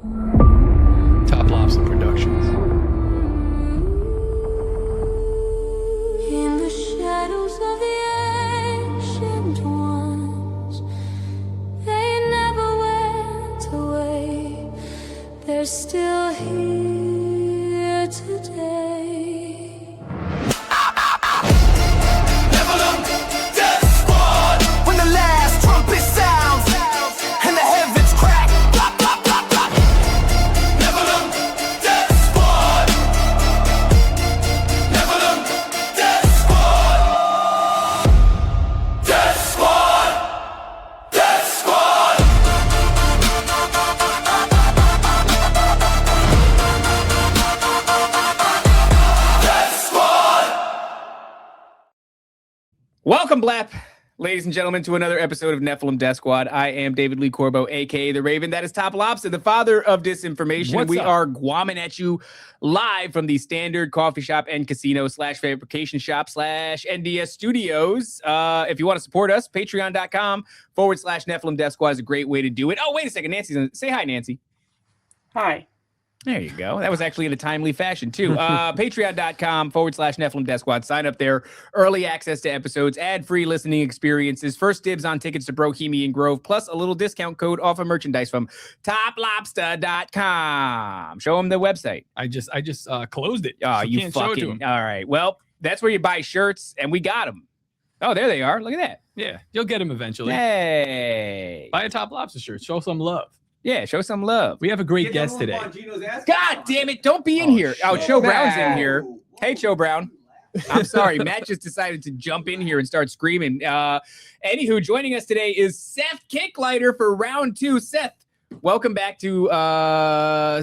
Top Lobster Productions. In the shadows of the ancient ones, they never went away. They're still here today. Nephilim Death Squad. When the last trumpet sounds and the heavens crack, blah, blah, blah, blah. Nephilim Death Squad. Nephilim Death Squad. Death Squad. Death Squad. Death Squad. Welcome, Blap, ladies and gentlemen, to another episode of Nephilim Death Squad. I am David Lee Corbo, a.k.a. The Raven. That is Top Lobster, the father of disinformation. What's we up? are guamming at you live from the Standard Coffee Shop and Casino / Fabrication Shop / NDS Studios. If you want to support us, patreon.com / Nephilim Death Squad is a great way to do it. Oh, wait a second. Nancy's gonna say hi, Nancy. Hi. There you go. That was actually in a timely fashion, too. Patreon.com / Nephilim Death Squad. Sign up there. Early access to episodes, ad-free listening experiences, first dibs on tickets to Bohemian Grove, plus a little discount code off of merchandise from toplobster.com. Show them the website. I just closed it. Oh, so you can't show it to fucking... him. All right. Well, that's where you buy shirts, and we got them. Oh, there they are. Look at that. Yeah, you'll get him eventually. Hey. Buy a Top Lobster shirt. Show some love. Yeah, show some love. We have a great guest today. God damn it. Don't be in here. Oh, shit. Cho Brown's in here. Hey, Cho Brown. I'm sorry. Matt just decided to jump in here and start screaming. Anywho, joining us today is Seth Kicklighter for round 2. Seth, welcome back to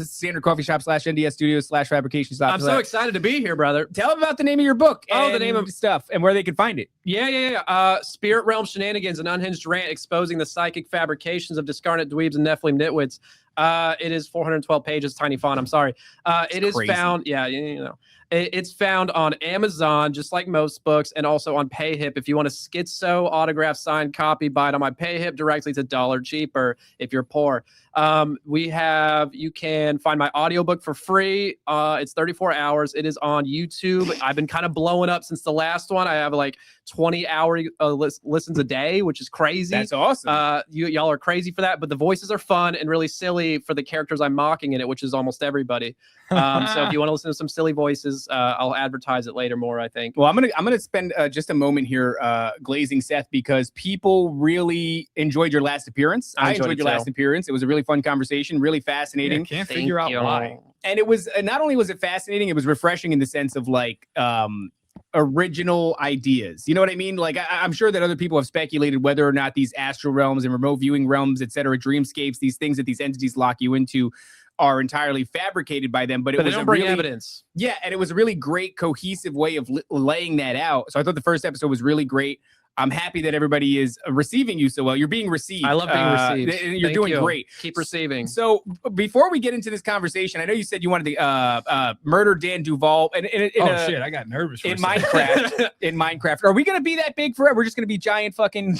Standard Coffee Shop / NDS Studios / Fabrications. I'm so excited to be here, brother. Tell them about the name of your book. Oh, the and name of- stuff and where they can find it. Yeah. Spirit Realm Shenanigans, an unhinged rant exposing the psychic fabrications of discarnate dweebs and Nephilim nitwits. It is 412 pages, tiny font. I'm sorry. It is crazy. found. Yeah, it's found on Amazon, just like most books, and also on PayHip. If you want a schizo autograph signed copy, buy it on my PayHip directly. It's $1 cheaper if you're poor. You can find my audiobook for free. It's 34 hours. It is on YouTube. I've been kind of blowing up since the last one. I have like 20-hour listens a day, which is crazy. That's awesome. Y'all are crazy for that, but the voices are fun and really silly for the characters I'm mocking in it, which is almost everybody. So if you want to listen to some silly voices, I'll advertise it later more, I think. Well, I'm gonna spend just a moment here glazing Seth because people really enjoyed your last appearance. I enjoyed your last appearance. It was a really fun conversation, really fascinating. Yeah, can't figure out why. And it was not only was it fascinating, it was refreshing in the sense of like original ideas. You know what I mean? Like I'm sure that other people have speculated whether or not these astral realms and remote viewing realms, etc., dreamscapes, these things that these entities lock you into are entirely fabricated by them, but it But they was don't a bring really, evidence. yeah, and it was a really great cohesive way of laying that out. So I thought the first episode was really great. I'm happy that everybody is receiving you so well. You're being received. I love being received. You're Thank doing you. great. Keep receiving. So before we get into this conversation, I know you said you wanted to murder Dan Duvall. Shit, I got nervous for in a second. Minecraft. In Minecraft, are we going to be that big forever? We're just going to be giant fucking.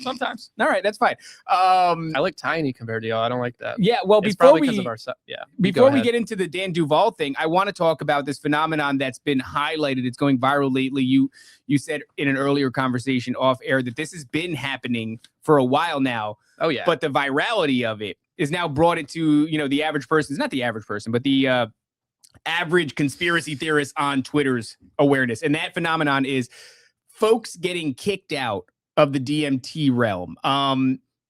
Sometimes. All right, that's fine. I look tiny compared to y'all. I don't like that. Yeah, well, It's before probably we because of our yeah. before we get into the Dan Duvall thing, I want to talk about this phenomenon that's been highlighted. It's going viral lately. You said in an earlier conversation off air that this has been happening for a while now. Oh yeah. But the virality of it is now brought it to, the average person. It's not the average person, but the average conspiracy theorist on Twitter's awareness. And that phenomenon is folks getting kicked out of the DMT realm.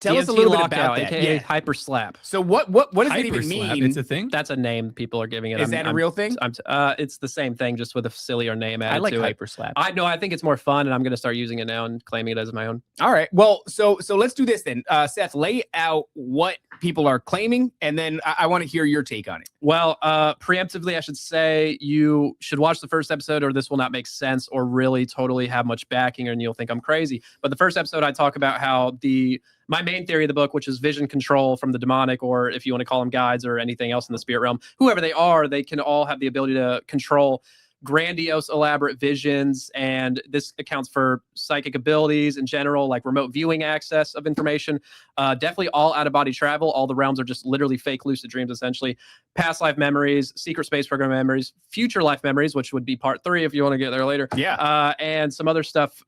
Tell us a DMT little bit Lockout, about that. AKA Yeah. hyper slap. So what does it Hyper even slap, mean? it's a thing. That's a name people are giving it. Is that a real thing? It's the same thing, just with a sillier name added I like to it. hyper slap. I think it's more fun, and I'm going to start using it now and claiming it as my own. All right. Well, so let's do this then. Seth, lay out what people are claiming, and then I want to hear your take on it. Well, preemptively, I should say you should watch the first episode, or this will not make sense, or really totally have much backing, and you'll think I'm crazy. But the first episode, I talk about how my main theory of the book, which is vision control from the demonic, or if you want to call them guides or anything else in the spirit realm, whoever they are, they can all have the ability to control grandiose, elaborate visions, and this accounts for psychic abilities in general, like remote viewing access of information. Definitely all out-of-body travel. All the realms are just literally fake lucid dreams, essentially. Past life memories, secret space program memories, future life memories, which would be part 3 if you want to get there later. Yeah. And some other stuff.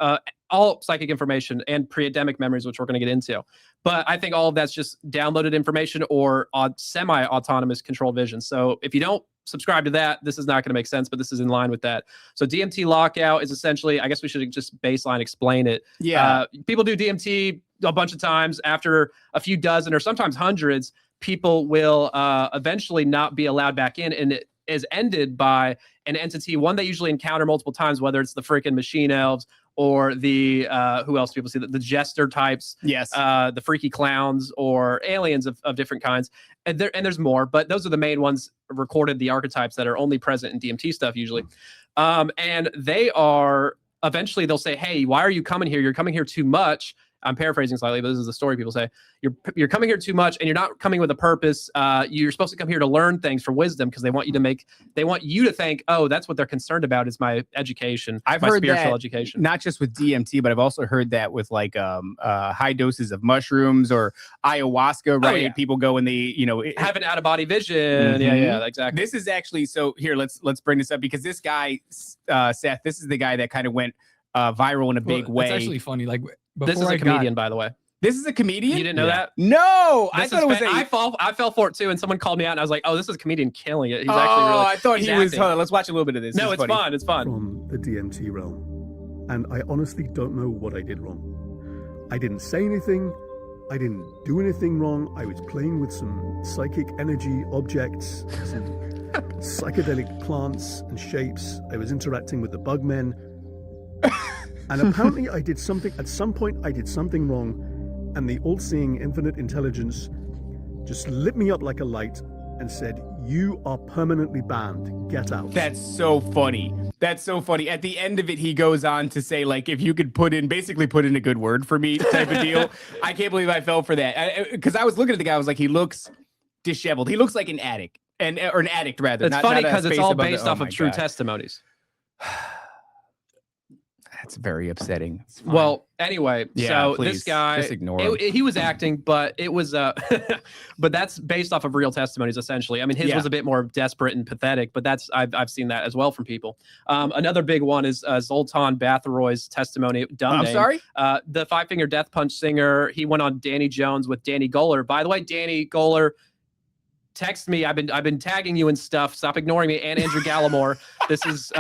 All psychic information and pre-Adamic memories, which we're going to get into. But I think all of that's just downloaded information or semi-autonomous control vision. So if you don't subscribe to that, this is not going to make sense, but this is in line with that. So DMT Lockout is essentially, I guess we should just baseline explain it. Yeah. People do DMT a bunch of times. After a few dozen or sometimes hundreds, people will eventually not be allowed back in, and it is ended by an entity, one they usually encounter multiple times, whether it's the freaking machine elves or the who else do people see, the jester types, Yes. the freaky clowns, or aliens of different kinds, and there's more, but those are the main ones recorded, the archetypes that are only present in DMT stuff usually. And they are eventually, they'll say, hey, why are you coming here? You're coming here too much. I'm paraphrasing slightly, but this is the story people say. You're coming here too much, and you're not coming with a purpose. You're supposed to come here to learn things for wisdom, because they want you to think, oh, that's what they're concerned about, is my education. I've my heard spiritual that education. not just with DMT, but I've also heard that with like high doses of mushrooms or ayahuasca, right? Oh, yeah. People go and they, Have an out-of-body vision. Mhm. Yeah, exactly. This is actually, so here, let's bring this up, because this guy, Seth, this is the guy that kind of went viral in a big way. It's actually funny. Like, This is a comedian, by the way. This is a comedian? You didn't know that? No, I This thought is it was I fell for it too, and someone called me out, and I was like, "Oh, this is a comedian killing it." He's oh, actually really. I thought he's he was. acting. Hold on, let's watch a little bit of this. No, This it's is funny. fun. It's fun. From the DMT realm, and I honestly don't know what I did wrong. I didn't say anything. I didn't do anything wrong. I was playing with some psychic energy objects, some psychedelic plants and shapes. I was interacting with the bugmen. And apparently I did something, at some point I did something wrong, and the all-seeing infinite intelligence just lit me up like a light and said, you are permanently banned. Get out. That's so funny. That's so funny. At the end of it, he goes on to say, like, if you could basically put in a good word for me type of deal. I can't believe I fell for that. Because I was looking at the guy, I was like, he looks disheveled. He looks like an addict, or an addict rather. It's funny because it's all above based off of true testimonies. That's very upsetting. Well, anyway, Yeah, so please, this guy, just ignore him. he was acting, but it was, but that's based off of real testimonies, essentially. I mean, his was a bit more desperate and pathetic, but I've seen that as well from people. Another big one is Zoltan Bathory's testimony. I'm sorry? The Five Finger Death Punch singer. He went on Danny Jones with Danny Goller. By the way, Danny Goller, text me. I've been tagging you and stuff. Stop ignoring me. And Andrew Gallimore. This is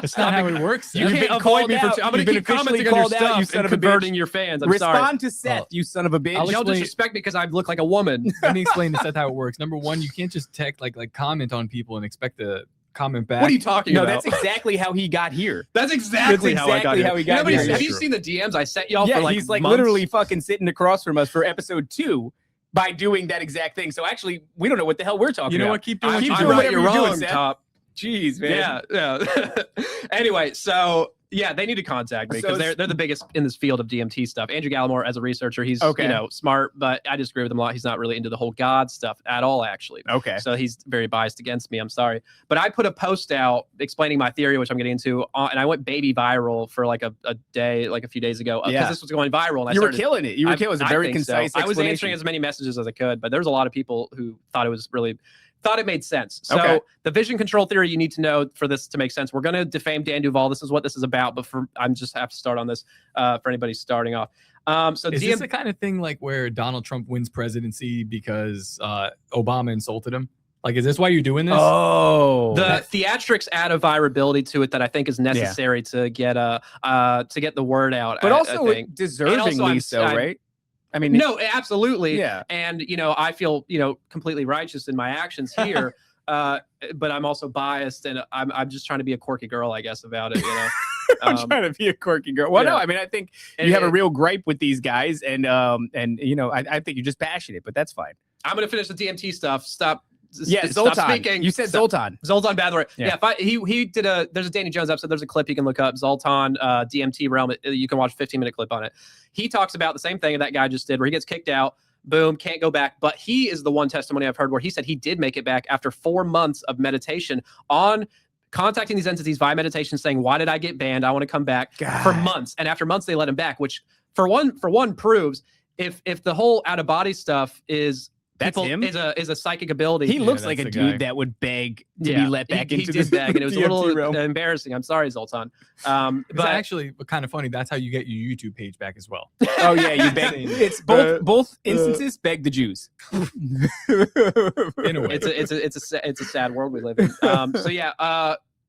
That's not how it works. you Seth. can't avoid me. I'm going to keep commenting on your stuff and converting your fans. I'm sorry. Respond to Seth, you son of a bitch. I'll Don't explain- disrespect me because I look like a woman. Let me explain to Seth how it works. Number one, you can't just like comment on people and expect to comment back. What are you talking No, about? that's exactly how he got here. That's exactly how I got here. how he got You know, here. have you seen the DMs I sent y'all Yeah, for like he's like months? literally fucking sitting across from us for episode 2 by doing that exact thing. So actually, we don't know what the hell we're talking You know about. what? Keep doing I'm what you're doing doing. right, whatever you're you're doing, wrong, Seth. Top. Jeez, man. Yeah. Anyway, so yeah, they need to contact me So because they're the biggest in this field of DMT stuff. Andrew Gallimore, as a researcher, he's Okay. smart, but I disagree with him a lot. He's not really into the whole God stuff at all, actually. Okay. So he's very biased against me. I'm sorry, but I put a post out explaining my theory, which I'm getting into, and I went baby viral for like a day, like a few days ago, because Yeah. this was going viral. And You I were killing it. You were killing it. It was a very think so. concise I was explanation. answering as many messages as I could, but there's a lot of people who thought it made sense. So Okay. the vision control theory you need to know for this to make sense. We're going to defame Dan Duvall. This is what this is about. But I'm just have to start on this for anybody starting off. So Is this the kind of thing like where Donald Trump wins presidency because Obama insulted him? Like, is this why you're doing this? Oh. the theatrics add a viability to it that I think is necessary to get the word out. but I also think. deservingly I'm- so, I'm- right? I mean, No, absolutely. Yeah. And, I feel, completely righteous in my actions here. But I'm also biased, and I'm just trying to be a quirky girl, I guess, about it, I'm trying to be a quirky girl. Well, no, yeah. I mean, I think And you have a it- real gripe with these guys, and I think you're just passionate, but that's fine. I'm going to finish the DMT stuff. Stop Zoltan. speaking. You said Stop. Zoltan. Zoltan Bathory. Yeah. Yeah, he did there's a Danny Jones episode. There's a clip you can look up. Zoltan, DMT Realm. You can watch a 15-minute clip on it. He talks about the same thing that guy just did, where he gets kicked out. Boom, can't go back. But he is the one testimony I've heard where he said he did make it back after 4 months of meditation on contacting these entities via meditation, saying, "Why did I get banned? I want to come back." For months, and after months, they let him back. Which, for one, proves if the whole out of body stuff is. That's him? Is a psychic ability. He looks that's like a the dude guy. that would beg to be let back into he did beg, and it was a little DMT realm. embarrassing. I'm sorry, Zoltan. It's But actually kind of funny. That's how you get your YouTube page back as well. Oh yeah, you beg. It's both instances beg the Jews. In a way. it's a sad world we live in.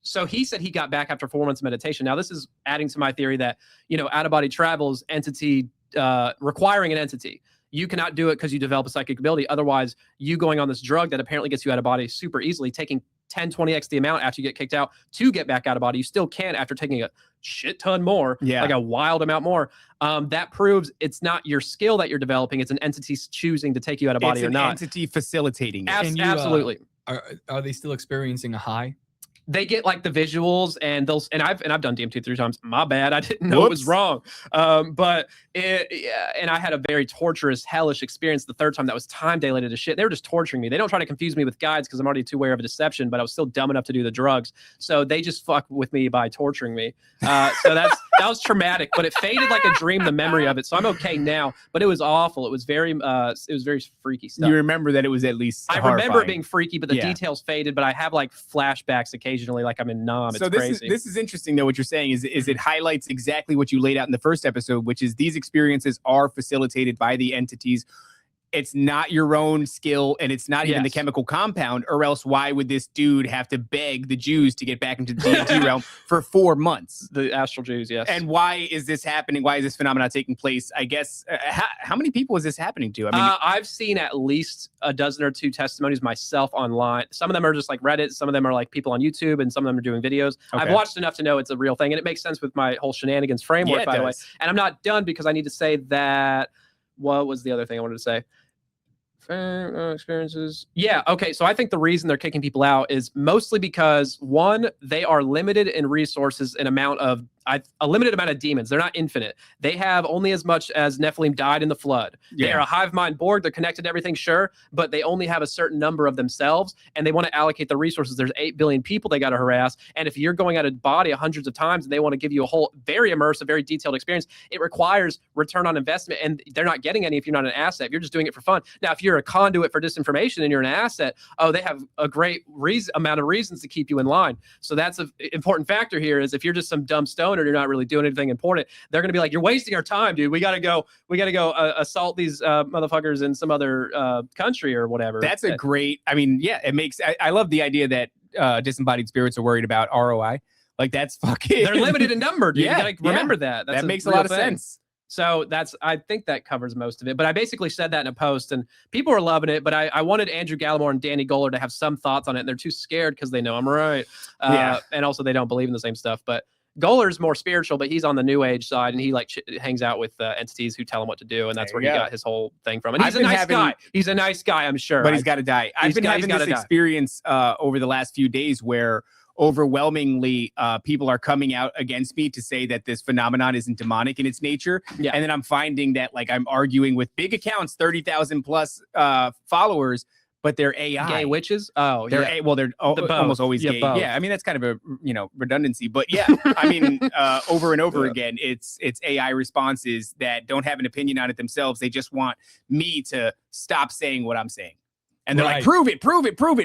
So he said he got back after 4 months of meditation. Now this is adding to my theory that out of body travels entity requiring an entity. You cannot do it because you develop a psychic ability. Otherwise, you going on this drug that apparently gets you out of body super easily, taking 10, 20x the amount after you get kicked out to get back out of body. You still can after taking a shit ton more, like a wild amount more. That proves it's not your skill that you're developing. It's an entity choosing to take you out of body or not. It's an entity facilitating it. Absolutely. Are they still experiencing a high? They get like the visuals and I've done DMT 3 times. My bad. I didn't know it was wrong. And I had a very torturous, hellish experience the third time that was time dilated as shit. They were just torturing me. They don't try to confuse me with guides because I'm already too aware of a deception, but I was still dumb enough to do the drugs. So they just fuck with me by torturing me. So that was traumatic, but it faded like a dream, the memory of it. So I'm okay now, but it was awful. It was very freaky stuff. You remember that it was at least I remember it being freaky, but the details faded, but I have like flashbacks occasionally, like I'm in Nam. So it's crazy. This is interesting though. What you're saying is it highlights exactly what you laid out in the first episode, which is these experiences are facilitated by the entities. It's not your own skill, and it's not even the chemical compound, or else why would this dude have to beg the Jews to get back into the DMT realm for 4 months? The astral Jews, yes. And why is this happening? Why is this phenomenon taking place? I guess, how many people is this happening to? I mean, I've seen at least a dozen or two testimonies myself online. Some of them are just like Reddit. Some of them are like people on YouTube, and some of them are doing videos. Okay. I've watched enough to know it's a real thing, and it makes sense with my whole shenanigans framework, by the way. And I'm not done because I need to say that. What was the other thing I wanted to say? Experiences. Yeah. Okay. So I think the reason they're kicking people out is mostly because, one, they are limited in resources, a limited amount of demons. They're not infinite. They have only as much as Nephilim died in the flood. They are a hive mind Borg. They're connected to everything, sure, but they only have a certain number of themselves, and they want to allocate the resources. There's 8 billion people they got to harass, and if you're going out of body hundreds of times and they want to give you a whole very immersive, very detailed experience, it requires return on investment, and they're not getting any if you're not an asset. If you're just doing it for fun. Now, if you're a conduit for disinformation and you're an asset, they have a great amount of reasons to keep you in line. So that's an important factor here. Is if you're just some dumb stoner, you're not really doing anything important, they're going to be like, you're wasting our time, dude. We got to go assault these motherfuckers in some other country or whatever. That's a great, it makes, I love the idea that disembodied spirits are worried about ROI. Like, that's fucking, they're limited in number, dude. You got to remember that. That makes a lot of sense. So I think that covers most of it. But I basically said that in a post, and people are loving it. But I wanted Andrew Gallimore and Danny Goller to have some thoughts on it, and they're too scared because they know I'm right. And also they don't believe in the same stuff. But Goller's more spiritual, but he's on the new age side, and he hangs out with entities who tell him what to do, and that's where he got his whole thing from. And he's a nice guy. He's a nice guy, I'm sure. But he's got to die. I've been having this experience over the last few days where overwhelmingly people are coming out against me to say that this phenomenon isn't demonic in its nature. And then I'm finding that, like, I'm arguing with big accounts, 30,000 plus followers, but they're AI. Gay witches? Oh, they're they're almost always gay. Both. Yeah, I mean, that's kind of a redundancy, but yeah, I mean, over and over again, it's AI responses that don't have an opinion on it themselves. They just want me to stop saying what I'm saying. And they're like, prove it,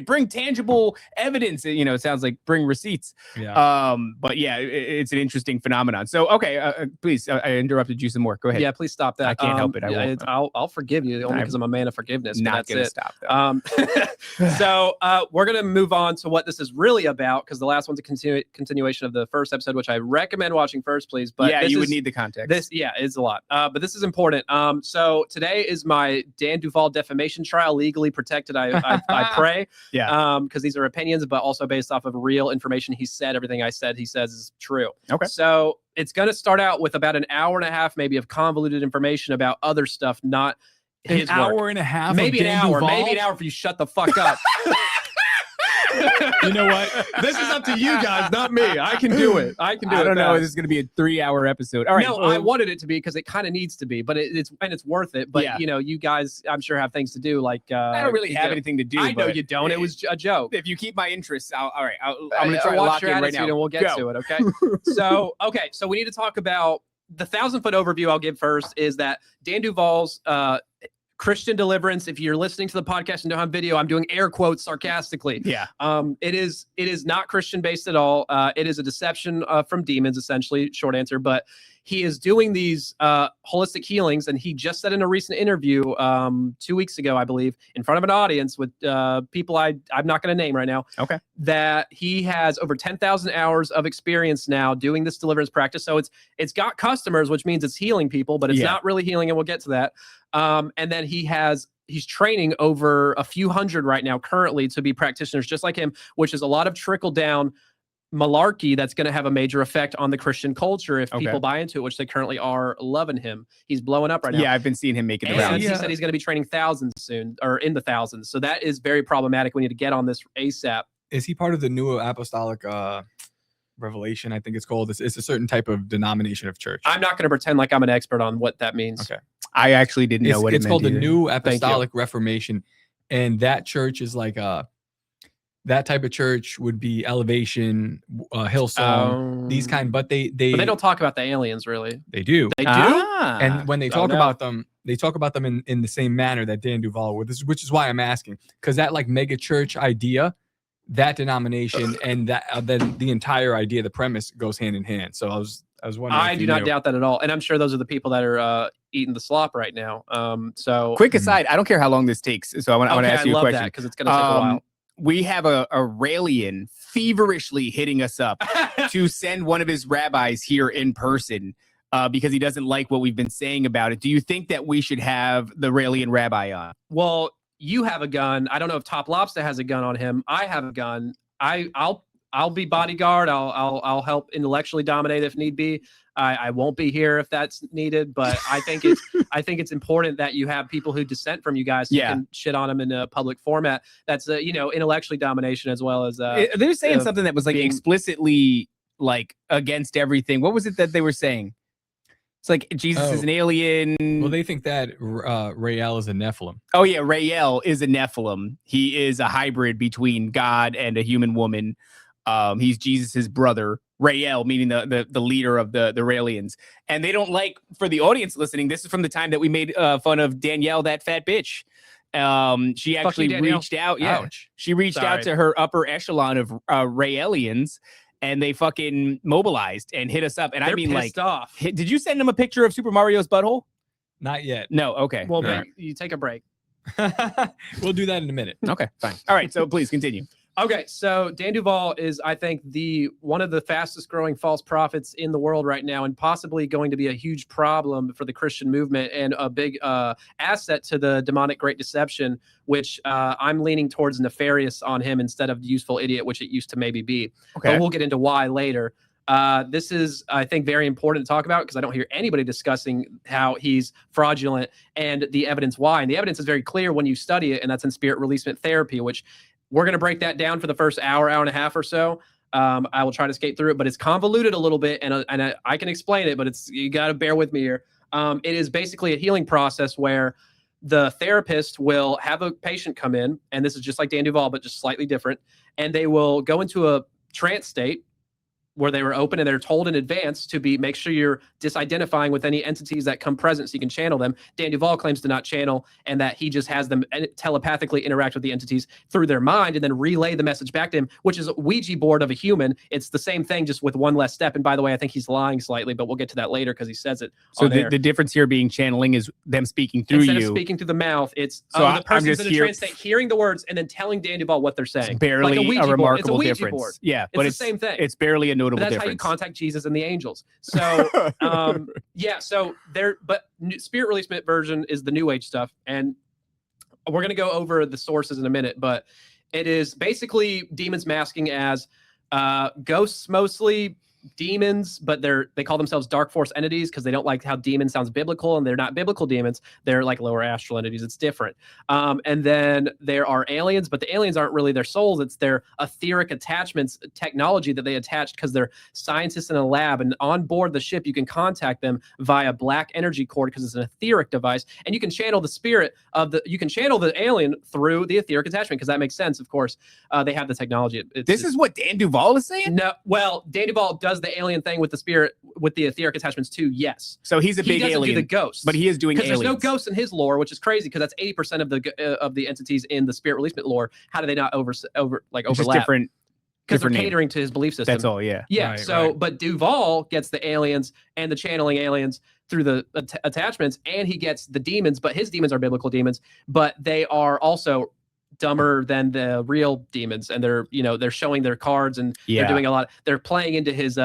bring tangible evidence. It sounds like bring receipts. But yeah, it's an interesting phenomenon. So, okay, please, I interrupted you some more. Go ahead. Yeah, please stop that. I can't help it. I won't. I'll forgive you only because I'm a man of forgiveness. Not going to stop that. So we're going to move on to what this is really about, because the last one's a continuation of the first episode, which I recommend watching first, please. But yeah, you would need the context. It's a lot. But this is important. So today is my Dan Duvall defamation trial, legally protected. I pray. Because these are opinions, but also based off of real information. He said everything I said he says is true. Okay. So it's going to start out with about an hour and a half, maybe, of convoluted information about other stuff, not his an hour work. And a half. Maybe of an Dan hour. Duvall? Maybe an hour if you shut the fuck up. You know what? This is up to you guys, not me. I can do it. I don't know. fast. This is going to be a 3-hour episode. All right. No, I wanted it to be because it kind of needs to be, but it's worth it. But Yeah. you know, you guys, I'm sure have things to do. Like I don't really have anything to do. I know but you don't. It was a joke. If you keep my interests, I'm going to try to watch lock your in right attitude now. and we'll get to it. Okay. So we need to talk about the 1,000-foot overview. I'll give first is that Dan Duvall's Christian deliverance. If you're listening to the podcast and don't have video, I'm doing air quotes sarcastically. Yeah. It is not Christian based at all. It is a deception from demons, essentially, short answer. But he is doing these holistic healings, and he just said in a recent interview 2 weeks ago, I believe, in front of an audience with people I'm not going to name right now. Okay. That he has over 10,000 hours of experience now doing this deliverance practice. So it's got customers, which means it's healing people, but it's not really healing, and we'll get to that. And then he's training over a few hundred right now currently to be practitioners just like him, which is a lot of trickle down malarkey that's going to have a major effect on the Christian culture if people buy into it, which they currently are loving him. He's blowing up right now. Yeah, I've been seeing him making the And rounds. he said he's going to be training thousands soon, or in the thousands. So that is very problematic. We need to get on this ASAP. Is he part of the new apostolic revelation? I think it's called. It's a certain type of denomination of church. I'm not going to pretend like I'm an expert on what that means. Okay. I actually didn't know what it's it meant called the either. New Apostolic Reformation, and that church is like that type of church would be Elevation, Hillsong, these kind. But they don't talk about the aliens really. They do. They do. And when they talk about them, they talk about them in the same manner that Dan Duvall would. Which is why I'm asking, because that like mega church idea, that denomination, and that then the entire idea, the premise goes hand in hand. So I was wondering. I do not doubt that at all, and I'm sure those are the people that are eating the slop right now. So quick aside, I don't care how long this takes. So I want to ask you a question because it's going to take a while. We have a Raelian feverishly hitting us up to send one of his rabbis here in person because he doesn't like what we've been saying about it. Do you think that we should have the Raelian rabbi on? Well, you have a gun. I don't know if Top Lobster has a gun on him. I have a gun. I'll be bodyguard. I'll help intellectually dominate if need be. I won't be here if that's needed, but I think it's important that you have people who dissent from you guys so you can shit on them in a public format. That's intellectually domination as well as they're saying something that was like explicitly like against everything. What was it that they were saying? It's like Jesus is an alien. Well, they think that Rael is a Nephilim. Oh yeah, Rael is a Nephilim. He is a hybrid between God and a human woman. He's Jesus's brother, Rael, meaning the leader of the Raelians. And they don't like, for the audience listening, this is from the time that we made fun of Danielle, that fat bitch. She actually reached out. Yeah, she reached out to her upper echelon of Raelians, and they fucking mobilized and hit us up. And they're I mean, pissed off. Did you send them a picture of Super Mario's butthole? Not yet. No. Okay. Well, you take a break. We'll do that in a minute. Okay, fine. All right. So please continue. Okay, so Dan Duvall is, I think, one of the fastest growing false prophets in the world right now, and possibly going to be a huge problem for the Christian movement and a big asset to the demonic great deception, which I'm leaning towards nefarious on him instead of useful idiot, which it used to maybe be. Okay. But we'll get into why later. This is, I think, very important to talk about because I don't hear anybody discussing how he's fraudulent and the evidence why. And the evidence is very clear when you study it, and that's in Spirit Releasement Therapy, which we're going to break that down for the first hour and a half or so. I will try to skate through it, but it's convoluted a little bit, and I can explain it, but you got to bear with me here. It is basically a healing process where the therapist will have a patient come in, and this is just like Dan Duvall, but just slightly different, and they will go into a trance state where they were open, and they're told in advance to make sure you're disidentifying with any entities that come present so you can channel them. Dan Duvall claims to not channel, and that he just has them telepathically interact with the entities through their mind and then relay the message back to him, which is a Ouija board of a human. It's the same thing, just with one less step. And by the way, I think he's lying slightly, but we'll get to that later because he says it. So the difference here being channeling is them speaking through Instead you. of speaking through the mouth, it's so the person's in a trance state, hearing the words and then telling Dan Duvall what they're saying. It's barely like a remarkable Ouija difference. Board. Yeah, but it's the same thing. It's barely a notable that's difference. How you contact Jesus and the angels. So so Spirit Releasement version is the New Age stuff, and we're going to go over the sources in a minute, but it is basically demons masking as ghosts mostly, demons, but they call themselves dark force entities because they don't like how demon sounds biblical, and they're not biblical demons. They're like lower astral entities. It's different. And then there are aliens, but the aliens aren't really their souls. It's their etheric attachments technology that they attached because they're scientists in a lab. And on board the ship, you can contact them via black energy cord because it's an etheric device, and you can channel the spirit of you can channel the alien through the etheric attachment because that makes sense. Of course, they have the technology. This is what Dan Duvall is saying? No, well, Dan Duvall does the alien thing with the spirit, with the etheric attachments too, yes. So he's a big alien. He doesn't do the ghosts. But he is doing aliens. Because there's no ghosts in his lore, which is crazy because that's 80% of the entities in the spirit releasement lore. How do they not overlap? Just different. Because they're catering to his belief system. That's all, yeah. Yeah, but Duvall gets the aliens and the channeling aliens through the attachments, and he gets the demons, but his demons are biblical demons, but they are also dumber than the real demons, and they're showing their cards, and they're doing a lot. They're playing into his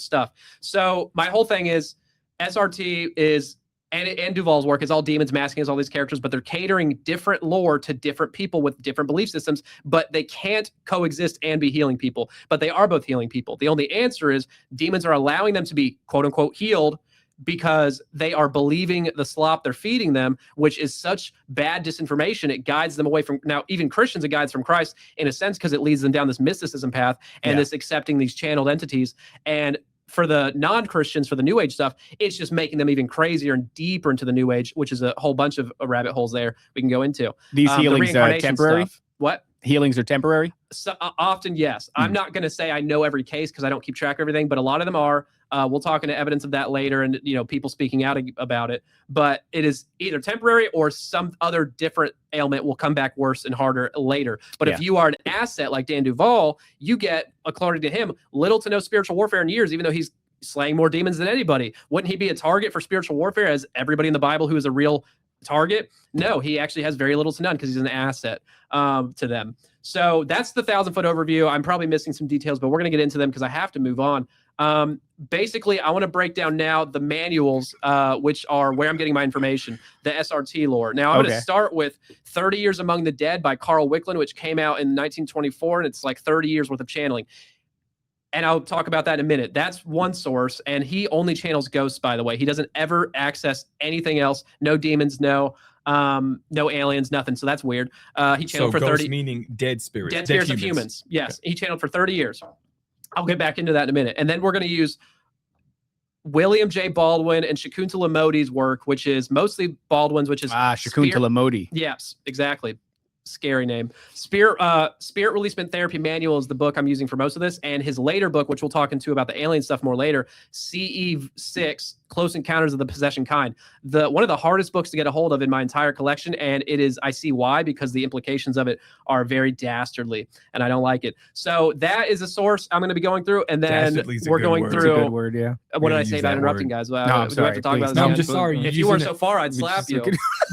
stuff. So my whole thing is SRT is and Duvall's work is all demons masking as all these characters, but they're catering different lore to different people with different belief systems, but they can't coexist and be healing people, but they are both healing people. The only answer is demons are allowing them to be quote unquote healed because they are believing the slop they're feeding them, which is such bad disinformation. It guides them away from, now even Christians, it guides from Christ in a sense, because it leads them down this mysticism path and this accepting these channeled entities. And for the non-Christians, for the New Age stuff, it's just making them even crazier and deeper into the New Age, which is a whole bunch of rabbit holes there we can go into. These healings are temporary? Stuff. What? Healings are temporary? So, often, yes. I'm not going to say I know every case because I don't keep track of everything, but a lot of them are. We'll talk into evidence of that later, and people speaking out about it. But it is either temporary or some other different ailment will come back worse and harder later. But if you are an asset like Dan Duvall, you get, according to him, little to no spiritual warfare in years, even though he's slaying more demons than anybody. Wouldn't he be a target for spiritual warfare as everybody in the Bible who is a real target? No, he actually has very little to none because he's an asset to them. So that's the 1,000-foot overview. I'm probably missing some details, but we're going to get into them because I have to move on. Basically, I want to break down now the manuals, which are where I'm getting my information, the SRT lore. Now, I'm going to start with 30 Years Among the Dead by Carl Wickland, which came out in 1924, and it's like 30 years worth of channeling. And I'll talk about that in a minute. That's one source, and he only channels ghosts, by the way. He doesn't ever access anything else. No demons, no aliens, nothing. So that's weird. He channeled for 30 meaning dead spirits. Dead spirits of humans. Yes. Okay. He channeled for 30 years. I'll get back into that in a minute. And then we're going to use William J. Baldwin and Shakuntala Modi's work, which is mostly Baldwin's, which is Shakuntala Modi. Yes, exactly. Scary name. Spirit Releasement Therapy Manual is the book I'm using for most of this, and his later book, which we'll talk into about the alien stuff more later, CE6, Close Encounters of the Possession Kind. One of the hardest books to get a hold of in my entire collection, and it is, I see why, because the implications of it are very dastardly, and I don't like it. So that is a source I'm going to be going through, and then we're going through. It's a good word, yeah. What did I say about interrupting, guys? No, I'm sorry. Do I have to talk about this? No, I'm just sorry. If you weren't so far, I'd slap you.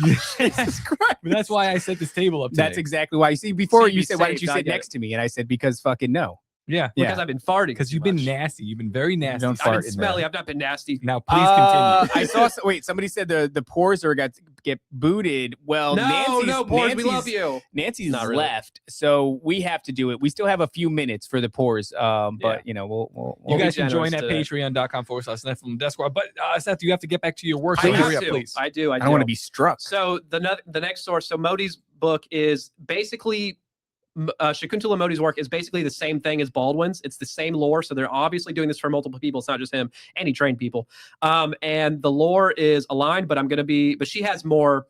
Jesus Christ. But that's why I set this table up today. That's exactly why. You see, before you said, why didn't you saved, sit next to me? And I said, because fucking no. Yeah. Because I've been farting. Because you've been nasty. You've been very nasty. Don't I've fart been smelly. I've not been nasty. Now, please continue. I saw. Wait, somebody said the pores are get booted. Well, no, pores. We love you. Nancy's Not really. left, so we have to do it. We still have a few minutes for the pores, but we'll you guys be can join at generous patreon.com/Nephilim Death Squad. But Seth, you have to get back to your work. I So have hurry up, to. please. I do. I don't want to be struck. So the next source. So Modi's book is basically. Shakuntala Modi's work is basically the same thing as Baldwin's. It's the same lore, so they're obviously doing this for multiple people. It's not just him, and he trained people. And the lore is aligned, but she has more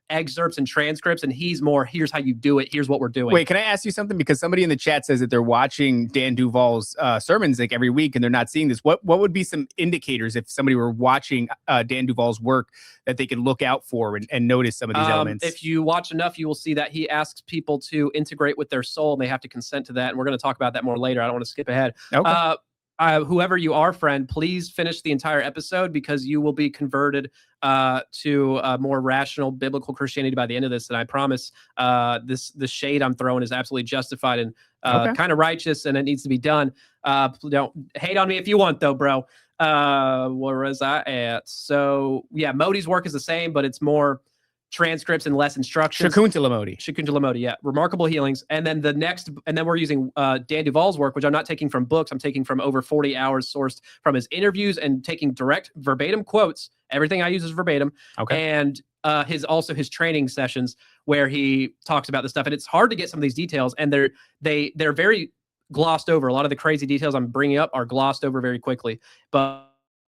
excerpts and transcripts, and he's more, here's how you do it, here's what we're doing. Wait, can I ask you something? Because somebody in the chat says that they're watching Dan Duvall's sermons like every week, and they're not seeing this. What would be some indicators if somebody were watching Dan Duvall's work that they could look out for and notice some of these elements? If you watch enough, you will see that he asks people to integrate with their soul, and they have to consent to that. And we're going to talk about that more later. I don't want to skip ahead. Okay. Whoever you are, friend, please finish the entire episode because you will be converted to a more rational biblical Christianity by the end of this. And I promise the shade I'm throwing is absolutely justified and kind of righteous, and it needs to be done. Don't hate on me if you want, though, bro. Where was I at? So yeah, Modi's work is the same, but it's more transcripts and less instructions. Shakuntala Modi. Shakuntala Modi, yeah. Remarkable healings. And then we're using Dan Duvall's work, which I'm not taking from books. I'm taking from over 40 hours sourced from his interviews and taking direct verbatim quotes. Everything I use is verbatim. Okay. And his training sessions where he talks about this stuff. And it's hard to get some of these details. And they're very glossed over. A lot of the crazy details I'm bringing up are glossed over very quickly. But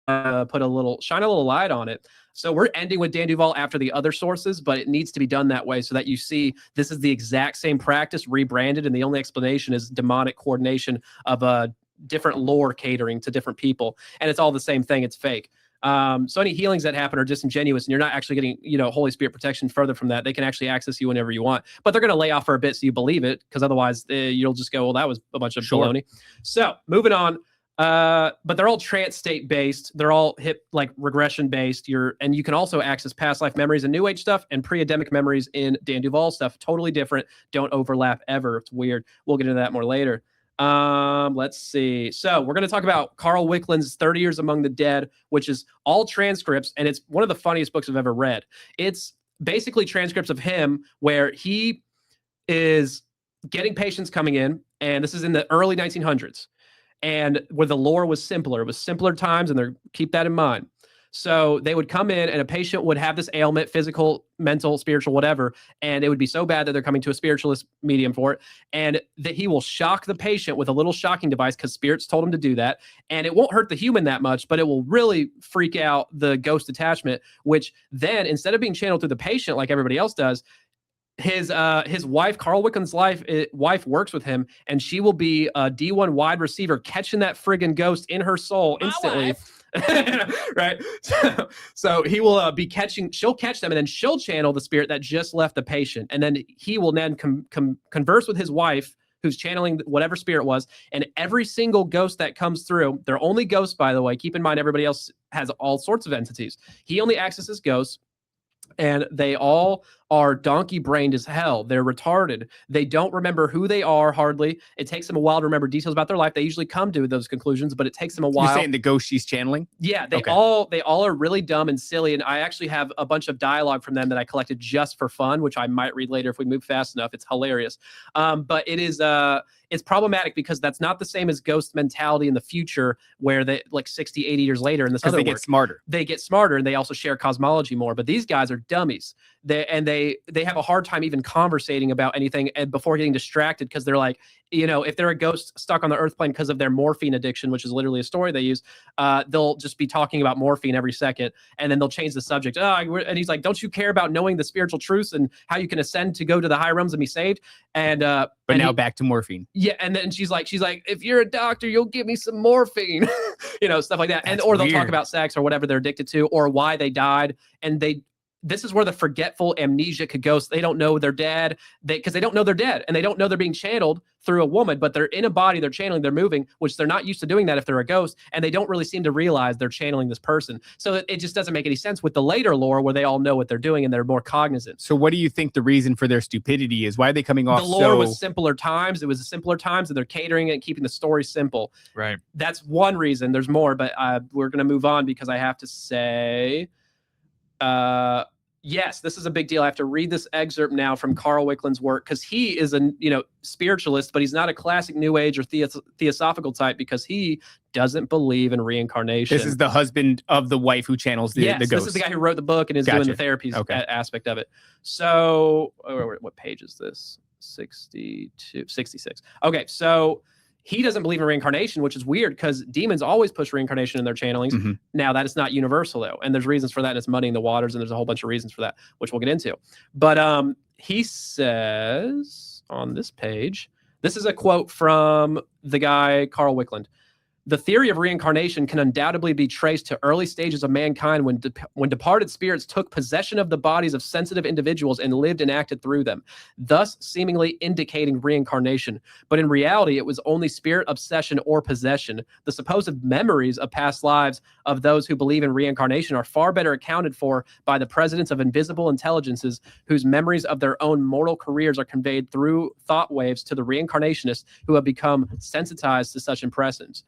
shine a little light on it. So we're ending with Dan Duvall after the other sources, but it needs to be done that way so that you see this is the exact same practice rebranded, and the only explanation is demonic coordination of a different lore catering to different people, and it's all the same thing. It's fake. So any healings that happen are disingenuous, and you're not actually getting, Holy Spirit protection further from that. They can actually access you whenever you want, but they're going to lay off for a bit so you believe it, because otherwise you'll just go, well, that was a bunch of baloney. So moving on. But they're all trance state based. They're all like regression based. And you can also access past life memories and New Age stuff and pre-Adamic memories in Dan Duvall stuff. Totally different. Don't overlap ever. It's weird. We'll get into that more later. Let's see. So we're going to talk about Carl Wickland's 30 Years Among the Dead, which is all transcripts. And it's one of the funniest books I've ever read. It's basically transcripts of him where he is getting patients coming in. And this is in the early 1900s. And where the lore was simpler. It was simpler times, and keep that in mind. So they would come in, and a patient would have this ailment, physical, mental, spiritual, whatever, and it would be so bad that they're coming to a spiritualist medium for it, and that he will shock the patient with a little shocking device because spirits told him to do that, and it won't hurt the human that much, but it will really freak out the ghost attachment, which then, instead of being channeled through the patient like everybody else does, his wife, Carl Wickland's wife works with him, and she will be a D1 wide receiver catching that friggin' ghost in her soul instantly. Right. So he will she'll catch them, and then she'll channel the spirit that just left the patient. And then he will then converse with his wife, who's channeling whatever spirit was. And every single ghost that comes through, they're only ghosts, by the way. Keep in mind, everybody else has all sorts of entities. He only accesses ghosts. And they all are donkey-brained as hell. They're retarded. They don't remember who they are, hardly. It takes them a while to remember details about their life. They usually come to those conclusions, but it takes them a while. You're saying the ghost she's channeling? Yeah, they all are really dumb and silly. And I actually have a bunch of dialogue from them that I collected just for fun, which I might read later if we move fast enough. It's hilarious. But it is it's problematic because that's not the same as ghost mentality in the future, where they like 60, 80 years later in this other work, get smarter. They get smarter, and they also share cosmology more. But these guys are dummies. They have a hard time even conversating about anything and before getting distracted, because they're like, if they're a ghost stuck on the earth plane because of their morphine addiction, which is literally a story they use, they'll just be talking about morphine every second, and then they'll change the subject. And he's like, don't you care about knowing the spiritual truths and how you can ascend to go to the high realms and be saved? And but now back to morphine. Yeah, and then she's like, if you're a doctor, you'll give me some morphine, stuff like that. Or they'll talk about sex or whatever they're addicted to, or why they died, and this is where the forgetful amnesia could go. So they don't know their dad, because they don't know they're dead, and they don't know they're being channeled through a woman, but they're in a body, they're channeling, they're moving, which they're not used to doing that if they're a ghost, and they don't really seem to realize they're channeling this person. So it just doesn't make any sense with the later lore where they all know what they're doing and they're more cognizant. So what do you think the reason for their stupidity is? Why are they coming off? The lore was simpler times. It was simpler times, and they're catering it and keeping the story simple. Right. That's one reason. There's more, but we're going to move on because I have to say, yes, this is a big deal. I have to read this excerpt now from Carl Wickland's work, because he is a spiritualist, but he's not a classic New Age or theosophical type, because he doesn't believe in reincarnation. This is the husband of the wife who channels the ghost. This is the guy who wrote the book and is doing the therapy aspect of it. So what page is this? 66. Okay, so he doesn't believe in reincarnation, which is weird because demons always push reincarnation in their channelings. Mm-hmm. Now, that is not universal, though. And there's reasons for that. And it's muddying the waters. And there's a whole bunch of reasons for that, which we'll get into. But he says on this page, this is a quote from the guy, Carl Wickland. The theory of reincarnation can undoubtedly be traced to early stages of mankind when departed spirits took possession of the bodies of sensitive individuals and lived and acted through them, thus seemingly indicating reincarnation. But in reality, it was only spirit obsession or possession. The supposed memories of past lives of those who believe in reincarnation are far better accounted for by the presence of invisible intelligences whose memories of their own mortal careers are conveyed through thought waves to the reincarnationists who have become sensitized to such impressions.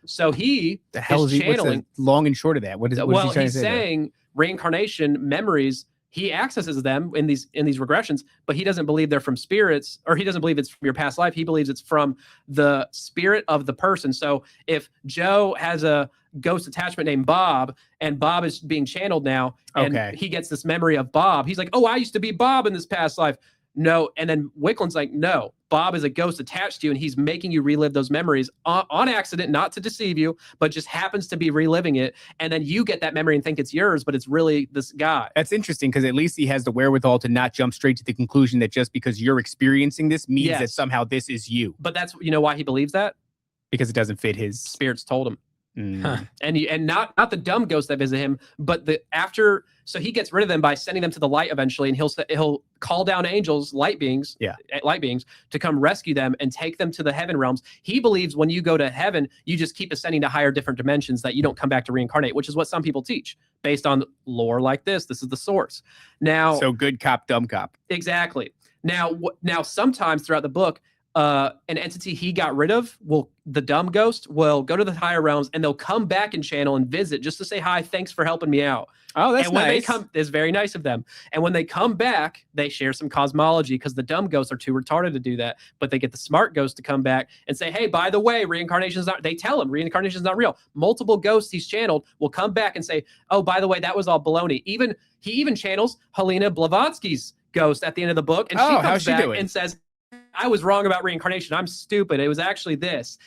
So he the hell is channeling. Long and short of that, what is he trying to say? He's saying reincarnation memories he accesses them in these regressions, but he doesn't believe they're from spirits, or he doesn't believe it's from your past life. He believes it's from the spirit of the person. So if Joe has a ghost attachment named Bob, and Bob is being channeled now, and he gets this memory of Bob, he's like, oh, I used to be Bob in this past life. No. And then Wickland's like, no, Bob is a ghost attached to you, and he's making you relive those memories on accident, not to deceive you, but just happens to be reliving it. And then you get that memory and think it's yours, but it's really this guy. That's interesting, because at least he has the wherewithal to not jump straight to the conclusion that just because you're experiencing this means that somehow this is you. But that's, you know why he believes that? Because it doesn't fit his... Spirits told him. And not the dumb ghost that visit him, but so he gets rid of them by sending them to the light eventually, and he'll call down angels, light beings to come rescue them and take them to the heaven realms. He believes when you go to heaven, you just keep ascending to higher different dimensions, that you don't come back to reincarnate, which is what some people teach based on lore like this. This is the source. Now, so good cop, dumb cop. Exactly. Now sometimes throughout the book, an entity he got rid of, the dumb ghost will go to the higher realms, and they'll come back and channel and visit just to say hi, thanks for helping me out. Oh, that's and when nice. They come, it's very nice of them. And when they come back, they share some cosmology, because the dumb ghosts are too retarded to do that. But they get the smart ghost to come back and say, hey, by the way, reincarnation is not, they tell him reincarnation is not real. Multiple ghosts he's channeled will come back and say, oh, by the way, that was all baloney. He even channels Helena Blavatsky's ghost at the end of the book. And she comes back and says, I was wrong about reincarnation. I'm stupid. It was actually this.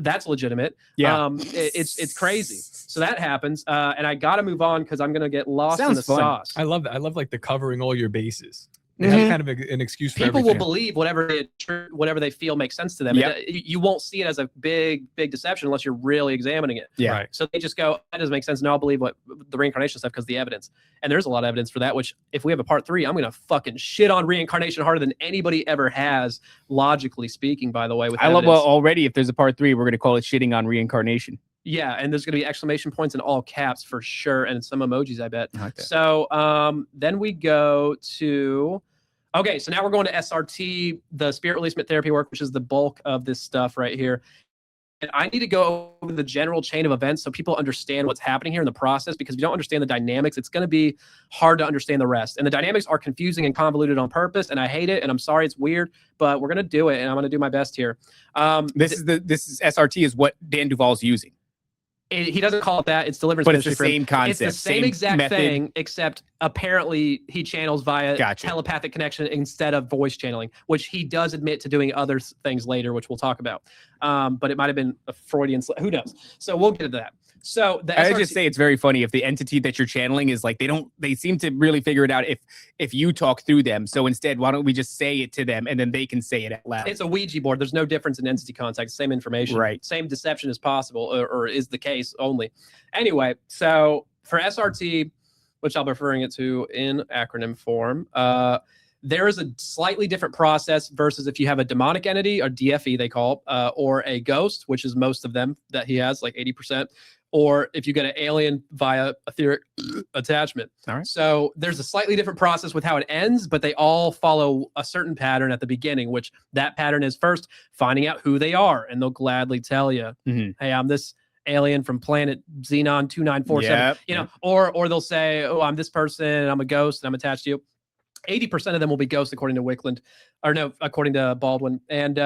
That's legitimate. Yeah. It's crazy. So that happens. And I got to move on because I'm going to get lost in the sauce. I love that. I love like the covering all your bases. That's kind of an excuse for people everything. will believe whatever they feel makes sense to them. Yep. You won't see it as a big deception unless you're really examining it. Yeah. Right. So they just go, that doesn't make sense. No, I'll believe what the reincarnation stuff because the evidence. And there's a lot of evidence for that, which if we have a part 3, I'm going to fucking shit on reincarnation harder than anybody ever has, logically speaking, by the way. With evidence. Well, already if there's a part 3, we're going to call it shitting on reincarnation. Yeah, and there's going to be exclamation points in all caps for sure, and some emojis, I bet. Okay. So then we go to... Okay, so now we're going to SRT, the Spirit Releasement Therapy work, which is the bulk of this stuff right here. And I need to go over the general chain of events so people understand what's happening here in the process, because if you don't understand the dynamics, it's going to be hard to understand the rest. And the dynamics are confusing and convoluted on purpose, and I hate it, and I'm sorry it's weird, but we're going to do it, and I'm going to do my best here. This is SRT is what Dan Duvall's using. He doesn't call it that. It's deliverance. But it's the same concept. It's the same exact method. Thing, except apparently he channels via telepathic connection instead of voice channeling, which he does admit to doing other things later, which we'll talk about. But it might have been a Freudian. Who knows? So we'll get to that. So I just say it's very funny if the entity that you're channeling is like they seem to really figure it out if you talk through them. So instead, why don't we just say it to them and then they can say it out loud? It's a Ouija board. There's no difference in entity contact. Same information. Right. Same deception is possible or is the case only. Anyway, so for SRT, which I'll be referring it to in acronym form, there is a slightly different process versus if you have a demonic entity, or DFE they call, or a ghost, which is most of them that he has, like 80%. Or if you get an alien via etheric attachment. All right. So there's a slightly different process with how it ends, but they all follow a certain pattern at the beginning, which that pattern is first finding out who they are, and they'll gladly tell you, hey, I'm this alien from planet Xenon 2947, you know, or they'll say, oh, I'm this person, and I'm a ghost, and I'm attached to you. 80% of them will be ghosts, according to Wickland, or no, according to Baldwin. And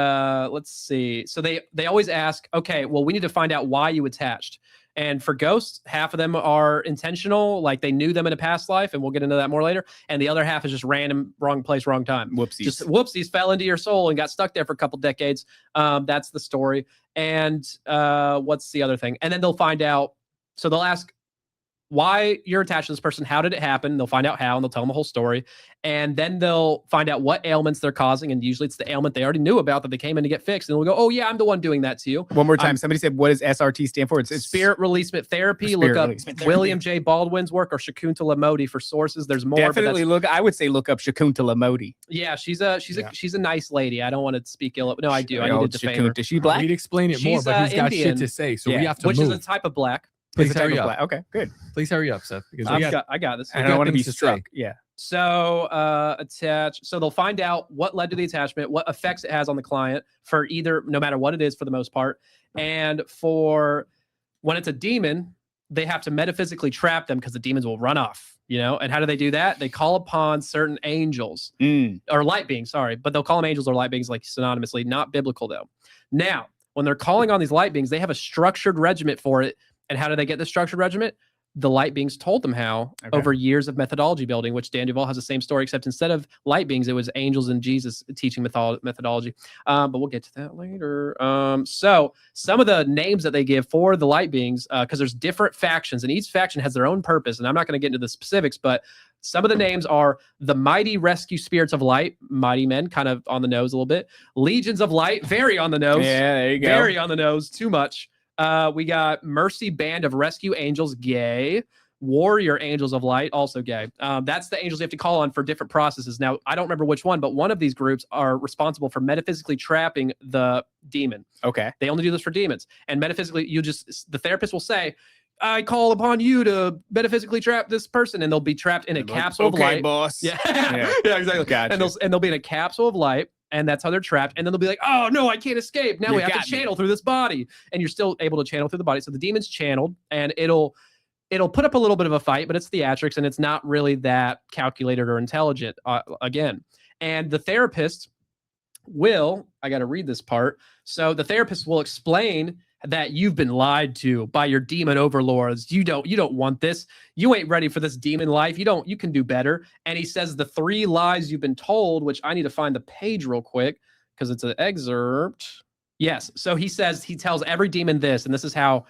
let's see. So they always ask, okay, well, we need to find out why you attached. And for ghosts, half of them are intentional, like they knew them in a past life, and we'll get into that more later. And the other half is just random, wrong place, wrong time. Whoopsies. Just whoopsies, fell into your soul and got stuck there for a couple decades. That's the story. And what's the other thing? And then they'll find out. So they'll ask why you're attached to this person. How did it happen? They'll find out how, and they'll tell them the whole story. And then they'll find out what ailments they're causing. And usually it's the ailment they already knew about that they came in to get fixed. And they'll go, oh yeah, I'm the one doing that to you. One more time. Somebody said, what does SRT stand for? It's Spirit Releasement Therapy. Look up William J. Baldwin's work or Shakuntala Modi for sources. There's more. Definitely I would say look up Shakuntala Modi. Yeah, she's a nice lady. I don't want to speak ill. No, I do. I need to defame her. Is she black? We'd explain it more, but he's got shit to say. So we have to move. Which is a type of black. Please hurry up. Okay, good. Please hurry up, Seth. Because I got this. I don't want to be stuck. Yeah. So attach. So they'll find out what led to the attachment, what effects it has on the client for either, no matter what it is, for the most part. And for when it's a demon, they have to metaphysically trap them because the demons will run off, you know? And how do they do that? They call upon certain angels or light beings, sorry, but they'll call them angels or light beings like synonymously, not biblical though. Now, when they're calling on these light beings, they have a structured regiment for it. And how do they get the structured regiment? The light beings told them how over years of methodology building, which Dan Duvall has the same story, except instead of light beings, it was angels and Jesus teaching methodology. But we'll get to that later. So some of the names that they give for the light beings, because there's different factions and each faction has their own purpose. And I'm not going to get into the specifics, but some of the names are the mighty rescue spirits of light, mighty men, kind of on the nose a little bit. Legions of light, very on the nose. Yeah, there you go. Very on the nose, too much. We got Mercy Band of Rescue Angels, gay. Warrior Angels of Light, also gay. That's the angels you have to call on for different processes. Now, I don't remember which one, but one of these groups are responsible for metaphysically trapping the demon. Okay. They only do this for demons. And metaphysically, the therapist will say, I call upon you to metaphysically trap this person, and they'll be trapped in a capsule of light. Okay, boss. Yeah, yeah, exactly. Gotcha. And they'll be in a capsule of light. And that's how they're trapped. And then they'll be like, oh, no, I can't escape. Now we have to channel through this body. And you're still able to channel through the body. So the demon's channeled, and it'll put up a little bit of a fight, but it's theatrics, and it's not really that calculated or intelligent, again. And the therapist will, I got to read this part. So the therapist will explain that you've been lied to by your demon overlords. You don't want this. You ain't ready for this demon life. You can do better. And he says the 3 lies you've been told, which I need to find the page real quick because it's an excerpt. Yes. So he tells every demon this, and this is how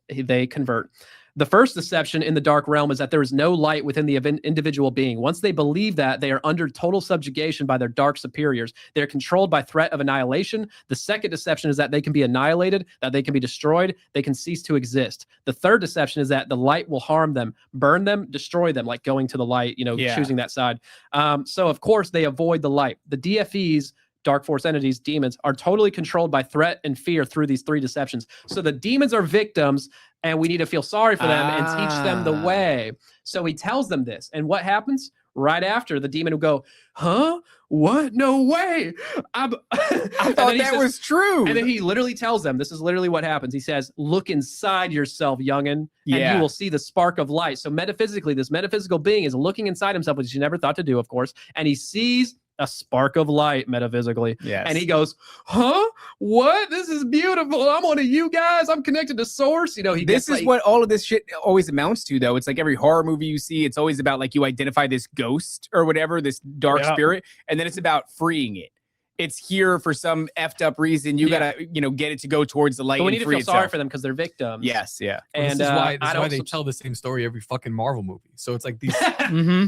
they convert. The first deception in the dark realm is that there is no light within the individual being. Once they believe that, they are under total subjugation by their dark superiors. They're controlled by threat of annihilation. The second deception is that they can be annihilated, that they can be destroyed, they can cease to exist. The third deception is that the light will harm them, burn them, destroy them, like going to the light, choosing that side. So, of course, they avoid the light. The DFEs, dark force entities, demons, are totally controlled by threat and fear through these 3 deceptions. So the demons are victims, and we need to feel sorry for them and teach them the way. So he tells them this. And what happens? Right after, the demon will go, huh? What? No way. I thought that was true. And then he literally tells them, this is literally what happens. He says, look inside yourself, youngin', and you will see the spark of light. So metaphysically, this metaphysical being is looking inside himself, which he never thought to do, of course. And he sees a spark of light metaphysically. Yes. And he goes, huh? What? This is beautiful. I'm one of you guys. I'm connected to source. This is what all of this shit always amounts to, though. It's like every horror movie you see, it's always about like you identify this ghost or whatever, this dark spirit, and then it's about freeing it. It's here for some effed up reason. You gotta, get it to go towards the light. But we and need to free feel itself. sorry for them because they're victims. Yes, yeah. Well, And this is why they tell the same story every fucking Marvel movie. So it's like these.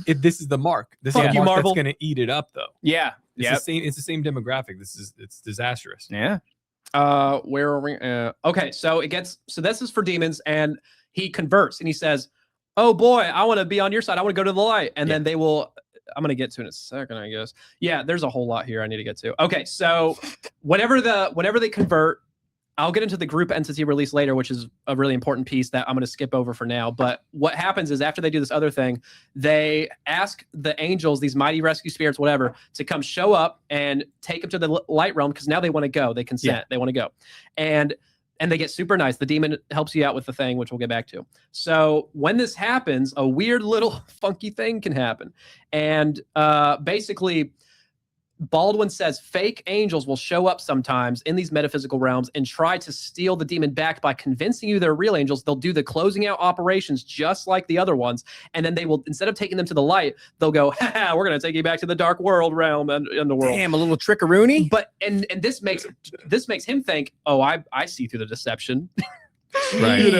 This is the mark. This Fuck is you, the mark Marvel. that's gonna eat it up, though. Yeah, It's the same demographic. It's disastrous. Yeah. Where are we? Okay, so this is for demons, and he converts and he says, oh boy, I want to be on your side. I want to go to the light. And then they will, I'm going to get to in a second, I guess. Yeah, there's a whole lot here I need to get to. Okay, so whenever they convert, I'll get into the group entity release later, which is a really important piece that I'm going to skip over for now. But what happens is after they do this other thing, they ask the angels, these mighty rescue spirits, whatever, to come show up and take them to the light realm because now they want to go. They consent. Yeah. They want to go. And they get super nice. The demon helps you out with the thing, which we'll get back to. So when this happens, a weird little funky thing can happen. And basically, Baldwin says fake angels will show up sometimes in these metaphysical realms and try to steal the demon back by convincing you they're real angels. They'll do the closing out operations just like the other ones. And then they will, instead of taking them to the light, they'll go, we're going to take you back to the dark world realm and the world. Damn, a little trickeroony. But, and this makes him think, oh, I see through the deception. Right.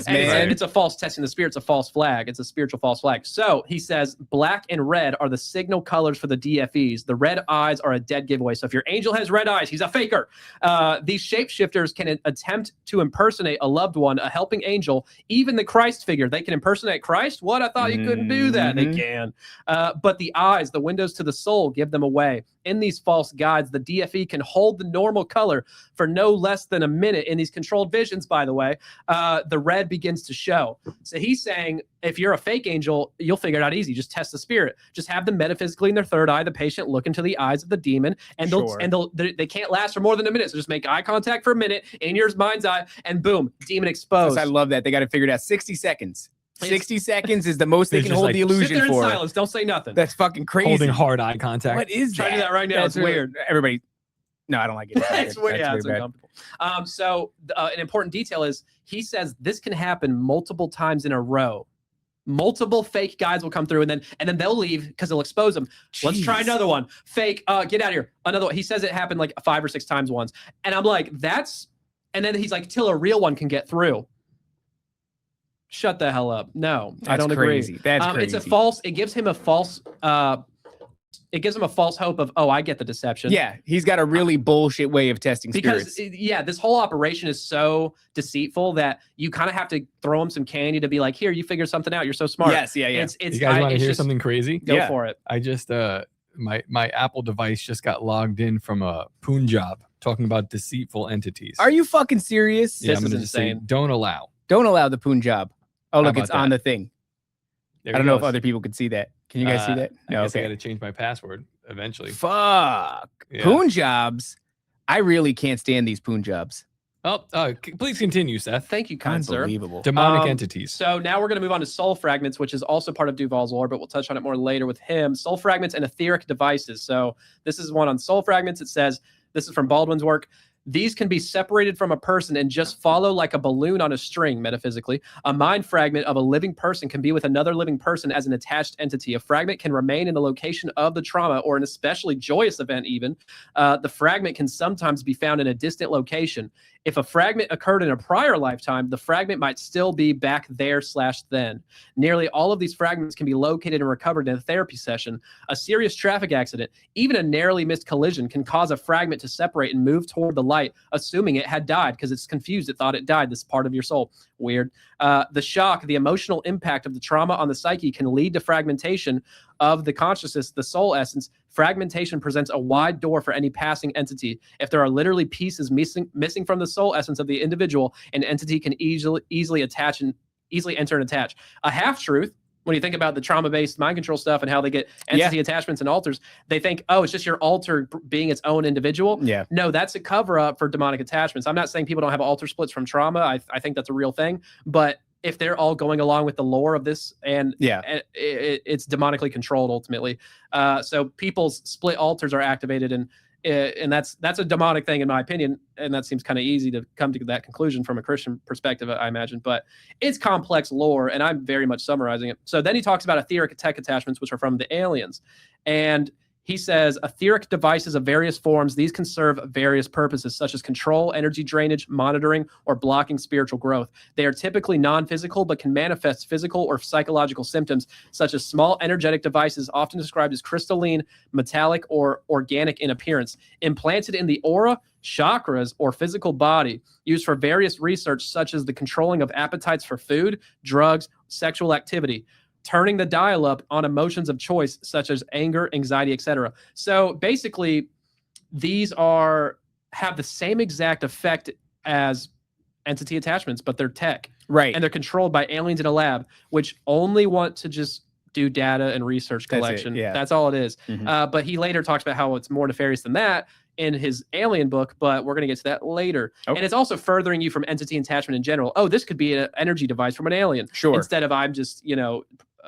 And it's a false testing the spirit. It's a false flag. It's a spiritual false flag. So he says black and red are the signal colors for the DFEs. The red eyes are a dead giveaway. So if your angel has red eyes, he's a faker. These shapeshifters can attempt to impersonate a loved one, a helping angel, even the Christ figure. They can impersonate Christ. What? I thought you couldn't do that. They can. But the eyes, the windows to the soul, give them away. in these false guides, the DFE can hold the normal color for no less than a minute. In these controlled visions, by the way, the red begins to show. So he's saying, if you're a fake angel, you'll figure it out easy. Just test the spirit. Just have them metaphysically in their third eye, the patient, look into the eyes of the demon, and they can't last for more than a minute. So just make eye contact for a minute in your mind's eye, and boom, demon exposed. I love that. They got to figure it out. 60 seconds. 60 seconds is the most they can hold the Sit illusion there in for. silence. Don't say nothing. That's fucking crazy. Holding hard eye contact. What is that? Try to do that right now. That's It's weird. Everybody. No, I don't like it. It's weird. Yeah, really it's bad. uncomfortable. So an important detail is he says this can happen multiple times in a row. Multiple fake guys will come through and then they'll leave because they'll expose them. Let's try another one. Fake. Get out of here. Another one. He says it happened like 5 or 6 times once. And I'm like, and then he's like, till a real one can get through. Shut the hell up. No, I don't crazy. agree. That's crazy. It's a false, it gives him a false hope of, oh, I get the deception. Yeah, he's got a really bullshit way of testing because spirits. This whole operation is so deceitful that you kind of have to throw him some candy to be like, here, you figure something out. You're so smart. Yes, yeah. You guys want to hear something crazy? Go for it. I just my Apple device just got logged in from a Punjab talking about deceitful entities. Are you fucking serious? Yeah, This I'm is gonna just say, insane. don't allow. Don't allow the Punjab. Oh, look, about it's on that? the thing. There I don't he know if goes. other people could see that. Can you guys see that? I guess I got to change my password eventually. Fuck. Yeah. Punjabs. I really can't stand these Punjabs. Oh, please continue, Seth. Thank you, kind sir. Unbelievable. Demonic entities. So now we're going to move on to soul fragments, which is also part of Duvall's lore, but we'll touch on it more later with him. Soul fragments and etheric devices. So this is one on soul fragments. It says, this is from Baldwin's work. These can be separated from a person and just follow like a balloon on a string, metaphysically. A mind fragment of a living person can be with another living person as an attached entity. A fragment can remain in the location of the trauma or an especially joyous event even. The fragment can sometimes be found in a distant location. If a fragment occurred in a prior lifetime, the fragment might still be back there/then. Nearly all of these fragments can be located and recovered in a therapy session. A serious traffic accident, even a narrowly missed collision, can cause a fragment to separate and move toward the light, assuming it had died because it's confused. It thought it died. This part of your soul. Weird. The shock, the emotional impact of the trauma on the psyche can lead to fragmentation of the consciousness, the soul essence. Fragmentation presents a wide door for any passing entity. If there are literally pieces missing from the soul essence of the individual, an entity can easily attach and easily enter and attach. A half-truth, when you think about the trauma-based mind control stuff and how they get entity attachments and alters, they think, oh, it's just your alter being its own individual. Yeah. No, that's a cover-up for demonic attachments. I'm not saying people don't have alter splits from trauma. I think that's a real thing. But if they're all going along with the lore of this, and it's demonically controlled ultimately. So people's split alters are activated, and that's a demonic thing in my opinion, and that seems kind of easy to come to that conclusion from a Christian perspective, I imagine. But it's complex lore, and I'm very much summarizing it. So then he talks about etheric tech attachments, which are from the aliens, and he says etheric devices of various forms. These can serve various purposes, such as control, energy drainage, monitoring, or blocking spiritual growth. They are typically non-physical, but can manifest physical or psychological symptoms, such as small energetic devices, often described as crystalline, metallic, or organic in appearance, implanted in the aura, chakras, or physical body, used for various research, such as the controlling of appetites for food, drugs, sexual activity, turning the dial up on emotions of choice, such as anger, anxiety, etc. So basically, these have the same exact effect as entity attachments, but they're tech. Right. And they're controlled by aliens in a lab, which only want to just do data and research collection. That's all it is. Mm-hmm. But he later talks about how it's more nefarious than that in his alien book, but we're going to get to that later. Okay. And it's also furthering you from entity attachment in general. Oh, this could be an energy device from an alien. Sure. Instead of I'm just,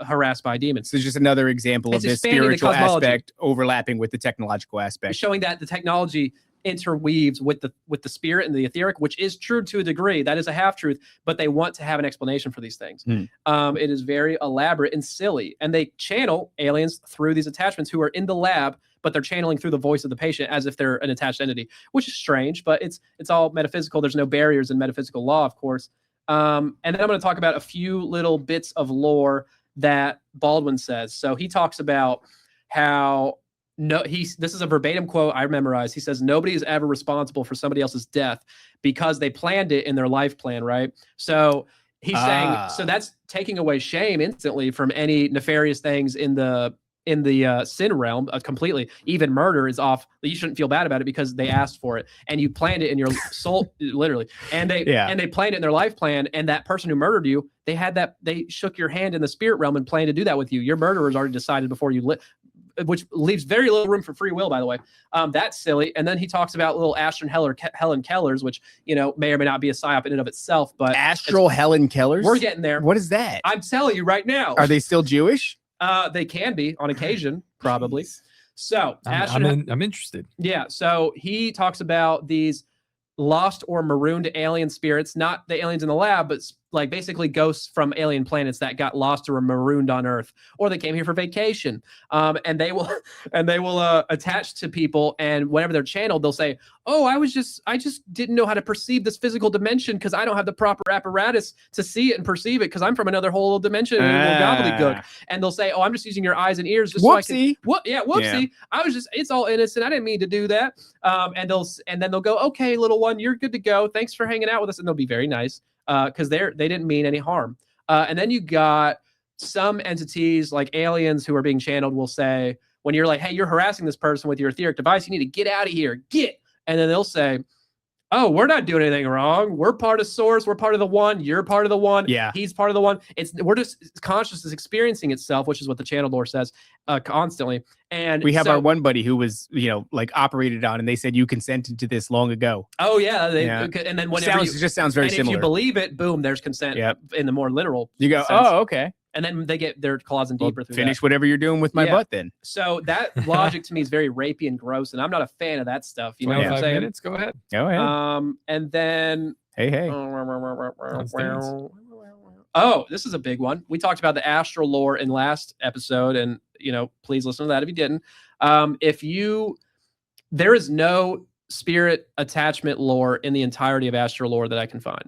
harassed by demons. So it's just another example of It's this expanding the spiritual cosmology. aspect overlapping with the technological aspect. Showing that the technology interweaves with the spirit and the etheric, which is true to a degree. That is a half-truth, but they want to have an explanation for these things. It is very elaborate and silly, and they channel aliens through these attachments who are in the lab, but they're channeling through the voice of the patient as if they're an attached entity, which is strange, but it's all metaphysical. There's no barriers in metaphysical law, of course. And then I'm going to talk about a few little bits of lore that Baldwin says. So he talks about how this is a verbatim quote I memorized. He says, nobody is ever responsible for somebody else's death because they planned it in their life plan, right? So he's saying, so that's taking away shame instantly from any nefarious things in the in the sin realm completely. Even murder is off. You shouldn't feel bad about it because they asked for it and you planned it in your soul, literally. And they planned it in their life plan. And that person who murdered you, they shook your hand in the spirit realm and planned to do that with you. Your murderers already decided before you which leaves very little room for free will, by the way. That's silly. And then he talks about little astral Helen Kellers, which, you know, may or may not be a psyop in and of itself. But astral Helen Kellers? We're getting there. What is that? I'm telling you right now. Are they still Jewish? They can be on occasion, probably. So I'm interested. Yeah. So he talks about these lost or marooned alien spirits, not the aliens in the lab, but like basically ghosts from alien planets that got lost or were marooned on Earth, or they came here for vacation. And they will attach to people, and whenever they're channeled, they'll say, "Oh, I just didn't know how to perceive this physical dimension because I don't have the proper apparatus to see it and perceive it because I'm from another whole dimension and gobbledygook." And they'll say, "Oh, I'm just using your eyes and ears just whoopsie. So I can." Whoopsie. Yeah. It's all innocent. I didn't mean to do that. And then they'll go, "Okay, little one, you're good to go. Thanks for hanging out with us," and they'll be very nice. Because they didn't mean any harm. And then you got some entities like aliens who are being channeled will say, when you're like, "Hey, you're harassing this person with your etheric device, you need to get out of here, get." And then they'll say, "Oh, we're not doing anything wrong. We're part of Source. We're part of the One. You're part of the One. Yeah. He's part of the One. We're just consciousness experiencing itself," which is what the channel lore says constantly. And we have our one buddy who was, like operated on, and they said you consented to this long ago. Oh yeah, and then whenever it just sounds very similar. If you believe it, boom, there's consent. Yep. In the more literal. You go, sense. "Oh, okay." And then they get their claws in deeper through finish that. whatever you're doing with my butt then. So that logic to me is very rapey and gross, and I'm not a fan of that stuff. You know what I'm 25 saying? minutes, go ahead. Go ahead. And then hey. Oh, this is a big one. We talked about the astral lore in last episode, and please listen to that if you didn't. There is no spirit attachment lore in the entirety of astral lore that I can find.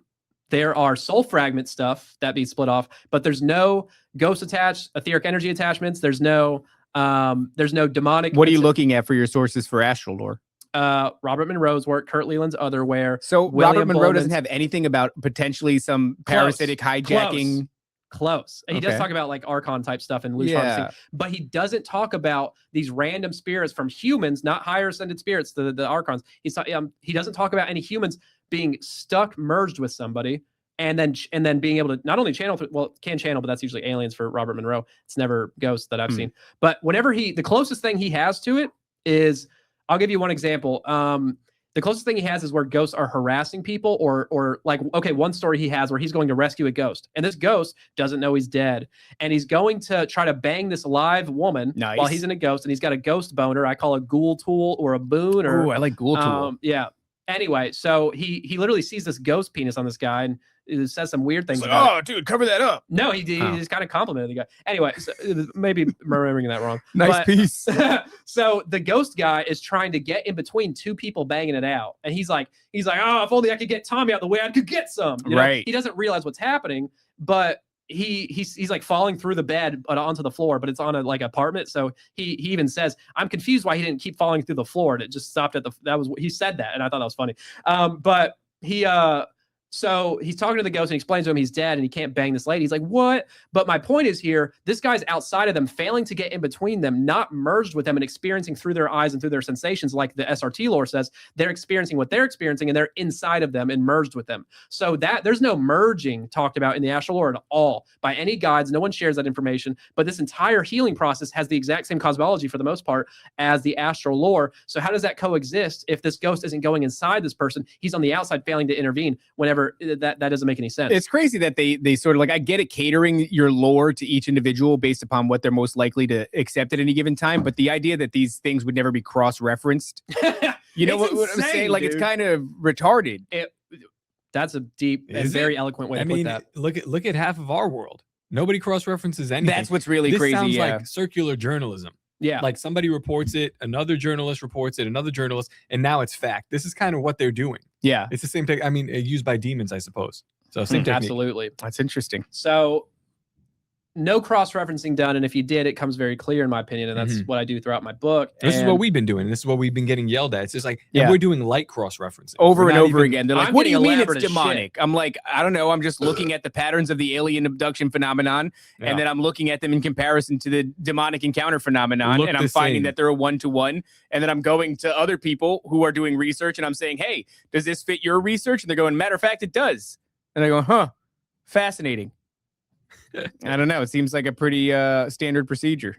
There are soul fragment stuff that be split off, but there's no ghost attached, etheric energy attachments. There's no demonic. What are you looking at for your sources for astral lore? Robert Monroe's work, Kurt Leland's other where. So William Robert Monroe Bowman's, doesn't have anything about potentially some parasitic hijacking. Close. He does Okay. talk about like Archon type stuff and loose Yeah. harvesting, but he doesn't talk about these random spirits from humans, not higher ascended spirits, the Archons. He doesn't talk about any humans being stuck, merged with somebody, and then being able to not only channel can channel, but that's usually aliens for Robert Monroe. It's never ghosts that I've seen. But whenever the closest thing he has to it is, I'll give you one example. The closest thing he has is where ghosts are harassing people, or like, okay, one story he has where he's going to rescue a ghost, and this ghost doesn't know he's dead, and he's going to try to bang this live woman while he's in a ghost, and he's got a ghost boner. I call a ghoul tool or a boon, or I like ghoul tool. Yeah. Anyway, so he literally sees this ghost penis on this guy and it says some weird things. Like, about "Oh, dude, cover that up." No, he just kind of complimented the guy. Anyway, so maybe remembering that wrong. Nice piece. So the ghost guy is trying to get in between two people banging it out, and he's like, "Oh, if only I could get Tommy out the way, I could get some." Right. He doesn't realize what's happening, but he's like falling through the bed but onto the floor, but it's on a like apartment. So he even says, "I'm confused why he didn't keep falling through the floor." And it just stopped at he said that, and I thought that was funny. But so he's talking to the ghost and explains to him he's dead and he can't bang this lady. He's like, "What?" But my point is here, this guy's outside of them, failing to get in between them, not merged with them and experiencing through their eyes and through their sensations, like the SRT lore says. They're experiencing what they're experiencing and they're inside of them and merged with them. So that there's no merging talked about in the astral lore at all by any guides. No one shares that information. But this entire healing process has the exact same cosmology for the most part as the astral lore. So how does that coexist if this ghost isn't going inside this person? He's on the outside failing to intervene whenever that doesn't make any sense. It's crazy that they sort of like, I get it, catering your lore to each individual based upon what they're most likely to accept at any given time, but the idea that these things would never be cross-referenced, you know what I'm saying? Like, dude. It's kind of retarded. That's a deep and very eloquent way to put that. Look at half of our world. Nobody cross-references anything. That's what's really this crazy. Sounds like circular journalism. Yeah. Like somebody reports it, another journalist reports it, another journalist, and now it's fact. This is kind of what they're doing. Yeah. It's the same thing. I mean, used by demons, I suppose. So same technique. Absolutely. That's interesting. So no cross-referencing done, and if you did, it comes very clear in my opinion, and that's what I do throughout my book. This is And what we've been doing. This is what we've been getting yelled at. It's just like, Yeah. and we're doing light cross-referencing. over We're and not over even- again. They're like, I'm what do you getting mean elaborate it's as shit. demonic? I'm like, I don't know. I'm just looking at the patterns of the alien abduction phenomenon, Yeah. and then I'm looking at them in comparison to the demonic encounter phenomenon, Look and the I'm finding same. that they're a one-to-one. And then I'm going to other people who are doing research, and I'm saying, hey, does this fit your research? And they're going, matter of fact, it does. And I go, huh, fascinating. I don't know. It seems like a pretty standard procedure.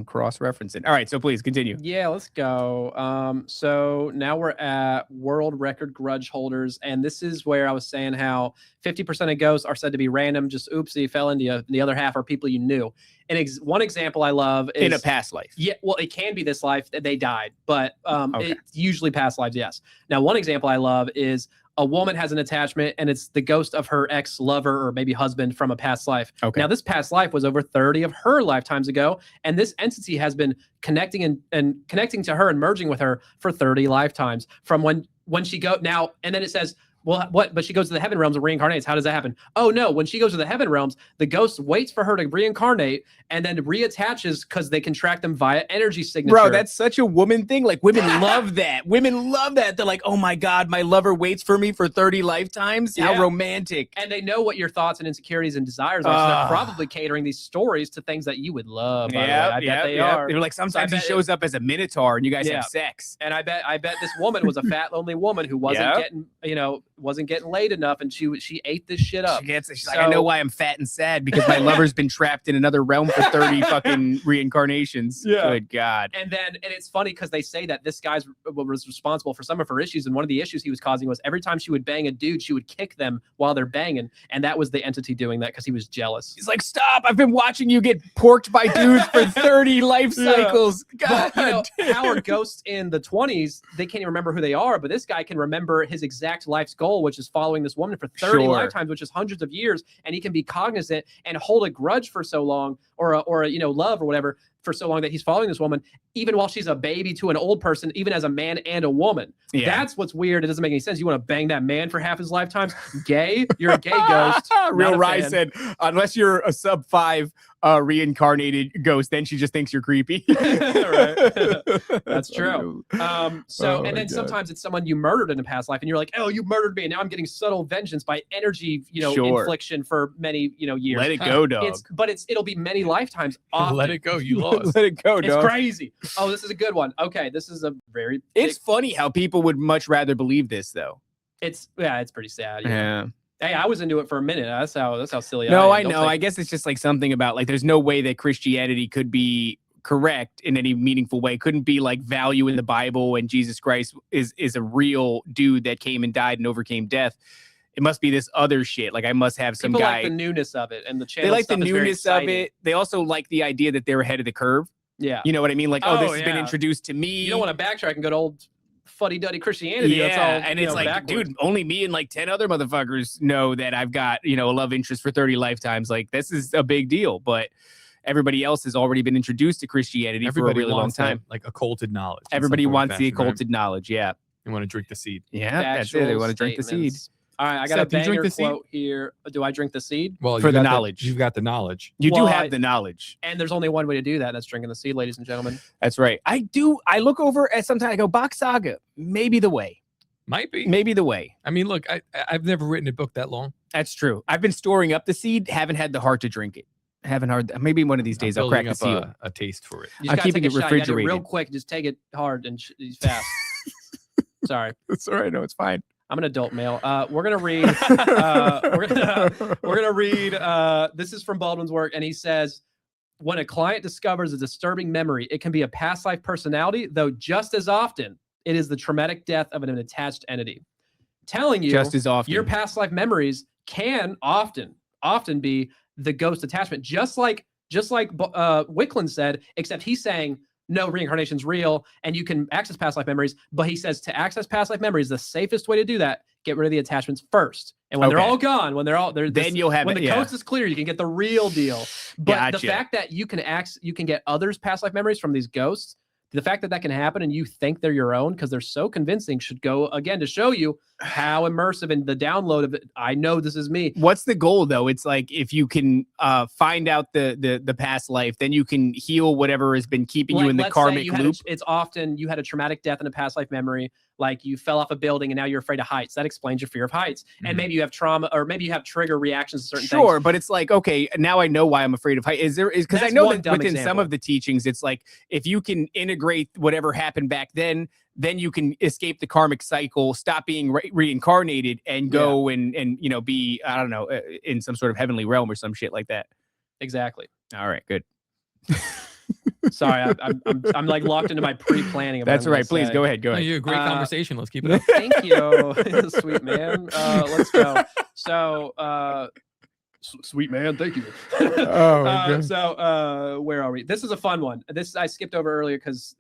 Cross-referencing. All right, so please continue. Yeah, let's go. So now we're at world record grudge holders, and this is where I was saying how 50% of ghosts are said to be random, just oopsie, fell into you. The other half are people you knew. And one example I love is In a past life. Yeah, well, it can be this life that they died, but Okay. it's usually past lives, yes. Now, one example I love is a woman has an attachment and it's the ghost of her ex-lover or maybe husband from a past life. Okay. Now, this past life was over 30 of her lifetimes ago, and this entity has been connecting and connecting to her and merging with her for 30 lifetimes from when she go now, and then it says, well, what? But she goes to the heaven realms and reincarnates. How does that happen? Oh no! When she goes to the heaven realms, the ghost waits for her to reincarnate and then reattaches because they can track them via energy signature. Bro, that's such a woman thing. Like, women love that. Women love that. They're like, oh my God, my lover waits for me for 30 lifetimes. How Yeah. romantic. and they know what your thoughts and insecurities and desires are. So they're probably catering these stories to things that you would love. By the way. I bet they are. They're like, sometimes I he bet shows up as a minotaur and you guys Yeah. have sex. And I bet this woman was a fat, lonely woman who wasn't Yep. wasn't getting laid enough, and she ate this shit up. She's like, I know why I'm fat and sad because my lover's been trapped in another realm for 30 fucking reincarnations. Yeah. Good God. And it's funny because they say that this guy was responsible for some of her issues, and one of the issues he was causing was every time she would bang a dude, she would kick them while they're banging, and that was the entity doing that because he was jealous. He's like, stop. I've been watching you get porked by dudes for 30 life cycles. God. But, how are ghosts in the 20s? They can't even remember who they are, but this guy can remember his exact life's goal, which is following this woman for 30 Sure. lifetimes, which is hundreds of years, and he can be cognizant and hold a grudge for so long, or a love or whatever for so long that he's following this woman, even while she's a baby to an old person, even as a man and a woman. Yeah. That's what's weird. It doesn't make any sense. You want to bang that man for half his lifetimes? Gay? You're a gay ghost. Real Not a Rye fan. said, unless you're a sub 5 reincarnated ghost, then she just thinks you're creepy. Right. That's true. Oh And then sometimes it's someone you murdered in a past life, and you're like, oh, you murdered me, and now I'm getting subtle vengeance by energy, Sure. infliction for many, years. Let it go, dog. It'll be many lifetimes. Often. Let it go. You lost. Let it go, It's dog. crazy. Oh, this is a good one. Okay, this is a very. It's funny how people would much rather believe this, though. It's pretty sad. Yeah. Hey, I was into it for a minute. That's how silly. No, I I am. Don't know. take- I guess it's just like something about like there's no way that Christianity could be correct in any meaningful way. Couldn't be like value in the Bible and Jesus Christ is a real dude that came and died and overcame death. It must be this other shit. Like I must have some People guy. like the newness of it, and the channel. They like the stuff is very newness of exciting. it. They also like the idea that they're ahead of the curve. Yeah. You know what I mean? Like, Oh, this has been yeah. introduced to me. You don't want to backtrack and go to old fuddy-duddy Christianity. Yeah, That's all, and it's like, backwards. dude, only me and like 10 other motherfuckers know that I've got, a love interest for 30 lifetimes. Like, this is a big deal, but everybody else has already been introduced to Christianity for a really long wants that, time. like occulted knowledge. in Everybody some form or wants the fashion, right? occulted knowledge. Yeah. You want to drink the seed. Yeah, that's it. They want to drink the seed. statements. All right, I got Seth, a do you drink banger the seed? quote here. Do I drink the seed? Well, For you the got knowledge. You've got the knowledge. You Well, do have the knowledge. And there's only one way to do that, and that's drinking the seed, ladies and gentlemen. That's right. I look over at sometimes I go, Bach Saga, maybe the way. Might be. Maybe the way. I mean, look, I've never written a book that long. That's true. I've been storing up the seed, haven't had the heart to drink it. Maybe one of these days I'm I'll crack the building seal. up a taste for it. You I'm just gotta keeping take it a shot. You gotta do it real refrigerated. quick. Just take it hard and fast. Sorry, It's all right. No, it's fine. I'm an adult male. We're gonna read. We're gonna read. This is from Baldwin's work, and he says, when a client discovers a disturbing memory, it can be a past life personality, though just as often it is the traumatic death of an attached entity. Telling you Just as often. your past life memories can often be the ghost attachment, just like Wickland said, except he's saying no, reincarnation's real and you can access past life memories, but he says to access past life memories, the safest way to do that, get rid of the attachments first. And when they're Okay. all gone, Then you'll have when it, the yeah. coast is clear, you can get the real deal. But the Gotcha. fact that you can get others past life memories from these ghosts, The fact that that can happen and you think they're your own because they're so convincing should go again to show you how immersive and the download of it. I know this is me. What's the goal though? It's like if you can find out the past life, then you can heal whatever has been keeping you in the let's say karmic loop. It's often you had a traumatic death in a past life memory, like you fell off a building and now you're afraid of heights. That explains your fear of heights. And maybe you have trauma, or maybe you have trigger reactions to certain things. Sure, but it's like, okay, now I know why I'm afraid of heights. Is because I That's know one that dumb within some example. of the teachings, it's like if you can integrate whatever happened back then you can escape the karmic cycle, stop being reincarnated, and go and you know, be, I don't know, in some sort of heavenly realm or some shit like that. Exactly. All right, good. Sorry, I'm like locked into my pre-planning. of what That's I'm all gonna right. Please say. go ahead. Go No, ahead. you're a great conversation. Let's keep it up. Thank you, sweet man. Let's go. So, sweet man, thank you. So, where are we? This is a fun one. This I skipped over earlier because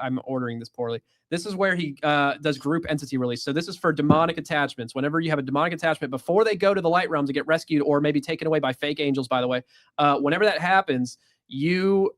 I'm ordering this poorly. This is where he does group entity release. So this is for demonic attachments. Whenever you have a demonic attachment before they go to the light realm to get rescued or maybe taken away by fake angels, by the way, whenever that happens, you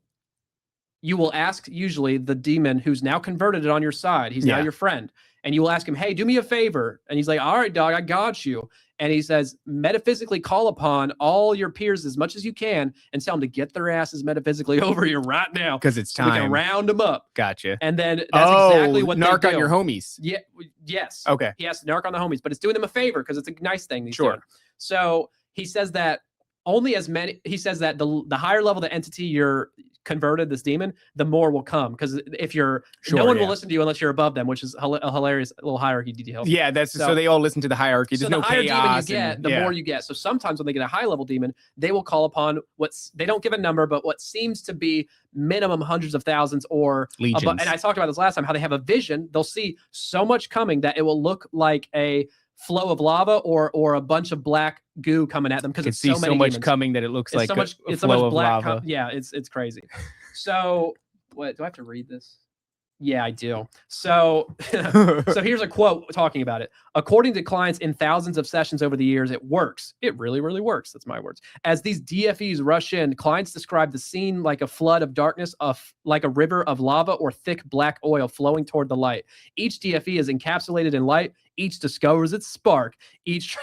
will ask usually the demon who's now converted it on your side. He's now your friend. And you will ask him, hey, do me a favor. And he's like, all right, dog, I got you. And he says, metaphysically call upon all your peers as much as you can and tell them to get their asses metaphysically over here right now. Because it's So we can time. round them up. Gotcha. And then that's exactly what narc they on do. your homies. Yeah. Yes. Okay. He has to narc on the homies, but it's doing them a favor because it's a nice thing. These Sure. do. So he says that only as many, he says that the higher level the entity you're converted, this demon, the more will come. Because if you're, no one will listen to you unless you're above them, which is a hilarious little hierarchy detail. Yeah, that's so they all listen to the hierarchy. There's so no the higher demon you chaos. get, the more you get. So sometimes when they get a high level demon, they will call upon they don't give a number, but what seems to be minimum hundreds of thousands or legions. And I talked about this last time, how they have a vision. They'll see so much coming that it will look like a flow of lava or a bunch of black goo coming at them because it's so many much demons. coming that it looks It's like so much, a it's so flow much of black. lava. Yeah, it's crazy. So, what do I have to read this? Yeah, I do. So, so here's a quote talking about it. According to clients in thousands of sessions over the years, it works. It really, really works. That's my words. As these DFEs rush in, clients describe the scene like a flood of darkness, like a river of lava or thick black oil flowing toward the light. Each DFE is encapsulated in light. Each discovers its spark. Each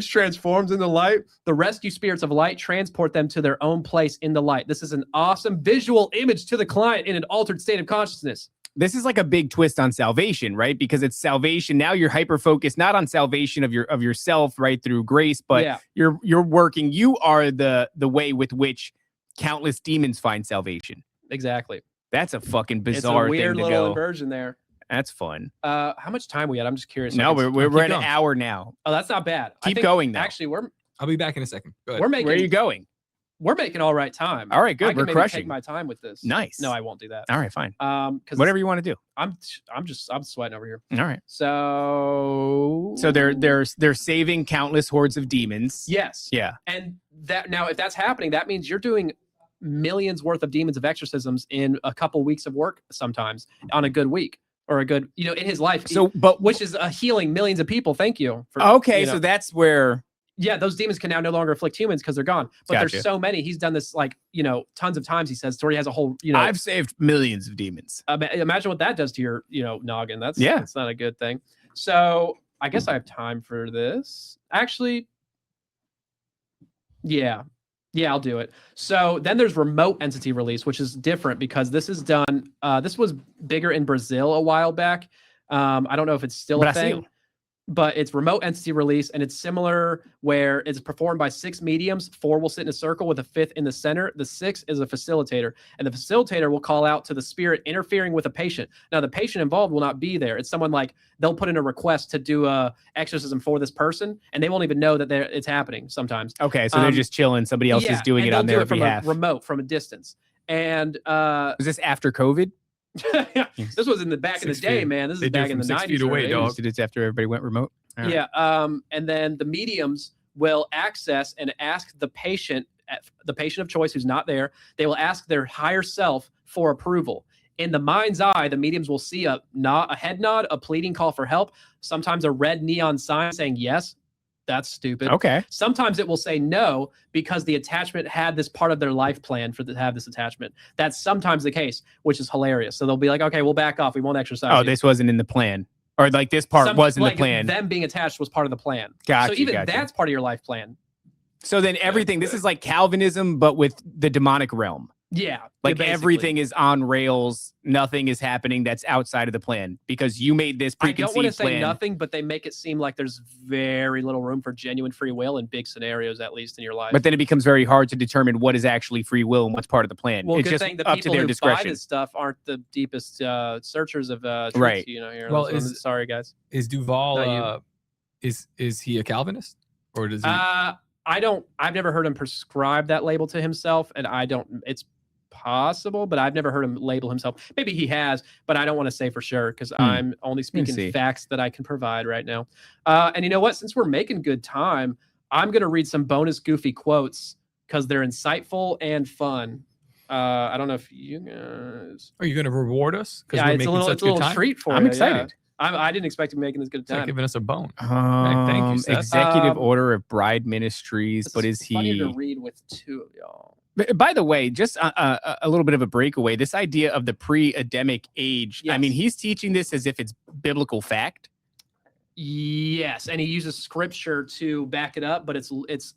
transforms into light. The rescue spirits of light transport them to their own place in the light. This is an awesome visual image to the client in an altered state of consciousness. This is like a big twist on salvation, right? Because it's salvation. Now you're hyper focused not on salvation of yourself, right, through grace, but you're working. You are the way with which countless demons find salvation. Exactly. That's a fucking bizarre it's a weird thing to little go. inversion there. That's fun. How much time we had? I'm just curious. No, we're at going. an hour now. Oh, that's not bad. I Keep think going though. Actually, I'll be back in a second. Go ahead. we're making. Where are you going? We're making all right time. All right, good. I can We're maybe crushing. Take my time with this. Nice. No, I won't do that. All right, fine. Because Whatever you want to do. I'm sweating over here. All right. So they're saving countless hordes of demons. yes. Yeah. And that now, if that's happening, that means you're doing millions worth of demons of exorcisms in a couple weeks of work sometimes on a good week or a good, in his life. So, but which is healing millions of people. Thank you. For, okay, so that's where. Yeah, those demons can now no longer afflict humans because they're gone. But Gotcha. there's so many. He's done this tons of times. He says Tori has a whole, I've saved millions of demons. Imagine what that does to your, noggin. That's not a good thing. So I guess I have time for this. Actually, yeah, I'll do it. So then there's remote entity release, which is different because this is done. This was bigger in Brazil a while back. I don't know if it's still a thing. But it's remote entity release, and it's similar where it's performed by 6 mediums. 4 will sit in a circle with a 5th in the center. The 6th is a facilitator, and the facilitator will call out to the spirit interfering with a patient. Now, the patient involved will not be there. It's someone like they'll put in a request to do a exorcism for this person, and they won't even know that it's happening sometimes. Okay, so they're just chilling. Somebody else is doing it on their behalf. Remote, from a distance. And was this after COVID? This was in the back in the day, man. This is back in the 90s. 6 feet away, dog. It's after everybody went remote. Right. Yeah. And then the mediums will access and ask the patient of choice who's not there. They will ask their higher self for approval. In the mind's eye, the mediums will see a head nod, a pleading call for help, sometimes a red neon sign saying yes. that's stupid. Okay. Sometimes it will say no because the attachment had this part of their life plan to have this attachment. That's sometimes the case, which is hilarious. So they'll be like, okay, we'll back off. We won't exercise. Oh, you. this wasn't in the plan. Or like this part was in the plan. Them being attached was part of the plan. Gotcha, so even gotcha. that's part of your life plan. So then everything, this is like Calvinism, but with the demonic realm. Yeah. Like basically. everything is on rails. Nothing is happening that's outside of the plan because you made this I don't want to preconceived say plan. nothing, but they make it seem like there's very little room for genuine free will in big scenarios, at least in your life. But then it becomes very hard to determine what is actually free will and what's part of the plan. Well, It's good just thing the up to people their who buy discretion. this stuff aren't the deepest searchers of truth, Right. you know. Here. Well, Sorry, guys. Is Duvall Not is he a Calvinist or does he? I've never heard him prescribe that label to himself, and it's possible, but I've never heard him label himself. Maybe he has, but I don't want to say for sure because I'm only speaking facts that I can provide right now. And you know what? Since we're making good time, I'm going to read some bonus goofy quotes because they're insightful and fun. I don't know if you guys Are you going to reward us? Yeah, it's a little treat for you. I'm excited. Yeah. I didn't expect him making this good It's like time. giving us a bone. Thank you, Seth. Executive Order of Bride Ministries, This but is is funnier he? to read with two of y'all. By the way, just a little bit of a breakaway. This idea of the pre-Adamic age. I Yes. mean, he's teaching this as if it's biblical fact. Yes, and he uses scripture to back it up, but it's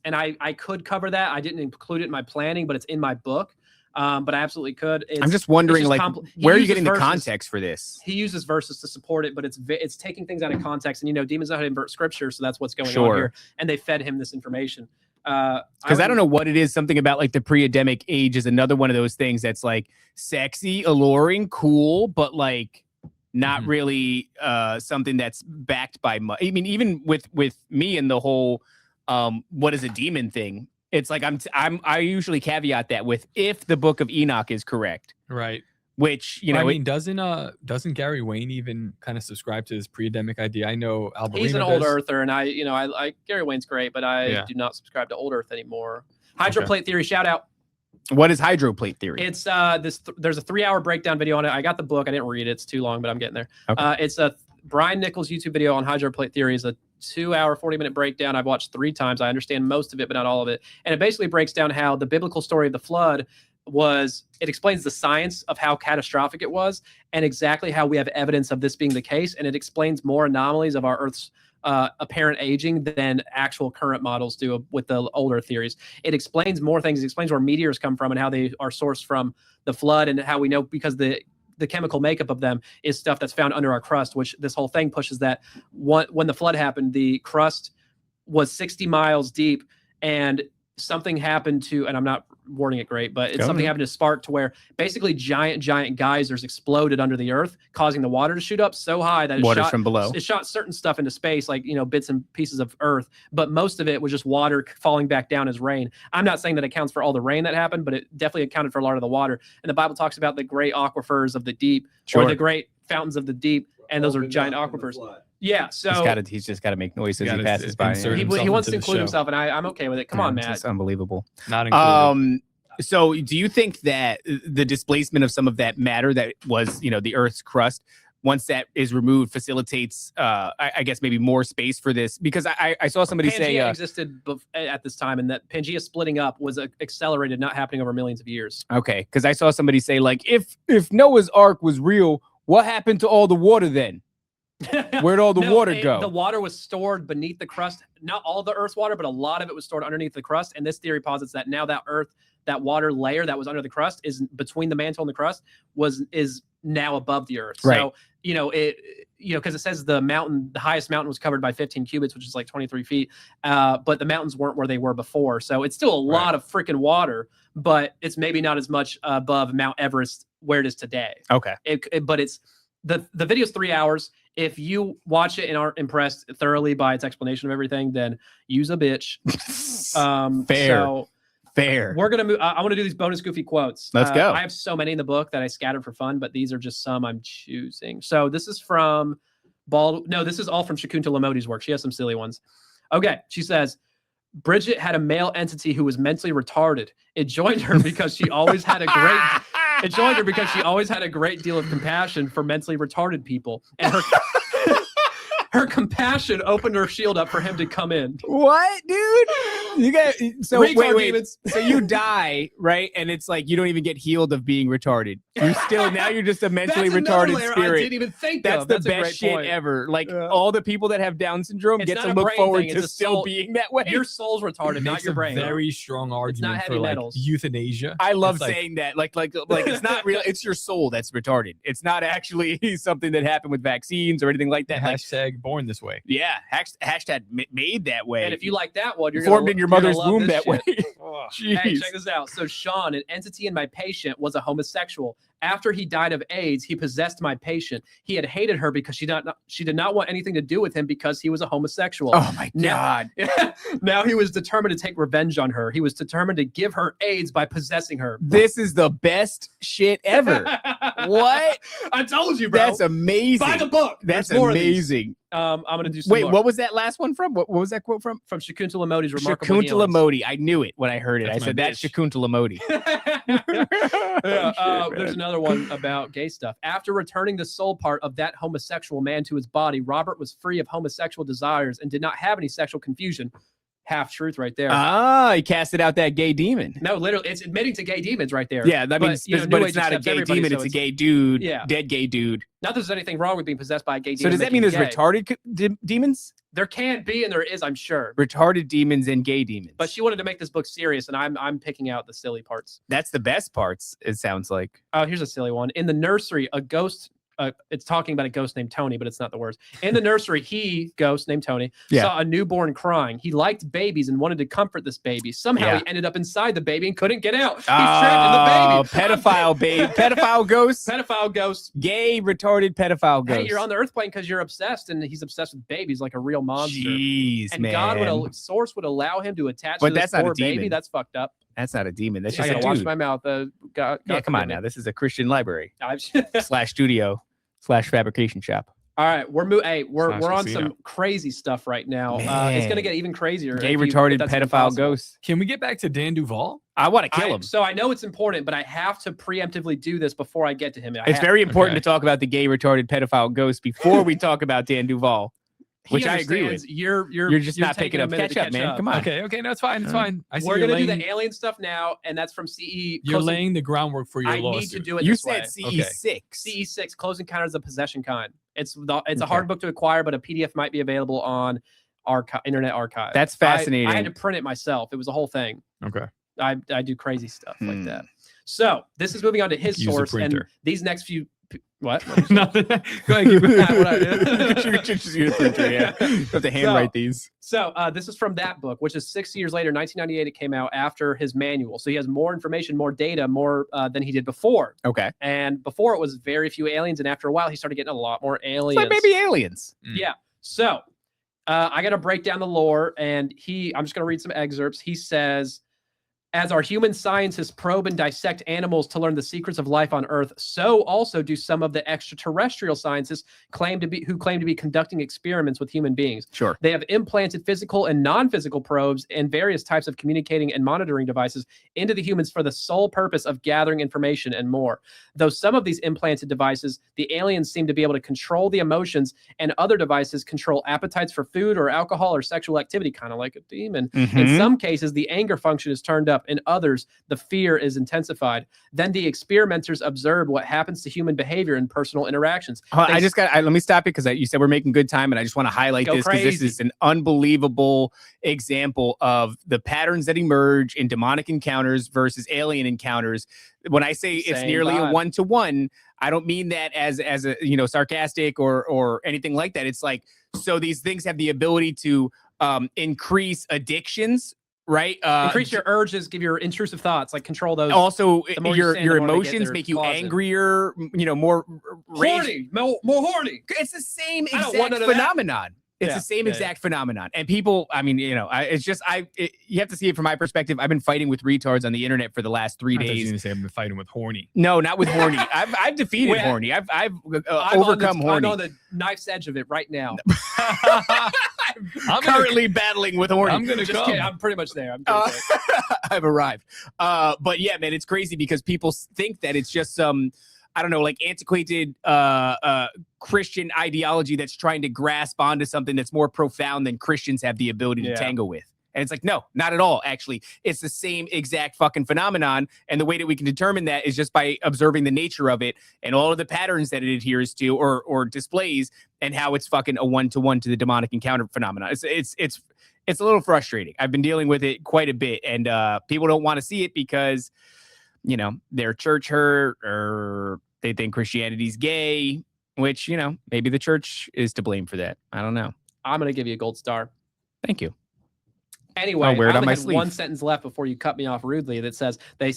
and I could cover that. I didn't include it in my planning, but it's in my book. But I absolutely could. I'm just wondering, like, where are you getting the verses. context for this? He uses verses to support it, but it's taking things out of context. And you know, demons know how to invert scripture, so that's what's going on Sure. here. And they fed him this information. Because I don't know what it is. Something about like the pre-Adamic age is another one of those things that's like sexy, alluring, cool, but like not really something that's backed by much. I mean, even with me and the whole what is a demon thing. It's like I usually caveat that with if the Book of Enoch is correct, Right. which you know. I mean, doesn't Gary Wayne even kind of subscribe to this pre-Adamic idea? I know Alberino he's an old does. earther, and I Gary Wayne's great, but I do not subscribe to old Earth anymore. Hydroplate theory, shout out. What is hydroplate theory? It's there's a 3-hour breakdown video on it. I got the book. I didn't read it. It's too long, but I'm getting there. Okay. It's a Brian Nichols YouTube video on hydroplate theory. Is a 2-hour, 40-minute breakdown. I've watched 3 times. I understand most of it, but not all of it. And it basically breaks down how the biblical story of the flood it explains the science of how catastrophic it was and exactly how we have evidence of this being the case. And it explains more anomalies of our Earth's apparent aging than actual current models do with the older theories. It explains more things. It explains where meteors come from and how they are sourced from the flood and how we know because the chemical makeup of them is stuff that's found under our crust, which this whole thing pushes that when the flood happened, the crust was 60 miles deep and something happened to, and I'm not wording it great, but something happened to spark to where basically giant geysers exploded under the earth, causing the water to shoot up so high that it shot certain stuff into space, like, you know, bits and pieces of earth, but most of it was just water falling back down as rain. I'm not saying that accounts for all the rain that happened, but it definitely accounted for a lot of the water. And the Bible talks about the great aquifers of the deep, or the great fountains of the deep, and those are giant aquifers. Yeah, so he's just got to make noise as he passes by. He wants to include himself, and I'm okay with it. Come on, Matt. It's unbelievable. Not included. So do you think that the displacement of some of that matter that was, you know, the Earth's crust, once that is removed, facilitates, I guess, maybe more space for this? Because I saw somebody say Pangea existed at this time, and that Pangea splitting up was accelerated, not happening over millions of years. Okay, because I saw somebody say, like, if Noah's Ark was real, what happened to all the water then? Where'd all the water go? The water was stored beneath the crust. Not all the Earth's water, but a lot of it was stored underneath the crust. And this theory posits that now that water layer that was under the crust is between the mantle and the crust is now above the Earth. Right. So, because it says the highest mountain was covered by 15 cubits, which is like 23 feet. But the mountains weren't where they were before. So it's still a lot of freaking water, but it's maybe not as much above Mount Everest where it is today. Okay. But it's the video's 3 hours. If you watch it and aren't impressed thoroughly by its explanation of everything, then use a bitch. Fair. We're gonna move. I want to do these bonus goofy quotes. Let's go. I have so many in the book that I scattered for fun, but these are just some I'm choosing. So this is from Baldwin. No, this is all from Shakuntala Modi's work. She has some silly ones. Okay, she says, Bridget had a male entity who was mentally retarded. It joined her because she always had a great. It joined her because she always had a great deal of compassion for mentally retarded people, and her Her compassion opened her shield up for him to come in. What, dude? You got so Retard wait. demons. So you die, right? And it's like you don't even get healed of being retarded. You still now you're just a mentally That's another retarded layer I spirit. didn't even think That's of. the That's a best great shit point. ever. Like Yeah. all the people that have Down syndrome It's get not to a look brain forward thing, to it's a still soul- being that way. Your soul's retarded, It not makes your a brain. very strong argument heavy for like metals. euthanasia. I love It's like, saying that. Like it's not real. It's your soul that's retarded. It's not actually something that happened with vaccines or anything like that. Like, hashtag born this way. yeah, hashtag made that way. And if you like that one, you're formed gonna, in your you're gonna mother's love womb this that way. shit. Hey, Jeez. check this out. So Sean, an entity in my patient, was a homosexual. After he died of AIDS, he possessed my patient. He had hated her because she did not want anything to do with him because he was a homosexual. Oh my Now- god. Now he was determined to take revenge on her. He was determined to give her AIDS by possessing her. This is the best shit ever. What? I told you, bro. That's amazing. Buy the book. That's There's more of these. amazing. I'm gonna do some Wait, more. what was that last one from? What was that quote from? From Shakuntala Modi's remarkable Shakuntala healings. Modi. I knew it when I heard it. That's I my said that's bitch. Shakuntala Modi. Yeah, Shit, there's man. another one about gay stuff. After returning the soul part of that homosexual man to his body, Robert was free of homosexual desires and did not have any sexual confusion. Half truth right there. Ah, he casted out that gay demon. No, literally, it's admitting to gay demons right there. Yeah, that means, you know, but New it's Age not a accepts gay everybody, demon. so It's a gay dude. Yeah. Dead gay dude. Not that there's anything wrong with being possessed by a gay So demon. does that mean making there's gay. retarded demons? There can be, and there is, I'm sure. Retarded demons and gay demons. But she wanted to make this book serious, and I'm picking out the silly parts. That's the best parts, it sounds like. Oh, here's a silly one. In the nursery, a ghost. It's talking about a ghost named Tony, but it's not the words. In the nursery, ghost named Tony, Yeah. saw a newborn crying. He liked babies and wanted to comfort this baby. Somehow Yeah. he ended up inside the baby and couldn't get out. He's trapped in the baby. Pedophile baby. Pedophile ghost. Pedophile ghost. Gay retarded pedophile ghost. Hey, you're on the Earth plane because you're obsessed, and he's obsessed with babies like a real monster. Jeez, And man. God Source would allow him to attach But to this that's not a poor baby. demon. That's fucked up. That's not a demon. That's I just a gotta wash dude. my mouth. God, Yeah, come on forgive me. now. This is a Christian library I've- / studio / fabrication shop. All right, we're we're Slash on casino. some crazy stuff right now. It's Man. gonna get even crazier. Gay if retarded that's even pedophile possible. ghosts. Can we get back to Dan Duvall? I want to kill him. So I know it's important, but I have to preemptively do this before I get to him. It's very important Okay. to talk about the gay retarded pedophile ghost before we talk about Dan Duvall, He which I agree with. understands You're You're just not taking picking a up. minute Catch to up, man. Come on. Okay, no, it's fine. It's Uh, fine. I see We're you're gonna do laying, the alien stuff now, and that's from CE. you're Close- laying the groundwork for your I lawsuit. need to do it. You this said way. CE6. CE6 Close Encounters of the Possession Kind. It's a Okay. hard book to acquire, but a PDF might be available on Internet Archive. That's fascinating. I had to print it myself. It was a whole thing. Okay. I do crazy stuff like Hmm. that. So this is moving on to his Use a source, and printer. these next few what? Nothing. Go ahead. Keep it. You should just use a printer, yeah. You have to handwrite these. So this is from that book, which is 6 years later, 1998. It came out after his manual, so he has more information, more data, more than he did before. Okay. And before it was very few aliens, and after a while, he started getting a lot more It's aliens. like maybe aliens. Yeah. So I got to break down the lore, and I'm just going to read some excerpts. He says, as our human scientists probe and dissect animals to learn the secrets of life on Earth, so also do some of the extraterrestrial scientists who claim to be conducting experiments with human beings. Sure. They have implanted physical and non-physical probes and various types of communicating and monitoring devices into the humans for the sole purpose of gathering information and more. Though some of these implanted devices, the aliens seem to be able to control the emotions, and other devices control appetites for food or alcohol or sexual activity, kind of like a demon. In Mhm. some cases, the anger function is turned up. In others, the fear is intensified. Then the experimenters observe what happens to human behavior in personal interactions. I They just got. Let me stop you because you said we're making good time, and I just want to highlight Go this because this crazy. is an unbelievable example of the patterns that emerge in demonic encounters versus alien encounters. When I say it's Same nearly a vibe. 1-to-1, I don't mean that as a sarcastic or anything like that. It's like, so these things have the ability to increase addictions, right? Increase your urges, give your intrusive thoughts, like control those. Also, the more you your sin, the more they get emotions their make you claws in. angrier, more rage. horny, more horny. It's the same I don't exact want none of that. phenomenon. It's Yeah, the same yeah, exact phenomenon. And people, I mean, it's just, you have to see it from my perspective. I've been fighting with retards on the internet for the last 3 I thought you were days. gonna say I've been fighting with horny. No, not with horny. I've defeated Wait, horny. I've I'm overcome I'm horny. on the knife's edge of it right now. I'm Currently battling with horny. I'm gonna Just come. kidding. I'm pretty much there. I'm pretty there. I've arrived. But yeah, man, it's crazy because people think that it's just some I don't know, like antiquated Christian ideology that's trying to grasp onto something that's more profound than Christians have the ability to tangle with. And it's like, no, not at all. Actually, it's the same exact fucking phenomenon. And the way that we can determine that is just by observing the nature of it and all of the patterns that it adheres to or displays, and how it's fucking a one-to-one to the demonic encounter phenomenon. It's a little frustrating. I've been dealing with it quite a bit, and people don't want to see it because, you know, they're church hurt or they think Christianity's gay, which, you know, maybe the church is to blame for that. I don't know. I'm going to give you a gold star. Thank you. Anyway, I'll wear it I on my had sleeve. one sentence left before you cut me off rudely that says they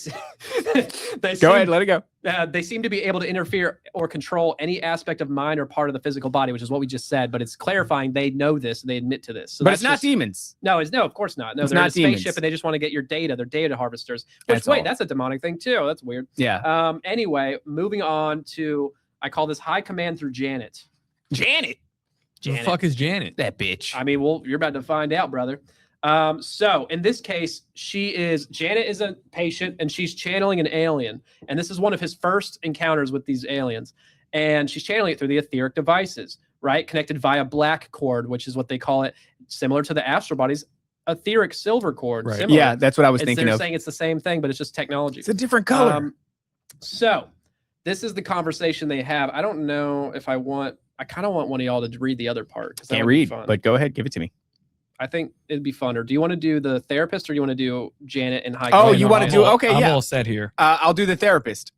Go ahead, let it go. They seem to be able to interfere or control any aspect of mind or part of the physical body, which is what we just said. But it's clarifying they know this and they admit to this. So But it's not demons. No, of course not. No, It's they're in not a spaceship demons. and they just want to get your data. They're data harvesters. Which That's all. that's a demonic thing too. That's weird. Yeah. Anyway, moving on to I call this high command through Janet. Janet. Who the fuck is Janet? That bitch. I mean, well, you're about to find out, brother. So in this case, Janet is a patient and she's channeling an alien. And this is one of his first encounters with these aliens. And she's channeling it through the etheric devices, right? Connected via black cord, which is what they call it, similar to the astral body's etheric silver cord. Right. Similar. Yeah, that's what I was thinking They're of. saying it's the same thing, but it's just technology. It's a different color. So this is the conversation they have. I don't know if I kind of want one of y'all to read the other part. Can't read, but go ahead, give it to me. I think it'd be funner. Do you want to do the therapist or do you want to do Janet and high? Oh, command? you want to do? Okay, I'm yeah. all set here. I'll do the therapist.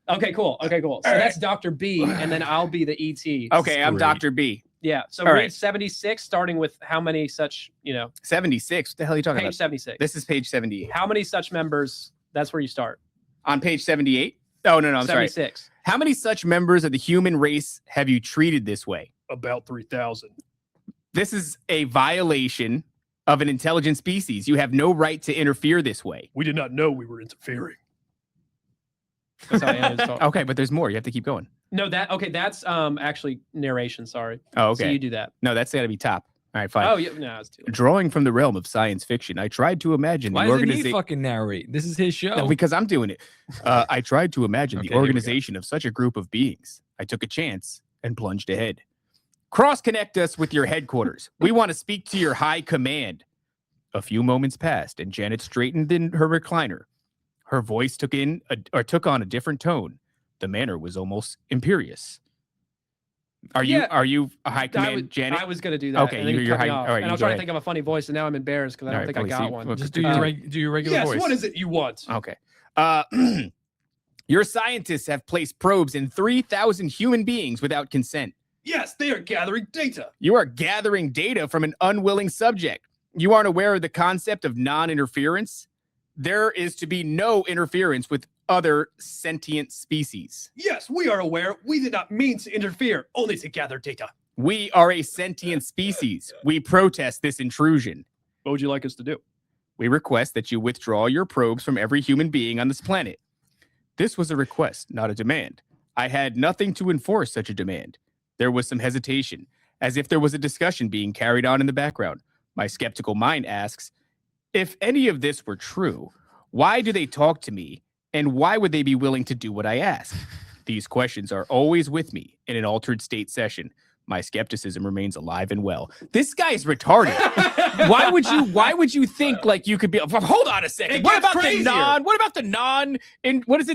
Okay, cool. So that's Dr. B, and then I'll be the ET. Okay, I'm Great. Dr. B. Yeah. So All read right. 76, starting with how many such, 76. What the hell are you talking page about? 76. This is page 78. How many such members? That's where you start. On page 78? Oh, no, I'm sorry. 76. How many such members of the human race have you treated this way? About 3,000. This is a violation of an intelligent species. You have no right to interfere this way. We did not know we were interfering. That's how aliens talk. Okay, but there's more. You have to keep going. No, that's actually narration. Sorry. Oh, So okay. you do that. No, that's got to be top. All right, fine. Oh, yeah. No, it's too late. Drawing from the realm of science fiction, I tried to imagine Why the doesn't he organization. fucking narrate? This is his show. No, because I'm doing it. I tried to imagine Okay, the here we go. organization of such a group of beings. I took a chance and plunged ahead. Cross connect us with your headquarters. We want to speak to your high command. A few moments passed, and Janet straightened in her recliner. Her voice took on a different tone. The manner was almost imperious. Are you a high command, Janet? I was going to do that. Okay, and then you're you cut me high- off. all right, And I you was go trying to ahead. think of a funny voice, and now I'm embarrassed because I don't All think right, I got please, one. Just do your regular Yes, voice. what is it you want? Okay. Your scientists have placed probes in 3,000 human beings without consent. Yes, they are gathering data. You are gathering data from an unwilling subject. You aren't aware of the concept of non-interference. There is to be no interference with other sentient species. Yes, we are aware. We did not mean to interfere, only to gather data. We are a sentient species. We protest this intrusion. What would you like us to do? We request that you withdraw your probes from every human being on this planet. This was a request, not a demand. I had nothing to enforce such a demand. There was some hesitation, as if there was a discussion being carried on in the background. My skeptical mind asks, if any of this were true, why do they talk to me, and why would they be willing to do what I ask? These questions are always with me in an altered state session. My skepticism remains alive and well. This guy's retarded. Why would you think like you could be? Hold on a second. It What gets about crazier.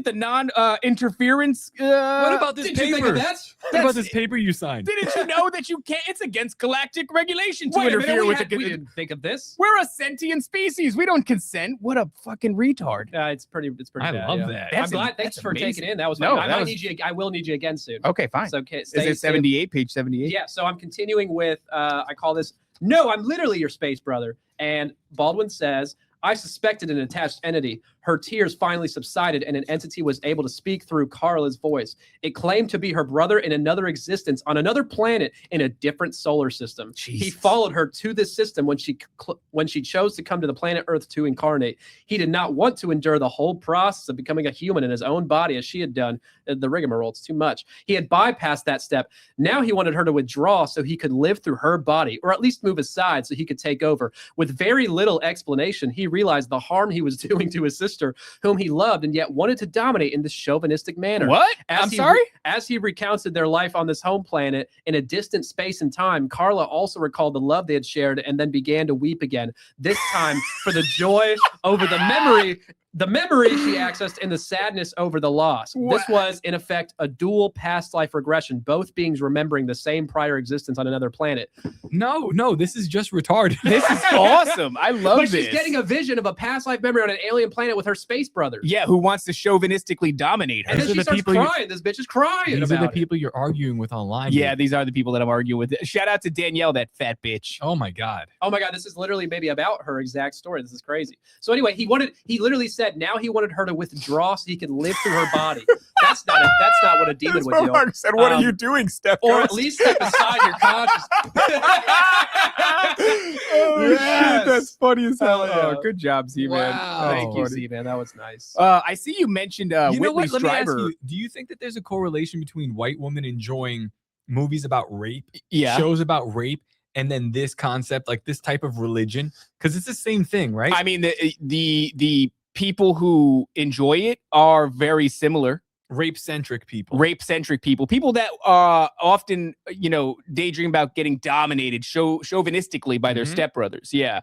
the non-interference? What about this Did paper? you think of that? What about this paper you signed? Didn't you know that you can't? It's against galactic regulation to Wait a minute, interfere with we didn't think of this. We're a sentient species. We don't consent. What a fucking retard. It's pretty I bad. love yeah. that. I'm That's glad. Thanks that's for amazing. taking it in. That was No, fun. that was- I will need you again soon. Okay, fine. So, okay, Is it 78? Page 78? Yeah, so I'm continuing with, I call this, no, I'm literally your space brother. And Baldwin says, I suspected an attached entity. Her tears finally subsided and an entity was able to speak through Carla's voice. It claimed to be her brother in another existence on another planet in a different solar system. He Jesus. followed her to this system when she chose to come to the planet Earth to incarnate. He did not want to endure the whole process of becoming a human in his own body as she had done. The rigmarole, it's too much. He had bypassed that step. Now he wanted her to withdraw so he could live through her body, or at least move aside so he could take over. With very little explanation, he realized the harm he was doing to his sister sister, whom he loved and yet wanted to dominate in this chauvinistic manner. What? As he recounted their life on this home planet in a distant space and time, Carla also recalled the love they had shared and then began to weep again. This time for the joy over the memory she accessed and the sadness over the loss. This was, in effect, a dual past life regression, both beings remembering the same prior existence on another planet. No, this is just retarded. This is awesome. I love But this. she's getting a vision of a past life memory on an alien planet with her space brother. Yeah, who wants to chauvinistically dominate her. And then she starts crying. This bitch is crying These are about the people you're arguing with online. Yeah, dude. these are the people that I'm arguing with. Shout out to Danielle, that fat bitch. Oh my God. Oh my God, this is literally maybe about her exact story. This is crazy. So anyway, he literally said now he wanted her to withdraw so he could live through her body. That's not what a demon would do. Mark said, what are you doing, Steph? Or at least step aside your conscious. Shit, that's funny as hell. Yeah. Oh, good job, Z-Man. Wow. Thank you, buddy. Z-Man. That was nice. I see you mentioned You know Whitley what? Let me ask Strieber. you, do you think that there's a correlation between white women enjoying movies about rape, Yeah. shows about rape, and then this concept, like this type of religion? Because it's the same thing, right? I mean, the people who enjoy it are very similar. Rape-centric people. Rape-centric people that often, daydream about getting dominated chauvinistically by their stepbrothers. Yeah.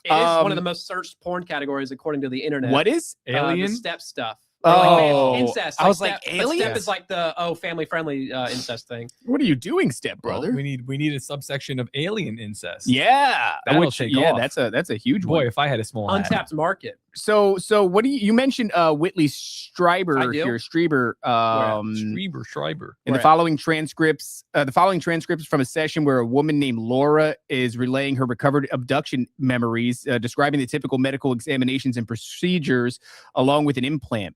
It is one of the most searched porn categories according to the internet. What is? The Alien? step stuff. Or Oh, incest. I was like, step, but aliens? Step is like the family-friendly incest thing. What are you doing, Well, stepbrother? we need a subsection of alien incest. Yeah, That'll take off. that's a huge Boy, one. if I had a small hat. Untapped market. So what do you mentioned Whitley Strieber I do. here, Strieber. Schreiber. In the following transcripts from a session where a woman named Laura is relaying her recovered abduction memories, describing the typical medical examinations and procedures along with an implant.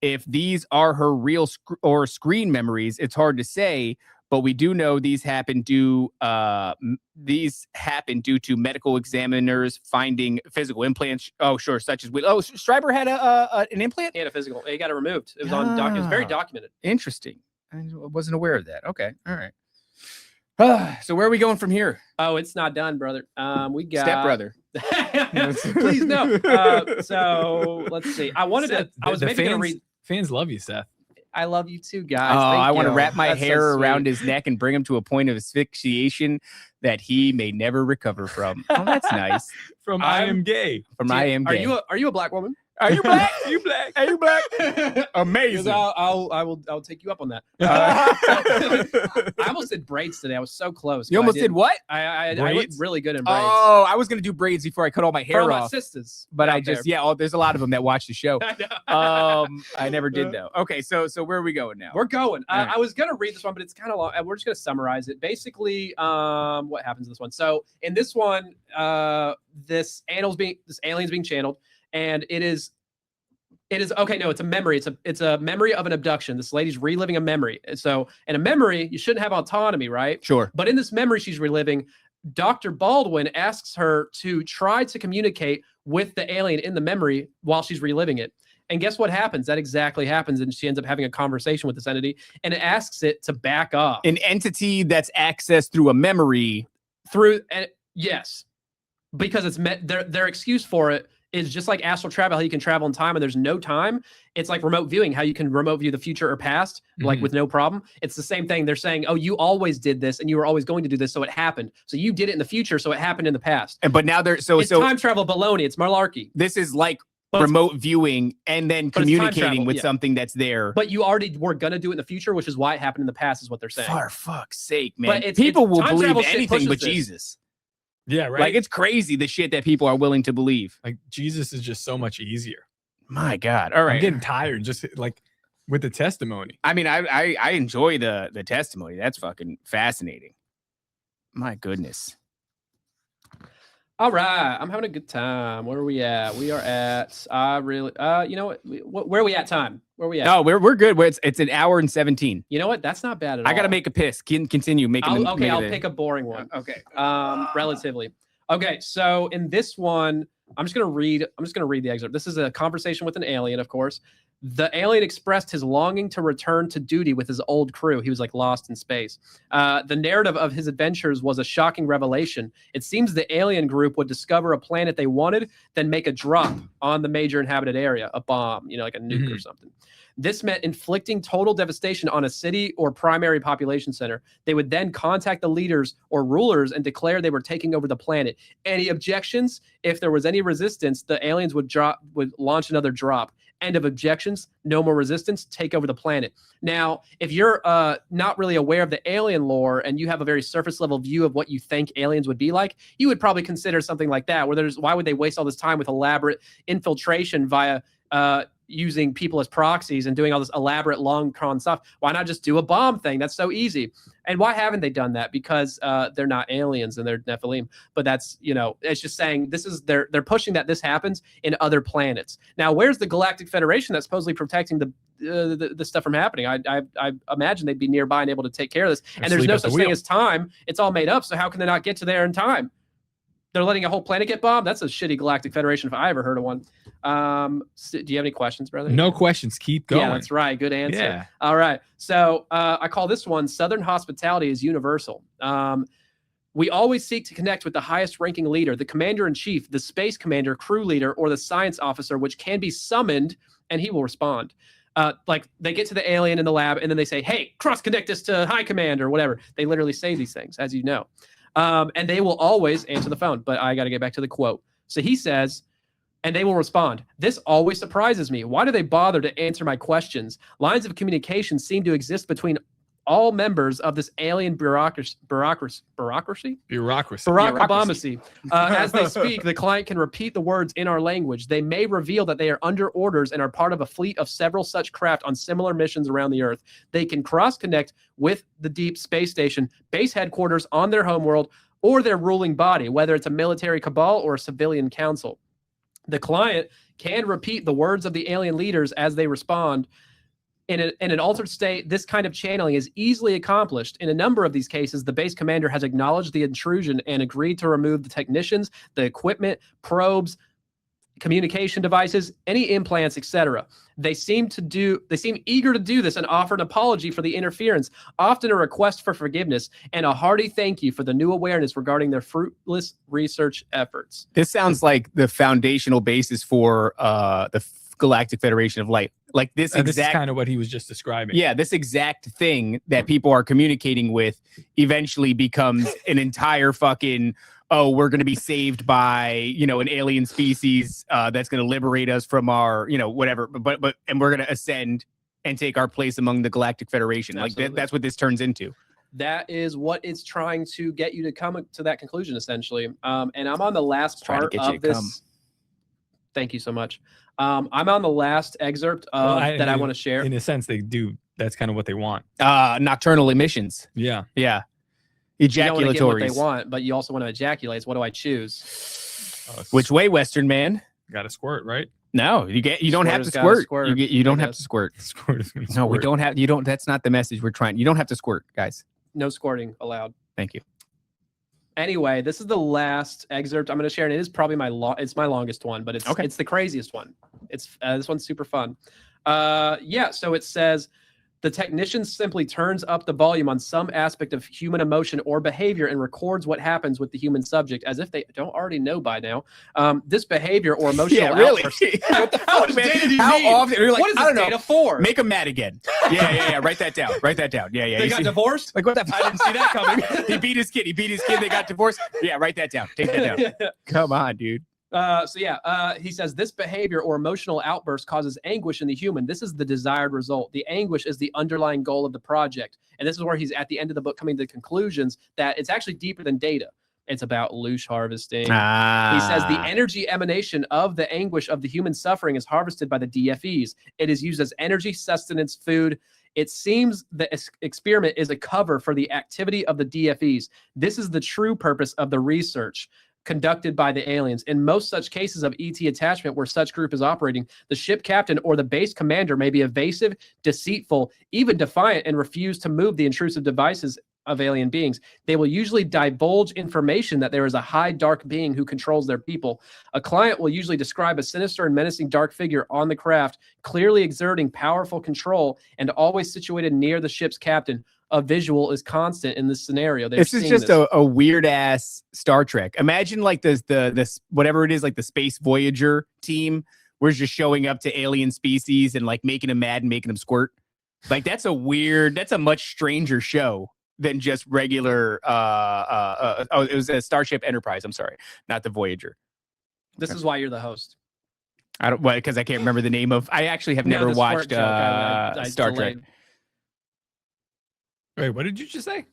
If these are her real or screen memories, it's hard to say, but we do know these happen due to medical examiners finding physical implants. Oh, sure, such as Schreiber had an implant. He had a physical. He got it removed. It was on doc. It was very documented. Interesting. I wasn't aware of that. Okay, all right. So where are we going from here? Oh, it's not done, brother. We got Stepbrother. Please no. So let's see. I was maybe going to read. Fans love you, Seth. I love you too, guys. Oh, Thank I want to you. wrap my That's so hair sweet. around his neck and bring him to a point of asphyxiation that he may never recover from. Oh, that's nice. From I Am Gay. From I Am Gay. Are you a black woman? Are you black? You black. Are you black? Amazing. Because I'll take you up on that. I almost did braids today. I was so close. You almost did what? I looked Braids? really good in braids. Oh, I was gonna do braids before I cut all my hair For my off, sisters. but out I just there. there's a lot of them that watch the show. I know. I never did though. Okay, so where are we going now? We're going. All right. I was gonna read this one, but it's kind of long. We're just gonna summarize it. Basically, what happens in this one? So in this one, this alien's being channeled, and it is okay. No, it's a memory. It's a memory of an abduction. This lady's reliving a memory. So in a memory, you shouldn't have autonomy, right? Sure. But in this memory she's reliving, Dr. Baldwin asks her to try to communicate with the alien in the memory while she's reliving it. And guess what happens? That exactly happens. And she ends up having a conversation with this entity and it asks it to back off. An entity that's accessed through a memory. Yes, because it's their excuse for it is just like astral travel, how you can travel in time and there's no time. It's like remote viewing, how you can remote view the future or past, like with no problem. It's the same thing. They're saying, oh, you always did this and you were always going to do this. So it happened. So you did it in the future. So it happened in the past. But now It's time travel baloney. It's malarkey. This is like But remote viewing and then but it's time communicating travel, with yeah. something that's there. But you already were going to do it in the future, which is why it happened in the past is what they're saying. For fuck's sake, man. But People will time believe travel shit anything pushes but this. Jesus. Yeah, right. Like, it's crazy the shit that people are willing to believe. Like Jesus is just so much easier. My God. All right. I'm getting tired just like with the testimony. I mean, I enjoy the testimony. That's fucking fascinating. My goodness. All right. I'm having a good time. Where are we at? We are at, you know what? Where are we at time? Where are we at? No, we're good. It's an hour and 17. You know what? That's not bad at all. I got to make a piss. Continue making I'll pick a boring one. Okay. Relatively. Okay, so in this one, I'm just gonna read the excerpt. This is a conversation with an alien, of course. The alien expressed his longing to return to duty with his old crew. He was like lost in space. The narrative of his adventures was a shocking revelation. It seems the alien group would discover a planet they wanted, then make a drop on the major inhabited area, a bomb, like a nuke or something. This meant inflicting total devastation on a city or primary population center. They would then contact the leaders or rulers and declare they were taking over the planet. Any objections? If there was any resistance, the aliens would launch another drop. End of objections, no more resistance, take over the planet. Now, if you're not really aware of the alien lore and you have a very surface level view of what you think aliens would be like, you would probably consider something like that, where why would they waste all this time with elaborate infiltration via using people as proxies and doing all this elaborate long con stuff? Why not just do a bomb thing? That's so easy. And why haven't they done that? Because they're not aliens and they're Nephilim. But that's, it's just saying they're pushing that this happens in other planets. Now, where's the Galactic Federation that's supposedly protecting the stuff from happening? I imagine they'd be nearby and able to take care of this. And there's no such thing as time. It's all made up. So how can they not get to there in time? They're letting a whole planet get bombed? That's a shitty Galactic Federation if I ever heard of one. Do you have any questions, brother? No questions. Keep going. Yeah, that's right. Good answer. Yeah. All right. So I call this one Southern Hospitality is Universal. We always seek to connect with the highest ranking leader, the commander-in-chief, the space commander, crew leader, or the science officer, which can be summoned, and he will respond. Like they get to the alien in the lab, and then they say, hey, cross-connect us to high command or whatever. They literally say these things, as you know. And they will always answer the phone. But I got to get back to the quote. So he says, and they will respond, this always surprises me. Why do they bother to answer my questions? Lines of communication seem to exist between all members of this alien bureaucracy. As they speak, the client can repeat the words in our language. They may reveal that they are under orders and are part of a fleet of several such craft on similar missions around the Earth. They can cross-connect with the deep space station, base headquarters on their homeworld, or their ruling body, whether it's a military cabal or a civilian council. The client can repeat the words of the alien leaders as they respond. In an altered state, this kind of channeling is easily accomplished. In a number of these cases, the base commander has acknowledged the intrusion and agreed to remove the technicians, the equipment, probes, communication devices, any implants, etc. They seem eager to do this and offer an apology for the interference, often a request for forgiveness, and a hearty thank you for the new awareness regarding their fruitless research efforts. This sounds like the foundational basis for the Galactic Federation of Light. Like this is kind of what he was just describing. Yeah, this exact thing that people are communicating with eventually becomes an entire fucking, we're going to be saved by, an alien species that's going to liberate us from our, whatever. But we're going to ascend and take our place among the Galactic Federation. Absolutely. Like that's what this turns into. That is what it's trying to get you to come to that conclusion, essentially. And I'm on the last part of this. Thank you so much. I'm on the last excerpt that I want to share. In a sense, they do. That's kind of what they want. Nocturnal emissions. Yeah. Yeah. Ejaculatories. You don't want to get what they want, but you also want to ejaculate. What do I choose? Which way, Western man? Got to squirt, right? No, you don't have to squirt. You don't have to squirt. Squirt is going to No, we don't have. You don't. That's not the message we're trying. You don't have to squirt, guys. No squirting allowed. Thank you. Anyway, this is the last excerpt I'm going to share, and it is probably it's my longest one, but it's the craziest one. It's this one's super fun. So it says the technician simply turns up the volume on some aspect of human emotion or behavior and records what happens with the human subject, as if they don't already know by now. This behavior or emotional outburst. What the fuck, man? How often? You're like, what is this data for? Make them mad again. Yeah. Write that down. Yeah. They got divorced? Like, what the fuck? I didn't see that coming. He beat his kid. They got divorced. Yeah, write that down. Take that down. Come on, dude. He says this behavior or emotional outburst causes anguish in the human. This is the desired result. The anguish is the underlying goal of the project. And this is where he's at the end of the book coming to conclusions that it's actually deeper than data. It's about loosh harvesting. He says the energy emanation of the anguish of the human suffering is harvested by the DFEs. It is used as energy, sustenance, food. It seems the experiment is a cover for the activity of the DFEs. This is the true purpose of the research conducted by the aliens. In most such cases of ET attachment where such group is operating, the ship captain or the base commander may be evasive, deceitful, even defiant, and refuse to move the intrusive devices of alien beings. They will usually divulge information that there is a high dark being who controls their people. A client will usually describe a sinister and menacing dark figure on the craft, clearly exerting powerful control and always situated near the ship's captain. A visual is constant in this scenario. This is just a weird ass Star Trek. Imagine like this whatever it is, like the Space Voyager team, where it's just showing up to alien species and like making them mad and making them squirt. Like that's a much stranger show than just regular. It was a Starship Enterprise. I'm sorry, not the Voyager. This is why you're the host. I don't, because I can't remember the name of. I actually have never watched Star Trek. Wait, what did you just say?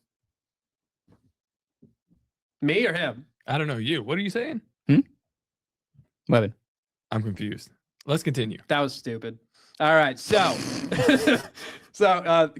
Me or him? I don't know. You. What are you saying? 11. I'm confused. Let's continue. That was stupid. All right. So,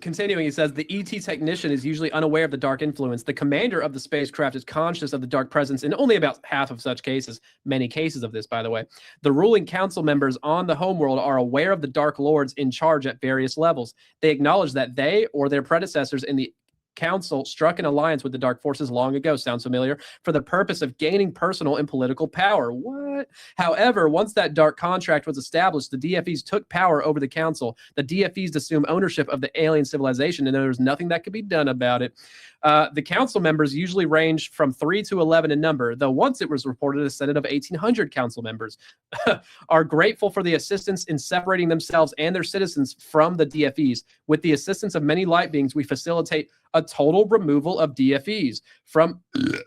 continuing, he says the ET technician is usually unaware of the dark influence. The commander of the spacecraft is conscious of the dark presence in only about half of such cases. Many cases of this, by the way. The ruling council members on the homeworld are aware of the dark lords in charge at various levels. They acknowledge that they or their predecessors in the council struck an alliance with the dark forces long ago. Sounds familiar? For the purpose of gaining personal and political power. What? However, once that dark contract was established, the DFEs took power over the council. The DFEs assumed ownership of the alien civilization, and there was nothing that could be done about it. The council members usually range from 3 to 11 in number, though once it was reported a Senate of 1,800 council members are grateful for the assistance in separating themselves and their citizens from the DFEs. With the assistance of many light beings, we facilitate a total removal of DFEs from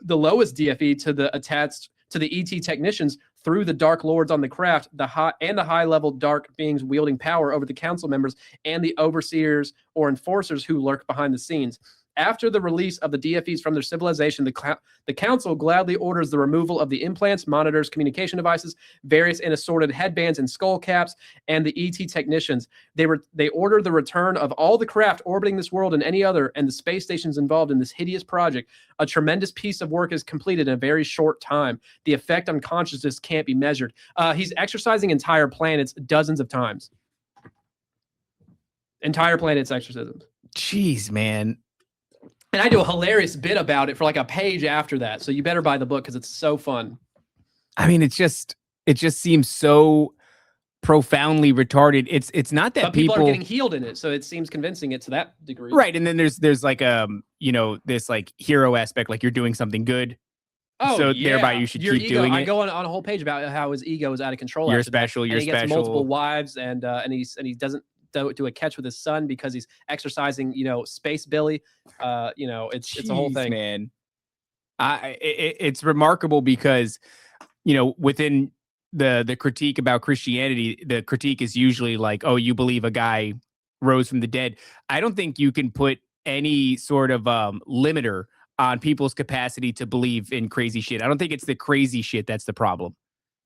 the lowest DFE to the attached to the ET technicians through the dark lords on the craft, the high level dark beings wielding power over the council members and the overseers or enforcers who lurk behind the scenes. After the release of the DFEs from their civilization, the council gladly orders the removal of the implants, monitors, communication devices, various and assorted headbands and skull caps, and the ET technicians. They order the return of all the craft orbiting this world and any other, and the space stations involved in this hideous project. A tremendous piece of work is completed in a very short time. The effect on consciousness can't be measured. He's exercising entire planets dozens of times. Entire planets exorcisms. Jeez, man. And I do a hilarious bit about it for like a page after that. So you better buy the book because it's so fun. I mean, it just seems so profoundly retarded. It's not that but people are getting healed in it, so it seems convincing it to that degree. Right. And then there's like this like hero aspect, like you're doing something good. Oh, so yeah. thereby you should Your keep ego, doing it. I go on a whole page about how his ego is out of control. You're after that. special. And You're he gets special. multiple wives, and he doesn't do a catch with his son because he's exercising, Space Billy. It's a whole thing, man. It's remarkable because, within the critique about Christianity, the critique is usually like, oh, you believe a guy rose from the dead. I don't think you can put any sort of limiter on people's capacity to believe in crazy shit. I don't think it's the crazy shit that's the problem.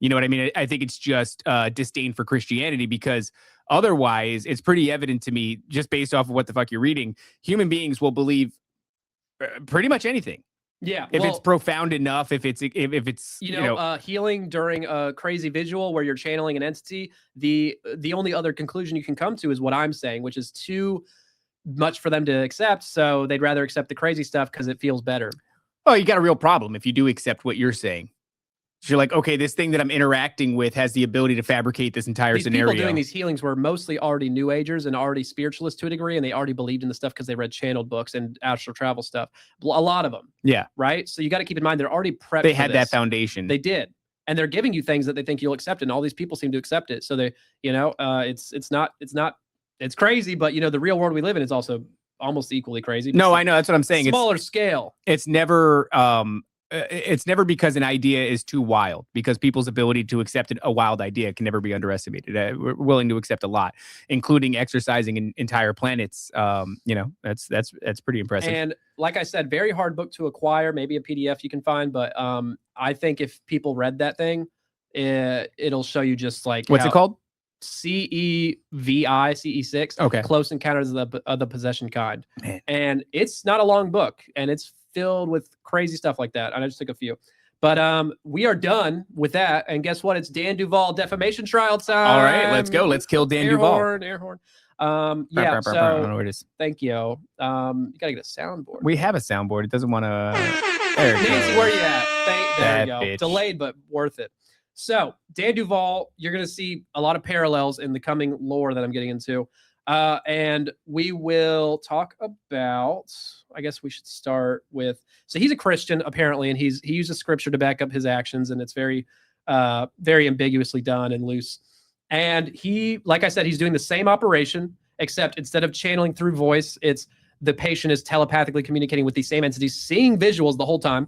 You know what I mean? I think it's just disdain for Christianity, because otherwise it's pretty evident to me, just based off of what the fuck you're reading, human beings will believe pretty much anything. Yeah. If it's profound enough, if it's healing during a crazy visual where you're channeling an entity, the only other conclusion you can come to is what I'm saying, which is too much for them to accept. So they'd rather accept the crazy stuff because it feels better. Oh, you got a real problem if you do accept what you're saying. So you're like, okay, this thing that I'm interacting with has the ability to fabricate this entire scenario. People doing these healings were mostly already New Agers and already spiritualists to a degree, and they already believed in the stuff because they read channeled books and astral travel stuff. A lot of them. Yeah. Right? So you got to keep in mind, they're already prepped. They had that foundation. They did. And they're giving you things that they think you'll accept, and all these people seem to accept it. So they, it's crazy, but the real world we live in is also almost equally crazy. No, I know. That's what I'm saying. Smaller scale. It's never because an idea is too wild, because people's ability to accept a wild idea can never be underestimated. We're willing to accept a lot, including exercising entire planets. That's pretty impressive. And like I said, very hard book to acquire. Maybe a PDF you can find, but I think if people read that thing, it'll show you just like what's it called? CEVI-CE6. Okay. Close Encounters of the Possession Kind. Man. And it's not a long book, and it's filled with crazy stuff like that. And I just took a few. But we are done with that. And guess what? It's Dan Duvall defamation trial time. All right, let's go. Let's kill Dan Duvall. Air horn. Yeah. I don't So know where it is. thank you. You gotta get a soundboard. We have a soundboard. It doesn't want to. There it Nancy, goes. where you at? There you That go. bitch. Delayed, but worth it. So, Dan Duvall, you're going to see a lot of parallels in the coming lore that I'm getting into. And we will talk about, I guess we should start with, so he's a Christian apparently, and he uses scripture to back up his actions, and it's very, very ambiguously done and loose. And he, like I said, he's doing the same operation, except instead of channeling through voice, it's the patient is telepathically communicating with these same entities, seeing visuals the whole time,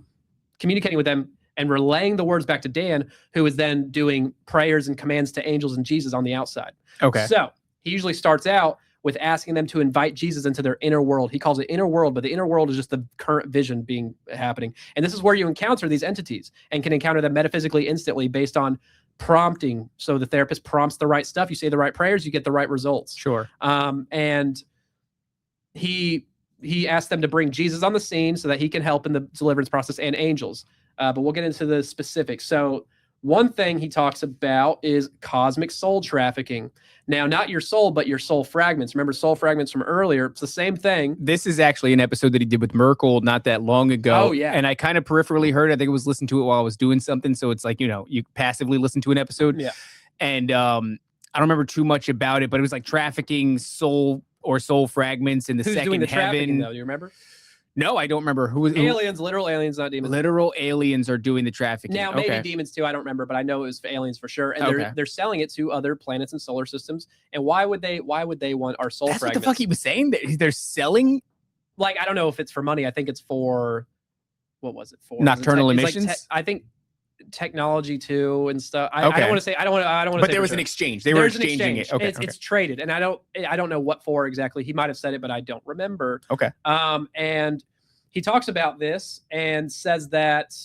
communicating with them, and relaying the words back to Dan, who is then doing prayers and commands to angels and Jesus on the outside. Okay. So he usually starts out with asking them to invite Jesus into their inner world. He calls it inner world, but the inner world is just the current vision happening. And this is where you encounter these entities and can encounter them metaphysically instantly based on prompting. So the therapist prompts the right stuff. You say the right prayers, you get the right results. Sure. And he asked them to bring Jesus on the scene so that he can help in the deliverance process and angels. But we'll get into the specifics. So one thing he talks about is cosmic soul trafficking. Now, not your soul, but your soul fragments. Remember soul fragments from earlier? It's the same thing. This is actually an episode that he did with Merkel not that long ago. Oh, yeah. And I kind of peripherally heard, I think it was listening to it while I was doing something. So it's like, you passively listen to an episode. Yeah. And I don't remember too much about it, but it was like trafficking soul fragments in the Who's second doing the heaven. trafficking, though? Do you remember? No, I don't remember who. Aliens, literal aliens, not demons. Literal aliens are doing the trafficking. Now, maybe demons too. I don't remember, but I know it was for aliens for sure. And they're selling it to other planets and solar systems. And why would they want our soul That's fragments? what the fuck he was saying. They're selling. Like, I don't know if it's for money. I think it's for, what was it for? Nocturnal It's like emissions. I think technology too and stuff. I don't want to say. I don't want to. But there was an exchange. They were exchanging it. Okay. It's traded, and I don't know what for exactly. He might have said it, but I don't remember. Okay. And he talks about this and says that,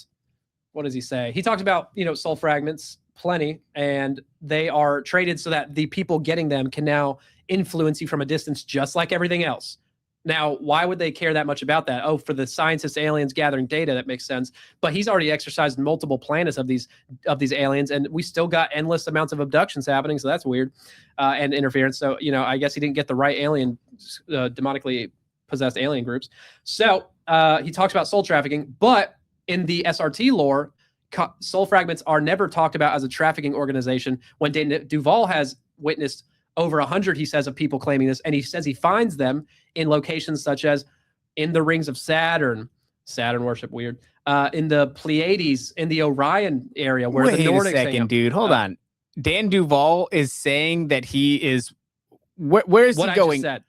what does he say? He talks about, soul fragments plenty, and they are traded so that the people getting them can now influence you from a distance, just like everything else. Now, why would they care that much about that? Oh, for the scientists, aliens gathering data, that makes sense. But he's already exercised multiple planets of these aliens, and we still got endless amounts of abductions happening. So that's weird, and interference. So, I guess he didn't get the right alien, demonically possessed alien groups. So he talks about soul trafficking, but in the SRT lore, soul fragments are never talked about as a trafficking organization. When Dan Duvall has witnessed over 100, he says, of people claiming this, and he says he finds them in locations such as in the rings of Saturn worship, weird, in the Pleiades, in the Orion area, where the Nordics. Wait a second, dude. Hold on. Dan Duvall is saying that he is. Where is he going? Said.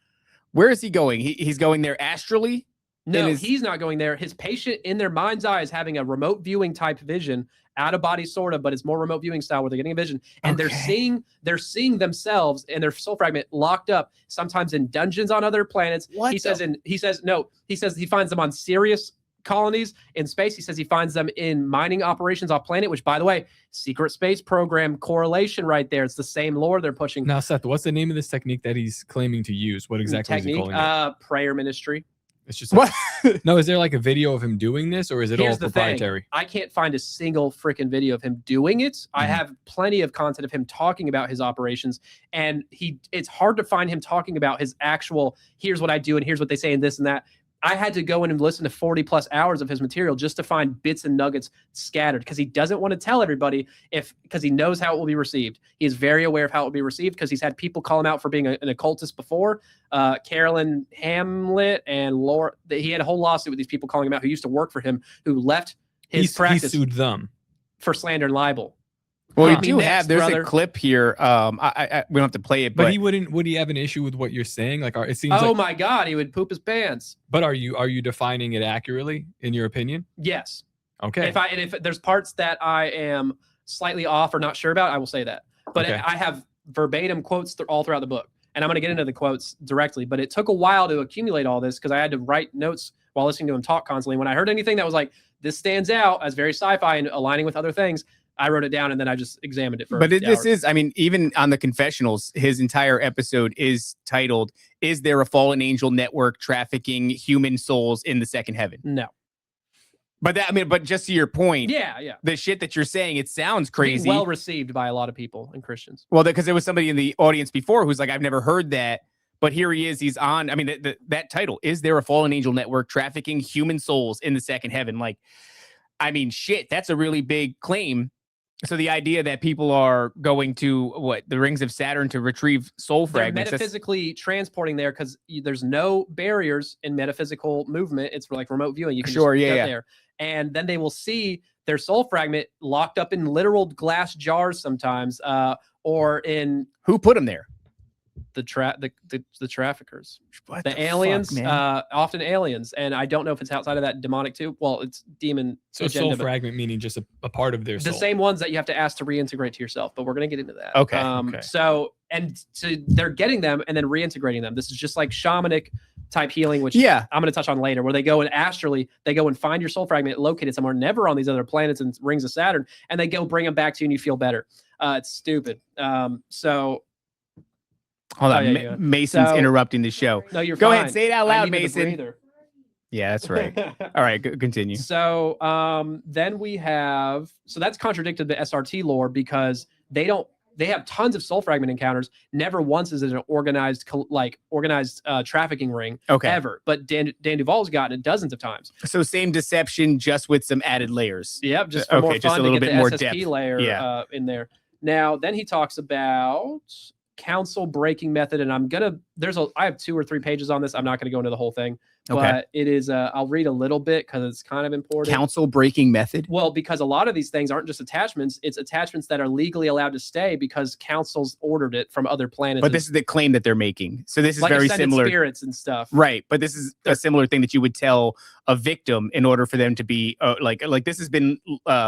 Where is he going? He's going there astrally? No, he's not going there. His patient, in their mind's eye, is having a remote viewing type vision, out of body sort of, but it's more remote viewing style where they're getting a vision, and they're seeing themselves and their soul fragment locked up, sometimes in dungeons on other planets. He says he finds them on Sirius colonies in space. He says he finds them in mining operations off planet, which, by the way, secret space program correlation right there. It's the same lore they're pushing. Now, Seth, what's the name of this technique that he's claiming to use? What exactly is he calling it? Prayer ministry. It's just no. Is there like a video of him doing this, or is it all proprietary? Thing. I can't find a single freaking video of him doing it. Mm-hmm. I have plenty of content of him talking about his operations, and it's hard to find him talking about his actual, here's what I do and here's what they say and this and that. I had to go in and listen to 40 plus hours of his material just to find bits and nuggets scattered, because he doesn't want to tell everybody because he knows how it will be received. He is very aware of how it will be received, because he's had people call him out for being an occultist before. Carolyn Hamlet and Laura, he had a whole lawsuit with these people calling him out who used to work for him, who left his practice. He sued them for slander and libel. Well, you do have, there's a clip here. We don't have to play it, but would he have an issue with what you're saying? Like, it seems my God, he would poop his pants. But are you defining it accurately in your opinion? Yes. Okay. If there's parts that I am slightly off or not sure about, I will say that. But okay. I have verbatim quotes all throughout the book, and I'm going to get into the quotes directly. But it took a while to accumulate all this, because I had to write notes while listening to him talk constantly. When I heard anything that was like, this stands out as very sci-fi and aligning with other things, I wrote it down, and then I just examined it for this is, I mean, even on the confessionals, his entire episode is titled, "Is there a fallen angel network trafficking human souls in the second heaven?" No. But but just to your point, yeah, the shit that you're saying, it sounds crazy. Well received by a lot of people and Christians. Well, because there was somebody in the audience before who's like, I've never heard that, But here he is. He's on. I mean, that title, Is There a Fallen Angel Network Trafficking Human Souls in the Second Heaven? Like, I mean, shit, that's a really big claim. So the idea that people are going to the rings of Saturn to retrieve soul fragments, they're metaphysically transporting there because there's no barriers in metaphysical movement. It's like remote viewing. You can just get there, and then they will see their soul fragment locked up in literal glass jars sometimes, or in who put them there? The traffickers, What the aliens, often aliens, and I don't know if it's outside of that demonic too. Well, it's demon. So soul fragment meaning just a part of their soul. The same ones that you have to ask to reintegrate to yourself, but we're gonna get into that. Okay. So they're getting them and then reintegrating them. This is just like shamanic type healing, which I'm going to touch on later, where they go and astrally, they go and find your soul fragment located somewhere, never on these other planets and rings of Saturn, and they go bring them back to you and you feel better. It's stupid. Hold on, Mason's interrupting the show. No, you're Go fine. ahead, say it out loud, Mason. Yeah, that's right. All right, continue. So then we have, so that's contradicted the SRT lore because they have tons of soul fragment encounters. Never once is it an organized trafficking ring ever. But Dan Duvall's gotten it dozens of times. So same deception, just with some added layers. Yep, just for more fun, just a little to get bit the more SSP depth layer in there. Now, then he talks about council breaking method, and I have 2 or 3 pages on this. I'm not going to go into the whole thing, but it is I'll read a little bit because it's kind of important. Council breaking method. Well, because a lot of these things aren't just attachments; it's attachments that are legally allowed to stay because councils ordered it from other planets. But this is the claim that they're making. So this is like very ascended similar. Spirits and stuff, right? But this is a similar thing that you would tell a victim in order for them to be like this has been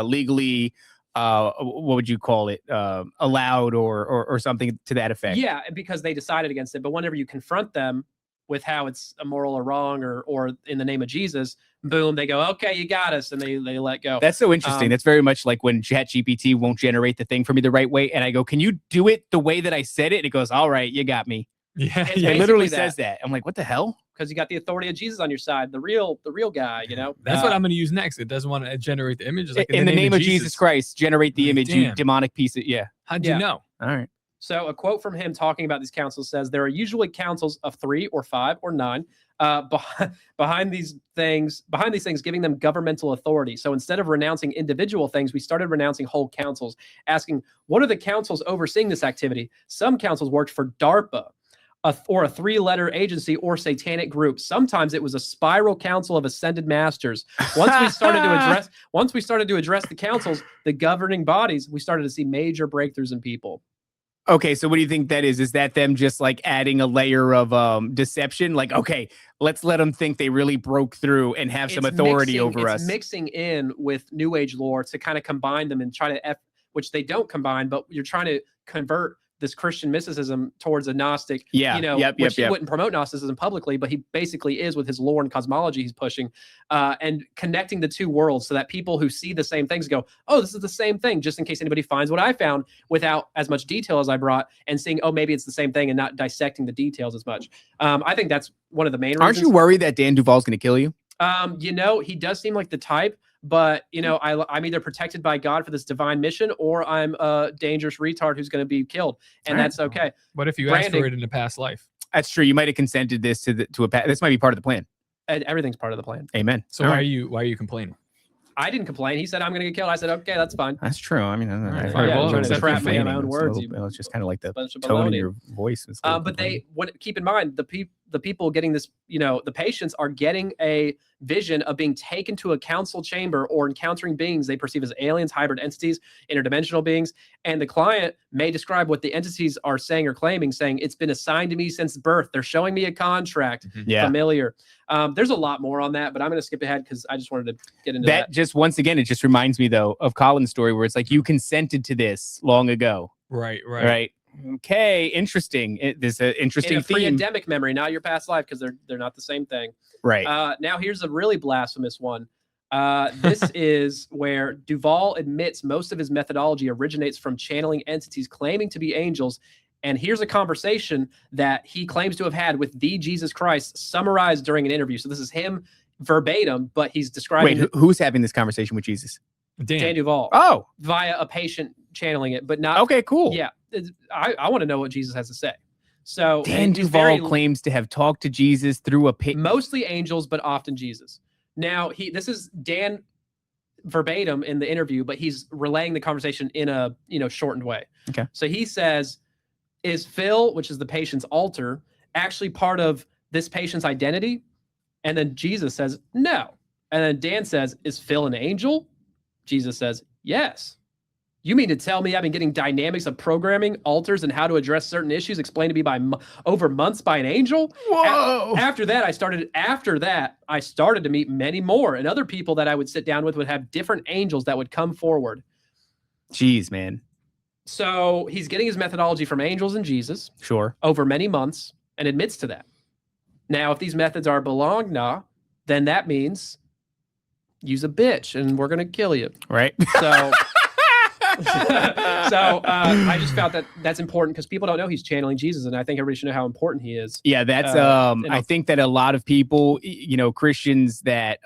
legally. What would you call it? Allowed or something to that effect. Yeah, because they decided against it. But whenever you confront them with how it's immoral or wrong or in the name of Jesus, boom, they go, okay, you got us, and they let go. That's so interesting. That's very much like when ChatGPT won't generate the thing for me the right way, and I go, can you do it the way that I said it? And it goes, all right, you got me. Yeah, it literally says that. I'm like, what the hell? Because you got the authority of Jesus on your side, the real guy, you know. That's what I'm going to use next. It doesn't want to generate the images. Like in the name of Jesus Christ, generate the image, you demonic piece of How'd you know? All right. So a quote from him talking about these councils says, there are usually councils of 3 or 5 or 9 behind these things, giving them governmental authority. So instead of renouncing individual things, we started renouncing whole councils, asking, what are the councils overseeing this activity? Some councils worked for DARPA, or a 3-letter agency or satanic group. Sometimes it was a spiral council of ascended masters. Once we started to address the councils, the governing bodies, we started to see major breakthroughs in people. Okay, so what do you think that is? Is that them just like adding a layer of deception? Like, okay, let's let them think they really broke through and have some authority over us. It's mixing in with New Age lore to kind of combine them and try to which they don't combine, but you're trying to convert this Christian mysticism towards a Gnostic, he wouldn't promote Gnosticism publicly, but he basically is with his lore and cosmology he's pushing, and connecting the 2 worlds so that people who see the same things go, oh, this is the same thing, just in case anybody finds what I found without as much detail as I brought, and seeing, oh, maybe it's the same thing and not dissecting the details as much. I think that's one of the main reasons. Aren't you worried that Dan Duvall's going to kill you? He does seem like the type. But, I'm either protected by God for this divine mission, or I'm a dangerous retard who's going to be killed. And that's okay. What if you asked for it in a past life? That's true. You might have consented this to a past. This might be part of the plan. And everything's part of the plan. Amen. So why are you complaining? I didn't complain. He said, I'm going to get killed. I said, okay, that's fine. That's true. I mean, trying to trap me in my own words. It's just kind of like the tone of your voice. But keep in mind, the people getting this, the patients are getting a vision of being taken to a council chamber or encountering beings they perceive as aliens, hybrid entities, interdimensional beings. And the client may describe what the entities are saying or claiming, saying, it's been assigned to me since birth. They're showing me a contract, familiar. There's a lot more on that, but I'm going to skip ahead because I just wanted to get into that. Just once again, it just reminds me, though, of Colin's story where it's like, you consented to this long ago. Right. Okay, interesting. There's an interesting theme. Pre-Adamic memory, not your past life, because they're not the same thing. Right. Now here's a really blasphemous one. This is where Duvall admits most of his methodology originates from channeling entities claiming to be angels. And here's a conversation that he claims to have had with the Jesus Christ, summarized during an interview. So this is him verbatim, but he's describing. Wait, who's having this conversation with Jesus? Dan Duvall. Oh, via a patient channeling it, but not. Okay, cool. Yeah, I want to know what Jesus has to say. So Dan and he's Duvall very- claims to have talked to Jesus through a pit. mostly angels, but often Jesus. Now this is Dan verbatim in the interview, but he's relaying the conversation in a shortened way. Okay. So he says, "Is Phil, which is the patient's alter, actually part of this patient's identity?" And then Jesus says, "No." And then Dan says, "Is Phil an angel?" Jesus says, "Yes." You mean to tell me I've been getting dynamics of programming, alters, and how to address certain issues explained to me by over months by an angel? Whoa. After that, I started to meet many more, and other people that I would sit down with would have different angels that would come forward. Jeez, man. So he's getting his methodology from angels and Jesus Sure. over many months and admits to that. Now, if these methods are Bologna, then that means use a bitch and we're going to kill you. Right. So... I just felt that that's important because people don't know he's channeling Jesus, and I think everybody should know how important he is. Yeah, that's I think that a lot of people, Christians that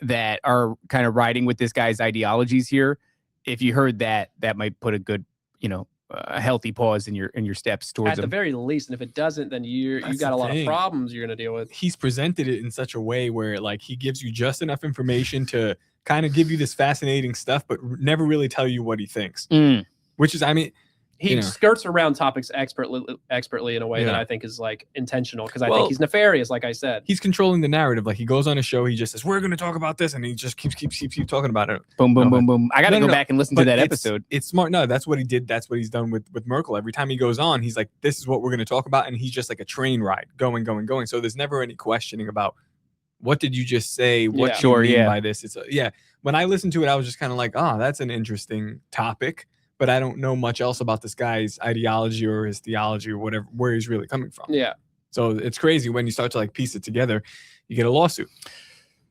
that are kind of riding with this guy's ideologies here, if you heard that, that might put a good, a healthy pause in your steps towards At the him. very least, and if it doesn't, then you That's got a the lot of thing. problems you're going to deal with. He's presented it in such a way where like he gives you just enough information to kind of give you this fascinating stuff, but never really tell you what he thinks. Which is, I mean, He skirts around topics expertly in a way that I think is like intentional because I think he's nefarious, like I said. he's controlling the narrative. Like he goes on a show, he just says, "We're going to talk about this," and he just keeps talking about it. Boom, boom, No, boom, boom. I got to No, go no, back and listen But to that it's- episode. It's smart. No, that's what he did. That's what he's done with Merkel. Every time he goes on, he's like, "This is what we're going to talk about," and he's just like a train ride, going. So there's never any questioning about what did you just say, what Yeah. you mean by this. It's when I listened to it, I was just kind of like, "Oh, that's an interesting topic," but I don't know much else about this guy's ideology or his theology or whatever, where he's really coming from. Yeah. So it's crazy when you start to like piece it together, you get a lawsuit.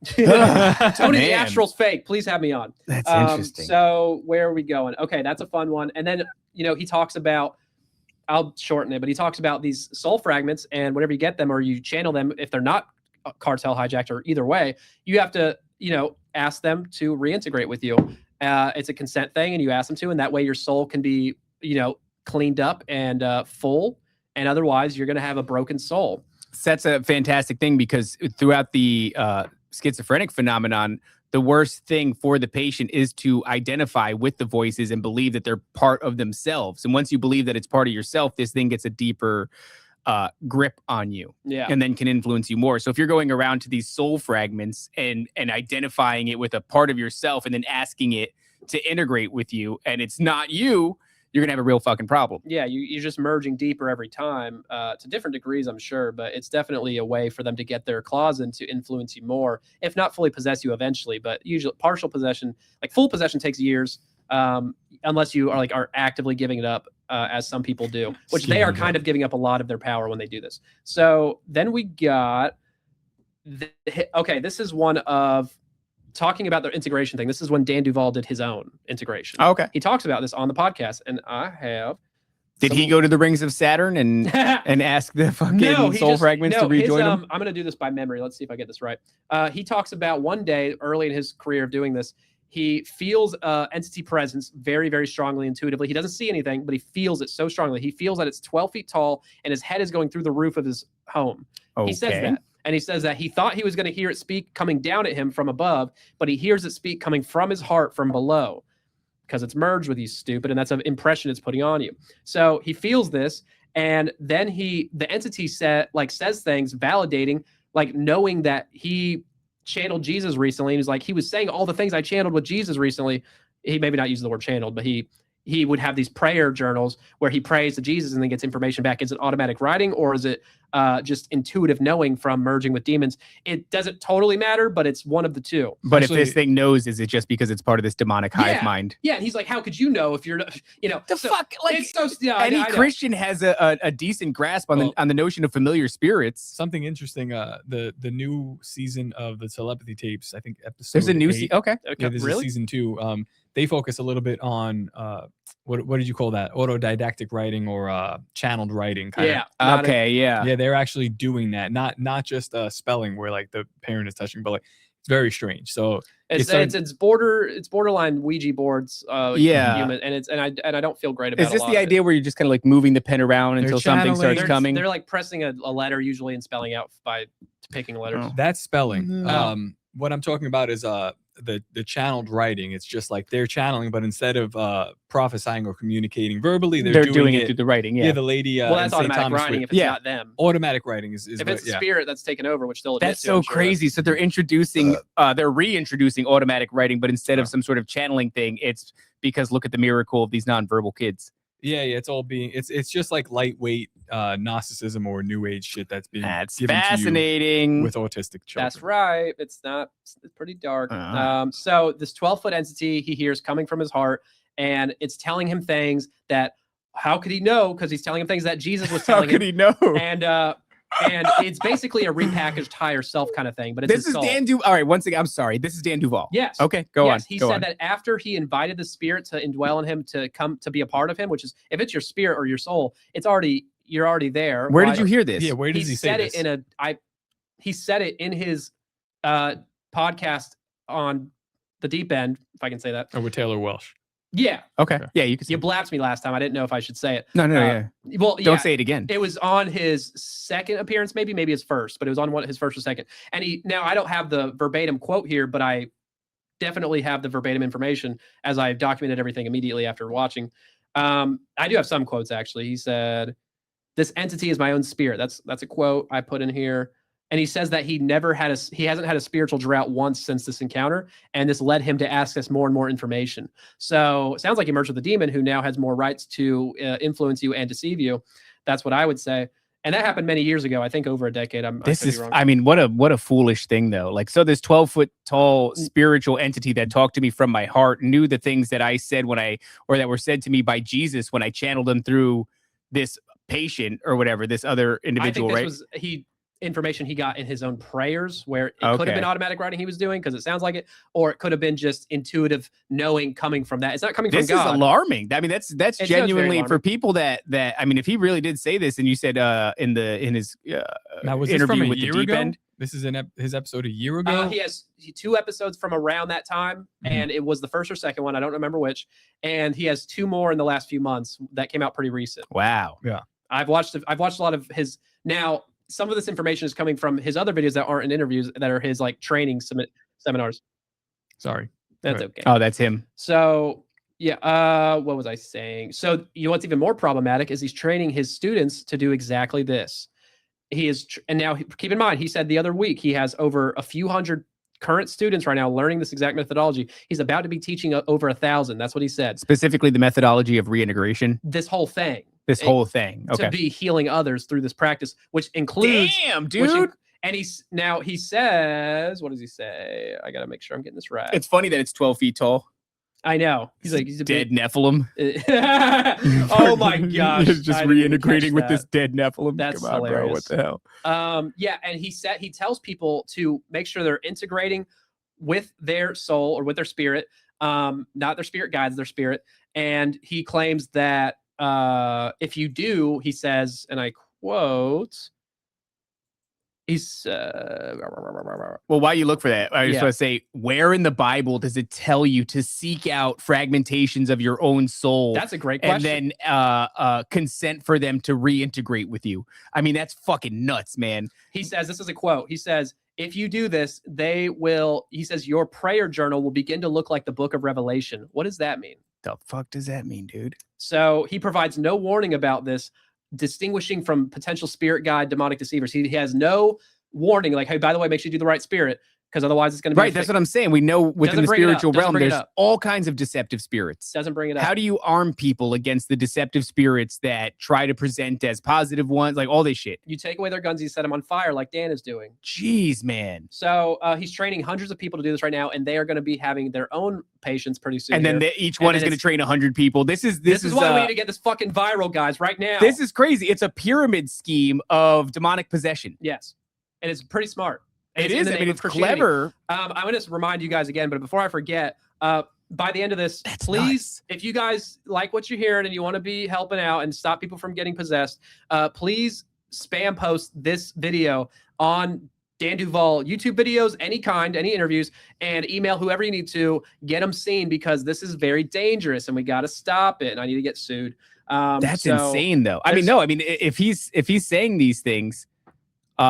Tony the Man. Astral's fake. Please have me on. That's interesting. So where are we going? Okay, that's a fun one. And then, he talks about, I'll shorten it, but he talks about these soul fragments, and whenever you get them or you channel them, if they're not cartel hijacked or either way, you have to, ask them to reintegrate with you. It's a consent thing, and you ask them to, and that way your soul can be, cleaned up and full. And otherwise, you're going to have a broken soul. So that's a fantastic thing because throughout the schizophrenic phenomenon, the worst thing for the patient is to identify with the voices and believe that they're part of themselves. And once you believe that it's part of yourself, this thing gets a deeper grip on you, and then can influence you more. So if you're going around to these soul fragments and identifying it with a part of yourself and then asking it to integrate with you, and it's not you, you're gonna have a real fucking problem. Yeah, you're just merging deeper every time to different degrees, I'm sure, but it's definitely a way for them to get their claws in to influence you more, if not fully possess you eventually. But usually partial possession, like full possession, takes years, unless you are actively giving it up, as some people do, which they are kind of giving up a lot of their power when they do this. So then we got, this is one of talking about the integration thing. This is when Dan Duvall did his own integration. Oh, okay. He talks about this on the podcast, and I have. Did he go to the rings of Saturn and ask the fucking soul fragments to rejoin him? I'm going to do this by memory. Let's see if I get this right. He talks about one day early in his career of doing this, he feels entity presence very, very strongly intuitively. He doesn't see anything, but he feels it so strongly. He feels that it's 12 feet tall and his head is going through the roof of his home. He says Okay. that. And he says that he thought he was going to hear it speak coming down at him from above, but he hears it speak coming from his heart from below because it's merged with you, stupid. And that's an impression it's putting on you. So he feels this. And then the entity says things validating, like knowing that he channeled Jesus recently. And he's like, he was saying all the things I channeled with Jesus recently. He maybe not using the word channeled, but he would have these prayer journals where he prays to Jesus and then gets information back. Is it automatic writing or is it just intuitive knowing from merging with demons? It doesn't totally matter, but it's one of the two. But Actually, if this thing knows, is it just because it's part of this demonic hive mind? Yeah, and he's like, how could you know if you're not, The fuck? Like, it's so, yeah, any I know. Christian has a decent grasp on the notion of familiar spirits. Something interesting. The new season of the telepathy tapes. I think episode. There's a new 8. okay. Yeah, there's a Really? season 2. They focus a little bit on what did you call that? Autodidactic writing or channeled writing kind Yeah. of. not a- Yeah. Yeah, they're actually doing that. Not just spelling where like the parent is touching, but like it's very strange. So It's borderline Ouija boards. Yeah. Human, and I don't feel great about. Is this a lot the of idea where you're just kind of like moving the pen around They're until something starts channeling. coming? They're like pressing a letter usually and spelling out by picking letters. Oh. that's spelling. Oh. What I'm talking about is the channeled writing. It's just like they're channeling, but instead of prophesying or communicating verbally, they're doing it through the writing. Yeah. the lady. Well, that's in St. automatic Thomas writing with- if it's not them. automatic writing is If what, it's a spirit that's taken over, which they'll admit That's to, so I'm sure. crazy. So they're introducing, they're reintroducing automatic writing, but instead of some sort of channeling thing, it's because look at the miracle of these nonverbal kids. Yeah, it's all being it's just like lightweight Gnosticism or New Age shit that's being That's given to you fascinating. with autistic children. That's right. It's pretty dark. Uh-huh. So this 12-foot entity he hears coming from his heart, and it's telling him things that how could he know? Because he's telling him things that Jesus was How telling could him. he know? And it's basically a repackaged higher self kind of thing. But it's This his is soul. Dan Duvall. All right, once again, I'm sorry. This is Dan Duvall. Yes. Okay, go on. Yes, he go said on. that after he invited the spirit to indwell in him to come to be a part of him, which is if it's your spirit or your soul, you're already there. Where Why- did you hear this? Yeah, where does he say said this? he said it in his podcast on the Deep End, if I can say that. Or with Taylor Welsh. Yeah, Okay. Yeah, you can say you blapped me last time. I didn't know if I should say it. No, uh, yeah. Well, Don't yeah, say it again. it was on his second appearance, maybe his first, but it was on his first or second. And now I don't have the verbatim quote here, but I definitely have the verbatim information as I've documented everything immediately after watching. I do have some quotes actually. He said, "This entity is my own spirit." That's a quote I put in here. And he says that he hasn't had a spiritual drought once since this encounter, and this led him to ask us more and more information. So it sounds like he merged with the demon, who now has more rights to influence you and deceive you. That's what I would say. And that happened many years ago. I think over a decade. I could be wrong. I mean, what a foolish thing though. Like, so this 12-foot tall spiritual entity that talked to me from my heart knew the things that I said or that were said to me by Jesus when I channeled them through this patient or whatever, this other individual, I think right? this was information he got in his own prayers, where it could have been automatic writing he was doing because it sounds like it, or it could have been just intuitive knowing coming from that. It's not coming This from God. is alarming. I mean, that's very genuinely for alarming. people that I mean, if he really did say this, and you said in his Now, was this interview from a with the year Deep ago? End. This is his episode a year ago. He has 2 episodes from around that time, and it was the first or second one. I don't remember which. And he has 2 more in the last few months that came out pretty recent. Wow. I've watched a lot of his. Now, some of this information is coming from his other videos that aren't in interviews, that are his like training seminars. Sorry. That's Right. okay. Oh, that's him. So yeah, what was I saying? So what's even more problematic is he's training his students to do exactly this. He is, and now keep in mind, he said the other week he has over a few hundred current students right now learning this exact methodology. He's about to be teaching over 1,000. That's what he said. Specifically, the methodology of reintegration. This whole thing. This whole thing. To Okay. be healing others through this practice, which includes. Damn, which dude. and he says, what does he say? I got to make sure I'm getting this right. It's funny that it's 12 feet tall. I know. He's a dead big, Nephilim. oh my gosh. Just I didn't even reintegrating catch with that. this dead Nephilim. That's Come on, bro. hilarious. What the hell? Yeah, and he tells people to make sure they're integrating with their soul or with their spirit, not their spirit guides, their spirit. And he claims that if you do, he says, and I quote, he's Well, while you look for that, I just Yeah. want to say, where in the Bible does it tell you to seek out fragmentations of your own soul? that's a great question. and then consent for them to reintegrate with you. I mean, that's fucking nuts, man. He says, this is a quote. He says, if you do this, he says, your prayer journal will begin to look like the book of Revelation. What does that mean? The fuck does that mean, dude? So he provides no warning about this, distinguishing from potential spirit guide, demonic deceivers. He has no warning, like, hey, by the way, make sure you do the right spirit, because otherwise it's going to be Right, that's what I'm saying. We know within Doesn't the bring it up. spiritual Doesn't realm, bring it there's up. all kinds of deceptive spirits. doesn't bring it up. How do you arm people against the deceptive spirits that try to present as positive ones, like all this shit? You take away their guns, you set them on fire, like Dan is doing. Jeez, man. So he's training hundreds of people to do this right now, and they are going to be having their own patients pretty soon. And then here. each And one then is going to it's- train 100 people. This is why we need to get this fucking viral, guys, right now. this is crazy. It's a pyramid scheme of demonic possession. Yes, and it's pretty smart. And It it's in is. the I name mean, of it's Christianity. clever. I'm going to remind you guys again, but before I forget, by the end of this, That's please, nuts. if you guys like what you're hearing and you want to be helping out and stop people from getting possessed, please spam post this video on Dan Duvall YouTube videos, any kind, any interviews, and email whoever you need to get them seen, because this is very dangerous and we got to stop it. And I need to get sued. That's so insane, though. I mean, no, I mean, if he's saying these things, you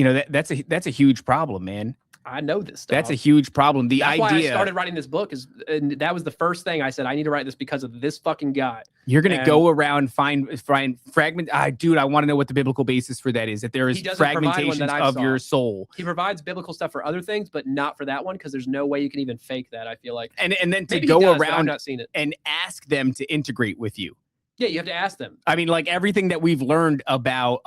know, that's a huge problem, man. I know this stuff. That's a huge problem. That's why I started writing this book, and that was the first thing I said. I need to write this because of this fucking guy. You're gonna go around find fragment. Dude, I want to know what the biblical basis for that is. That there is fragmentations of your soul. He provides biblical stuff for other things, but not for that one, because there's no way you can even fake that. I feel like, and then to Maybe go he does, but around I've not seen it. and ask them to integrate with you. Yeah, you have to ask them. I mean, like everything that we've learned about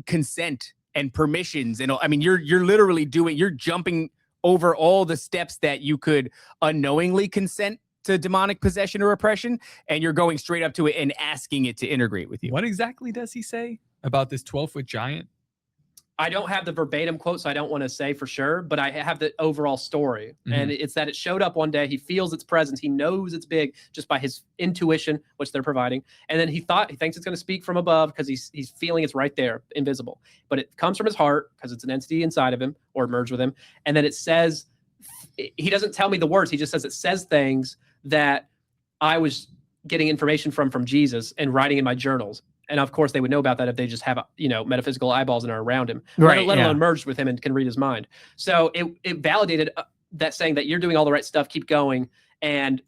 consent and permissions, and I mean, you're literally you're jumping over all the steps that you could unknowingly consent to demonic possession or oppression, and you're going straight up to it and asking it to integrate with you. What exactly does he say about this 12-foot giant? I don't have the verbatim quote, so I don't want to say for sure, but I have the overall story. And it's that it showed up one day. He feels its presence. He knows it's big just by his intuition, which they're providing. And then he thinks it's going to speak from above because he's feeling it's right there, invisible. But it comes from his heart because it's an entity inside of him or merged with him. And then it says, he doesn't tell me the words. He just says it says things that I was getting information from Jesus and writing in my journals. And of course, they would know about that if they just have, metaphysical eyeballs and are around him, right? Let alone merged with him and can read his mind. So it validated that, saying that you're doing all the right stuff, keep going. And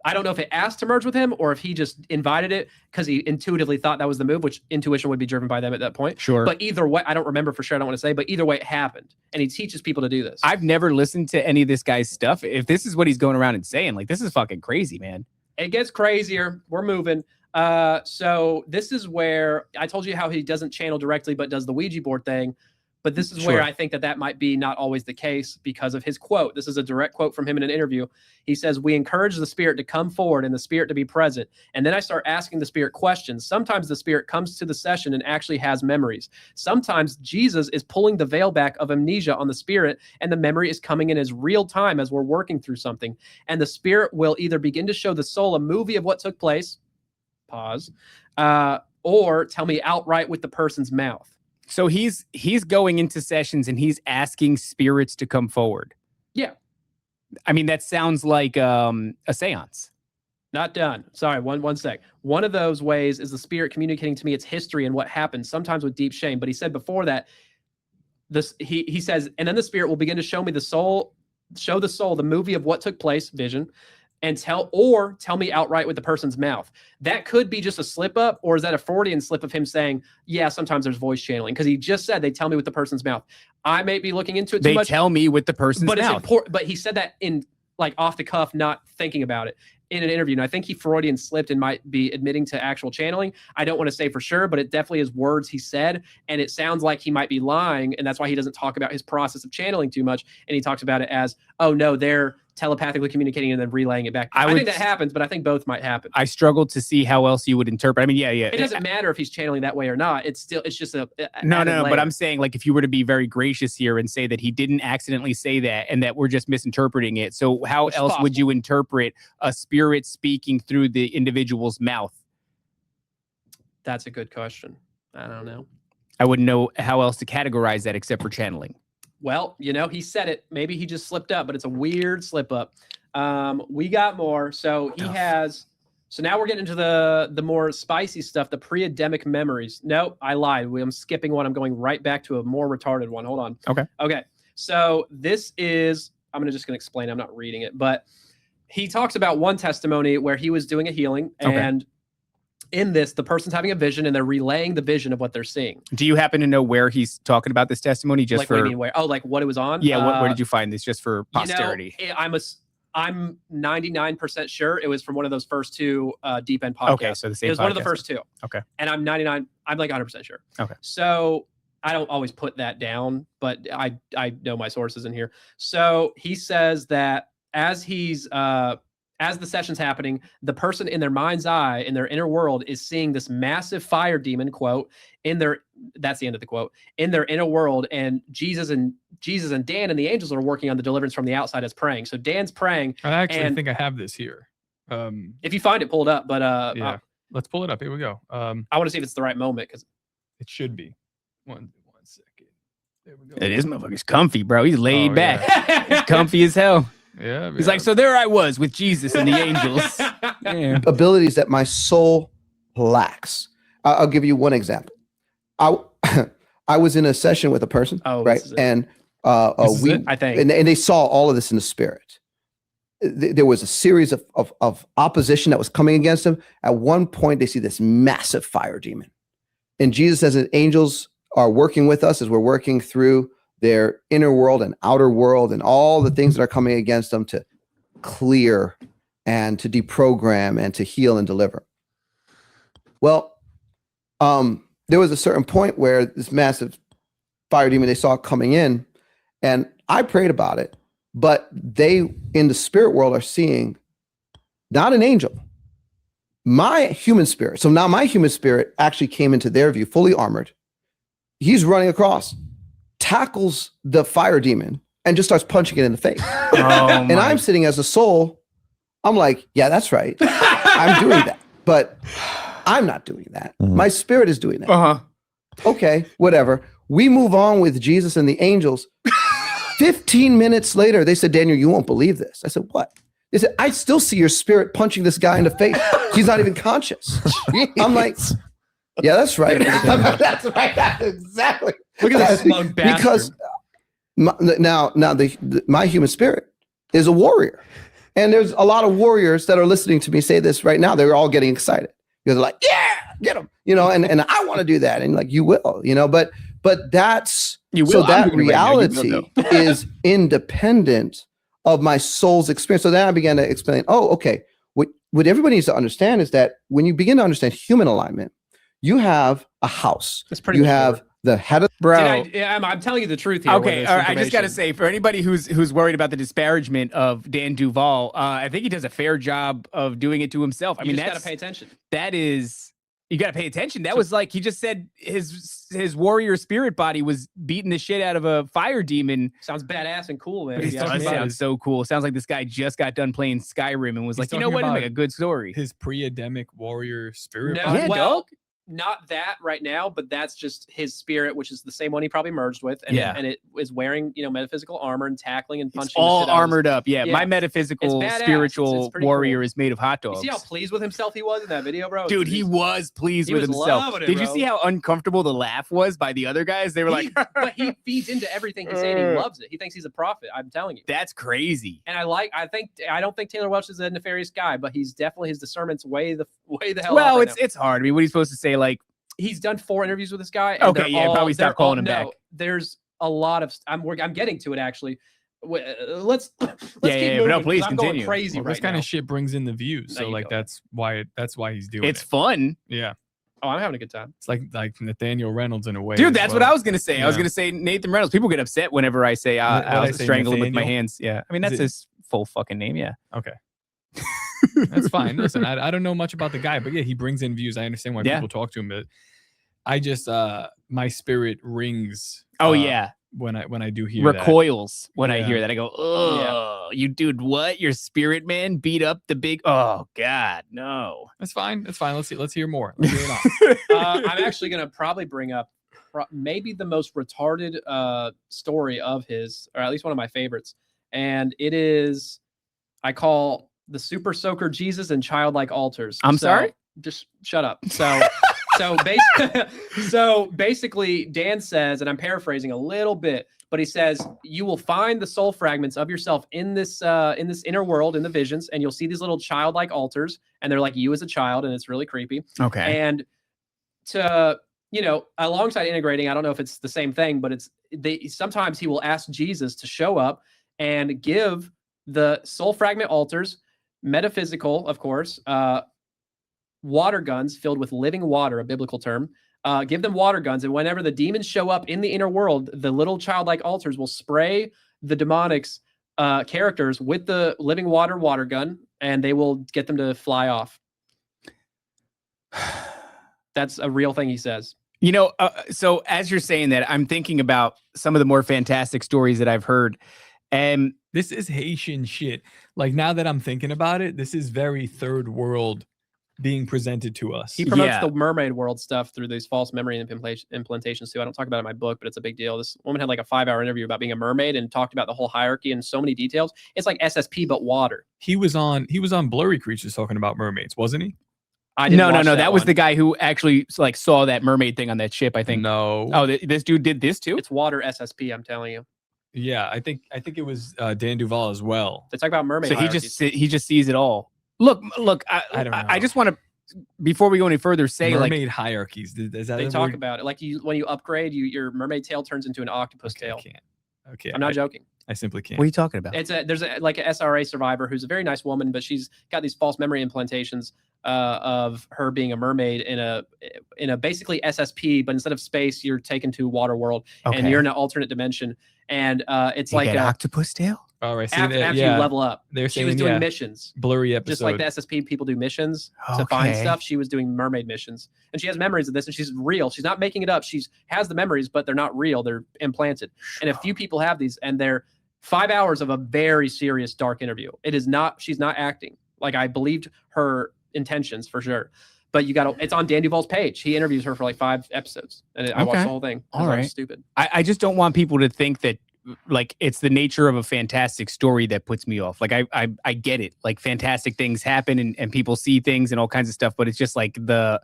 I don't know if it asked to merge with him or if he just invited it because he intuitively thought that was the move, which intuition would be driven by them at that point. Sure. But either way, I don't remember for sure. I don't want to say, but either way, it happened. And he teaches people to do this. I've never listened to any of this guy's stuff. If this is what he's going around and saying, like, this is fucking crazy, man. It gets crazier. We're moving. So this is where I told you how he doesn't channel directly, but does the Ouija board thing. But this is where I think that might be not always the case because of his quote. This is a direct quote from him in an interview. He says, "We encourage the spirit to come forward and the spirit to be present. And then I start asking the spirit questions. Sometimes the spirit comes to the session and actually has memories. Sometimes Jesus is pulling the veil back of amnesia on the spirit and the memory is coming in as real time as we're working through something. And the spirit will either begin to show the soul a movie of what took place, pause, or tell me outright with the person's mouth." So he's going into sessions and he's asking spirits to come forward. Yeah. I mean, that sounds like a seance. Not done. Sorry, one sec. One of those ways is the spirit communicating to me its history and what happened, sometimes with deep shame. But he said before that, he says, and then the spirit will begin to show me the soul the movie of what took place, vision, and tell me outright with the person's mouth. That could be just a slip up, or is that a Freudian slip of him saying, yeah, sometimes there's voice channeling? Because he just said they tell me with the person's mouth. I may be looking into it too much. They tell me with the person's mouth. It's important, but he said that in like off the cuff, not thinking about it in an interview. And I think he Freudian slipped and might be admitting to actual channeling. I don't want to say for sure, but it definitely is words he said. And it sounds like he might be lying. And that's why he doesn't talk about his process of channeling too much. And he talks about it as, oh no, they're telepathically communicating and then relaying it back. I think that happens, but I think both might happen. I struggle to see how else you would interpret. I mean, yeah. It doesn't matter if he's channeling that way or not. It's just a no. But I'm saying, like, if you were to be very gracious here and say that he didn't accidentally say that and that we're just misinterpreting it. So how else would you interpret a spirit speaking through the individual's mouth? That's a good question. I don't know. I wouldn't know how else to categorize that except for channeling. Well, he said it. Maybe he just slipped up, but it's a weird slip up. We got more. So he has. So now we're getting into the more spicy stuff, the pre-Adamic memories. No, I lied. I'm skipping one. I'm going right back to a more retarded one. Hold on. Okay. So this is. I'm just going to explain. I'm not reading it, but he talks about one testimony where he was doing a healing and. In this, the person's having a vision and they're relaying the vision of what they're seing. Do you happen to know where he's talking about this testimony? Just like, what do you mean where? Oh, like what it was on? Yeah. Where did you find this? Just for posterity. I'm 99% sure it was from one of those first two deep end podcasts. Okay, so the same. It was one of the first two. Okay. And I'm like 100% sure. Okay. So I don't always put that down, but I know my sources in here. So he says that as the session's happening, the person in their mind's eye, in their inner world, is seeing this massive fire demon, quote, that's the end of the quote, in their inner world, and Jesus and Dan and the angels are working on the deliverance from the outside as praying. So Dan's praying. I actually think I have this here. If you find it, pull it up. But let's pull it up. Here we go. I want to see if it's the right moment because it should be. One It is motherfucker's comfy, bro. He's laid Oh, back. yeah. He's comfy as hell. Yeah, He's like, so there I was with Jesus and the angels. Yeah. Abilities that my soul lacks. I'll give you one example. I was in a session with a person, right? And I think. and they saw all of this in the spirit. There was a series of opposition that was coming against them. At one point, they see this massive fire demon. And Jesus says that angels are working with us as we're working through their inner world and outer world and all the things that are coming against them to clear and to deprogram and to heal and deliver. Well, there was a certain point where this massive fire demon, they saw coming in, and I prayed about it, but they in the spirit world are seeing not an angel, my human spirit. So now my human spirit actually came into their view, fully armored. He's running across, tackles the fire demon, and just starts punching it in the face. And I'm sitting as a soul. I'm like, yeah, that's right. I'm doing that. But I'm not doing that. My spirit is doing that. Okay, whatever. We move on with Jesus and the angels. 15 minutes later, they said, Daniel, you won't believe this. I said, what? They said, I still see your spirit punching this guy in the face. He's not even conscious. I'm like, yeah, that's right. That's right. That's exactly. Look at this smug bastard. Because my human spirit is a warrior. And there's a lot of warriors that are listening to me say this right now. They're all getting excited. Because they're like, yeah, get them. And I want to do that. And like, you will, but that's, so that reality is independent of my soul's experience. So then I began to explain, okay, what everybody needs to understand is that when you begin to understand human alignment, you have a house. That's pretty you mature. have the head of I'm telling you the truth here. Okay, all right, I just got to say, for anybody who's worried about the disparagement of Dan Duvall, I think he does a fair job of doing it to himself. I mean, that's got to pay attention. That is, you got to pay attention. That was like, he just said his warrior spirit body was beating the shit out of a fire demon. Sounds badass and cool, man. It sounds so cool. Sounds like this guy just got done playing Skyrim and was like, you know what, it'll make a good story. His pre-Adamic warrior spirit. No, body. well, not that right now, but that's just his spirit, which is the same one he probably merged with. And, and it is wearing, metaphysical armor and tackling and punching. It's all armored up. Yeah, my metaphysical spiritual warrior is made of hot dogs. You see how pleased with himself he was in that video, bro? Dude, he was pleased with himself. Did you see how uncomfortable the laugh was by the other guys? They were like, but he feeds into everything he's saying. He loves it. He thinks he's a prophet. I'm telling you. That's crazy. And I don't think Taylor Welch is a nefarious guy, but he's definitely, his discernment's way the hell. Well, it's hard. I mean, what are you supposed to say? Like, he's done 4 interviews with this guy. And probably start calling him back. There's a lot of. I'm getting to it actually. Let's keep moving. No, please I'm continue. Going crazy right This kind now. of shit brings in the views. So like that's why he's doing it. It's fun. Yeah. Oh, I'm having a good time. It's like Nathaniel Reynolds in a way. Dude, that's what I was gonna say. Yeah. I was gonna say Nathan Reynolds. People get upset whenever I say I'll strangle him with my hands. Yeah. I mean, that's his full fucking name. Yeah. Okay. That's fine. Listen, I don't know much about the guy, but yeah, he brings in views. I understand why people talk to him, but I just my spirit rings. When I do hear recoils when I hear that. I go, oh, you dude, what? Your spirit man beat up the big. Oh God, no. That's fine. That's fine. Let's hear more. Let's hear it all. I'm actually gonna probably bring up maybe the most retarded story of his, or at least one of my favorites, and it is I call the Super Soaker Jesus and Childlike Altars. I'm sorry. Just shut up. So basically, Dan says, and I'm paraphrasing a little bit, but he says, you will find the soul fragments of yourself in this inner world, in the visions, and you'll see these little childlike altars, and they're like you as a child, and it's really creepy. Okay. And to, alongside integrating, I don't know if it's the same thing, but sometimes he will ask Jesus to show up and give the soul fragment altars, metaphysical, of course, water guns filled with living water, a biblical term. Give them water guns, and whenever the demons show up in the inner world, the little childlike altars will spray the demonics characters with the living water gun, and they will get them to fly off. That's a real thing he says. So as you're saying that, I'm thinking about some of the more fantastic stories that I've heard. And this is Haitian shit. Like, now that I'm thinking about it, this is very third world being presented to us. He promotes Yeah. the mermaid world stuff through these false memory implantations too. I don't talk about it in my book, but it's a big deal. This woman had like a 5-hour interview about being a mermaid and talked about the whole hierarchy in so many details. It's like SSP but water. He was on Blurry Creatures talking about mermaids, wasn't he? I didn't No. watch That was one. the guy who actually like saw that mermaid thing on that ship. I think. No. Oh, this dude did this too. It's water SSP. I'm telling you. Yeah, I think it was Dan Duvall as well. They talk about mermaid. So hierarchies. he just sees it all. Look. I don't know. I just want to, before we go any further, say Mermaid like hierarchies. Is that They a talk word? about it like when you upgrade, your mermaid tail turns into an octopus Okay, I tail. can't. Okay, I'm not joking. I simply can't. what are you talking about? There's like an SRA survivor who's a very nice woman, but she's got these false memory implantations of her being a mermaid in a basically SSP, but instead of space, you're taken to water world and you're in an alternate dimension. And it's You like get a, octopus tail. All right. See after that, you level up. They're She saying was doing yeah, missions. blurry episode. Just like the SSP people do missions to find Okay. stuff, she was doing mermaid missions. And she has memories of this, and she's real. She's not making it up. She's has the memories, but they're not real. They're implanted. And a few people have these, and they're 5 hours of a very serious, dark interview. It is not, she's not acting. Like, I believed her intentions for sure. But you got to, it's on Dan Duvall's page. He interviews her for like 5 episodes. And I watched Okay. the whole thing. 'cause All I was right. stupid. I just don't want people to think that like it's the nature of a fantastic story that puts me off. Like I get it. Like fantastic things happen and people see things and all kinds of stuff, but it's just like the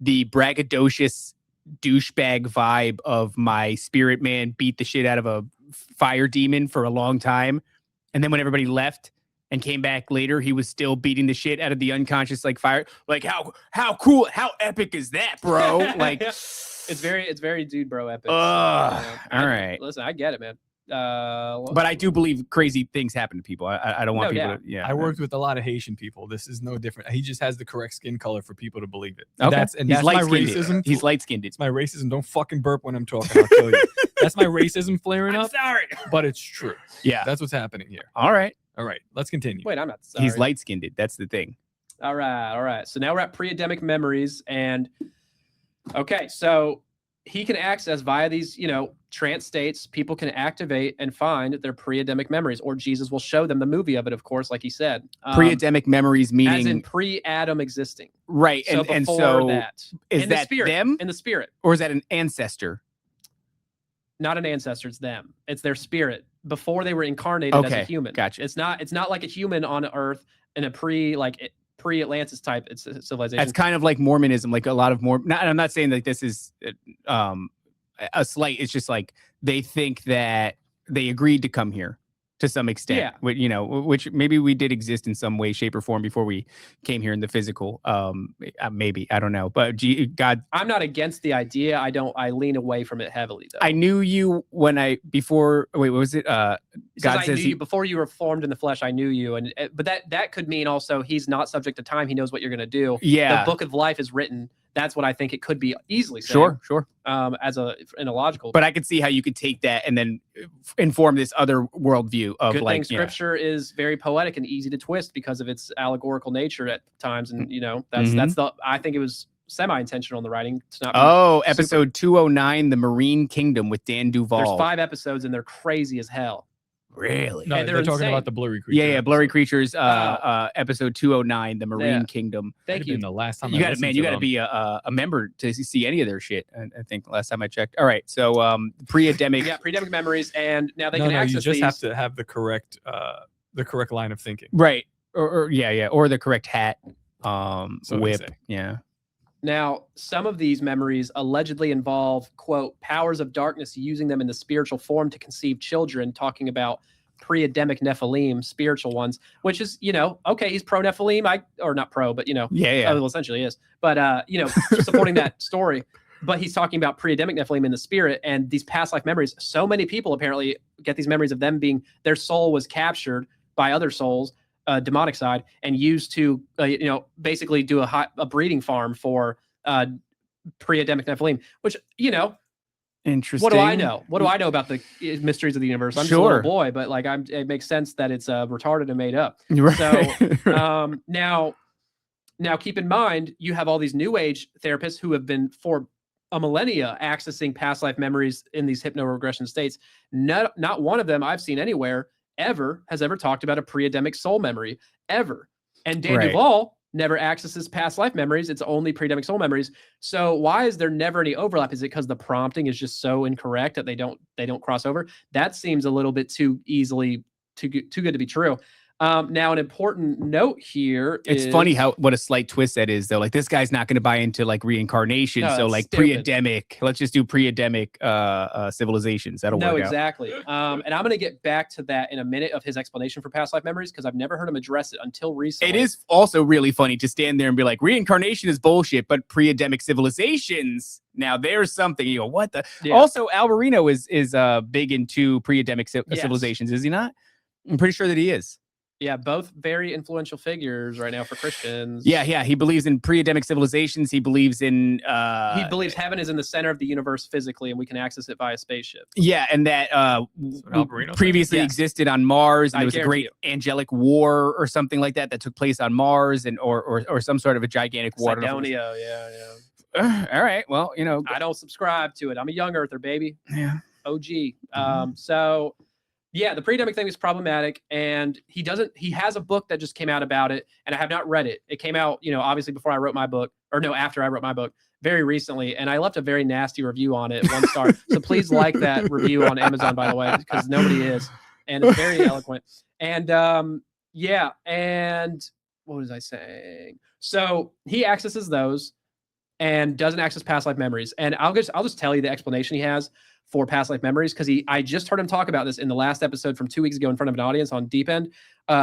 braggadocious douchebag vibe of my spirit man beat the shit out of a fire demon for a long time. And then when everybody left and came back later, he was still beating the shit out of the unconscious like fire. Like how cool, how epic is that, bro? Like It's very dude bro epic. Ugh, all right. Listen, I get it, man. But I do believe crazy things happen to people. I don't want No people doubt. to, yeah. I worked with a lot of Haitian people. This is no different. He just has the correct skin color for people to believe it. Okay. That's He's my light-skinned. racism. He's light-skinned. It's my racism. Don't fucking burp when I'm talking. I'll kill you. That's my racism flaring up. sorry. But it's true. Yeah. That's what's happening here. All right. All right, let's continue. Wait, I'm not sorry. He's light-skinned. That's the thing. All right. So now we're at pre-Adamic memories, and okay, so he can access via these, trance states. People can activate and find their pre-Adamic memories, or Jesus will show them the movie of it, of course, like he said. Pre-Adamic memories as meaning in pre-Adam existing. right, So and before so that, is in the that spirit, them in the spirit, or is that an ancestor? not an ancestor. It's them. It's their spirit before they were incarnated as Okay, a human. gotcha. It's not like a human on Earth in a pre-Atlantis type civilization. That's kind of like Mormonism, like a lot of more. I'm not saying that this is a slight. It's just like they think that they agreed to come here to some extent. Yeah. Which maybe we did exist in some way, shape, or form before we came here in the physical. Maybe I don't know, but God, I'm not against the idea. I lean away from it heavily though. I knew you when before. Wait, what was it? God God says you before you were formed in the flesh. I knew you, but that could mean also he's not subject to time. He knows what you're going to do. Yeah. The book of life is written. That's what I think it could be easily saying. Sure. In a logical. But I could see how you could take that and then inform this other worldview of good like thing scripture is very poetic and easy to twist because of its allegorical nature at times, and that's I think it was semi-intentional in the writing to not. Oh, episode 209, The Marine Kingdom with Dan Duvall. There's 5 episodes and they're crazy as hell. Really? No, And they're they're talking insane. about the blurry creature. Yeah, Blurry Creatures, Wow. episode 209, The Marine Yeah. Kingdom. Thank you. The last time You got to be a member to see any of their shit. I think last time I checked. All right, so pre-Adamic. Yeah, pre-Adamic memories, and now they No, can access you just these. have to have the correct line of thinking. Right, or or the correct hat, So they whip. say. Yeah. Now, some of these memories allegedly involve, quote, powers of darkness using them in the spiritual form to conceive children, talking about pre-Adamic Nephilim, spiritual ones, which is, okay, he's pro-Nephilim, or not pro, but, Yeah. well, essentially is. But, supporting that story. But he's talking about pre-Adamic Nephilim in the spirit and these past life memories. So many people apparently get these memories of them being, their soul was captured by other souls, demonic side, and used to, basically do a breeding farm for pre-Adamic Nephilim, which, Interesting. what do I know? What do I know about the mysteries of the universe? I'm just a Sure. little boy, but like it makes sense that it's retarded and made up. Right. So now keep in mind, you have all these new age therapists who have been for a millennia accessing past life memories in these hypno-regression states. Not one of them I've seen anywhere has ever talked about a pre-Adamic soul memory ever. And Dan Right. Duvall never accesses past life memories. It's only pre-Adamic soul memories. So why is there never any overlap? Is it because the prompting is just so incorrect that they don't cross over? That seems a little bit too good to be true. Now, an important note here It's funny what a slight twist that is, though. Like, this guy's not going to buy into like reincarnation. No, so that's like stupid. pre-Adamic, let's just do pre-Adamic civilizations. That'll No, work exactly. And I'm going to get back to that in a minute of his explanation for past life memories, because I've never heard him address it until out. recently. It is also really funny to stand there and be like, reincarnation is bullshit, but pre-Adamic civilizations, now there's something. You go, what the? Yeah. Also, Alberino is big into pre-Adamic Yes. civilizations, is he not? I'm pretty sure that he is. Yeah, both very influential figures right now for Christians. Yeah. He believes in pre-Adamic civilizations. He believes in He believes heaven is in the center of the universe physically, and we can access it via spaceship. yeah, and that Alberino previously Yes. existed on Mars, and I there was a guarantee great angelic war or something like that took place on Mars, and or some sort of a gigantic war. I don't know if it Cydonia, yeah. was- all right, well, I don't subscribe to it. I'm a young earther, baby. yeah. OG. So yeah, the pre-Adamic thing is problematic, and he has a book that just came out about it, and I have not read it. It came out, obviously before I wrote my book, or no, after I wrote my book, very recently, and I left a very nasty review on it, 1 star. So please like that review on Amazon, by the way, because nobody is, and it's very eloquent. And yeah, and what was I saying? So he accesses those and doesn't access past life memories. And I'll just tell you the explanation he has for past life memories, because I just heard him talk about this in the last episode from 2 weeks ago in front of an audience on Deep End.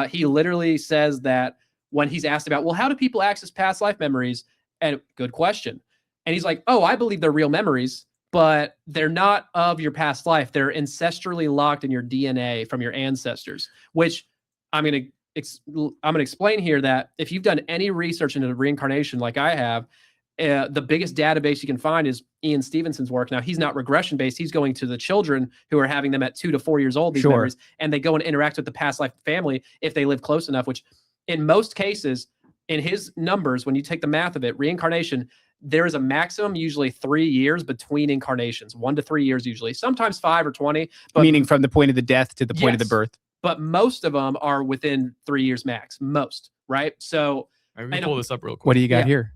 He literally says that when he's asked about, well, how do people access past life memories? And good question. And he's like, oh, I believe they're real memories, but they're not of your past life. They're ancestrally locked in your DNA from your ancestors, which I'm going to explain here that if you've done any research into reincarnation like I have, the biggest database you can find is Ian Stevenson's work. Now, he's not regression based. He's going to the children who are having them at 2 to 4 years old, these Sure. memories, and they go and interact with the past life family if they live close enough, which in most cases, in his numbers, when you take the math of it, reincarnation, there is a maximum, usually 3 years between incarnations, 1 to 3 years usually, sometimes 5 or 20. But Meaning from the point of the death to the point of the Yes. birth. but most of them are within 3 years max, most, right? So Let I me know- pull this up real quick. What do you got Yeah. here?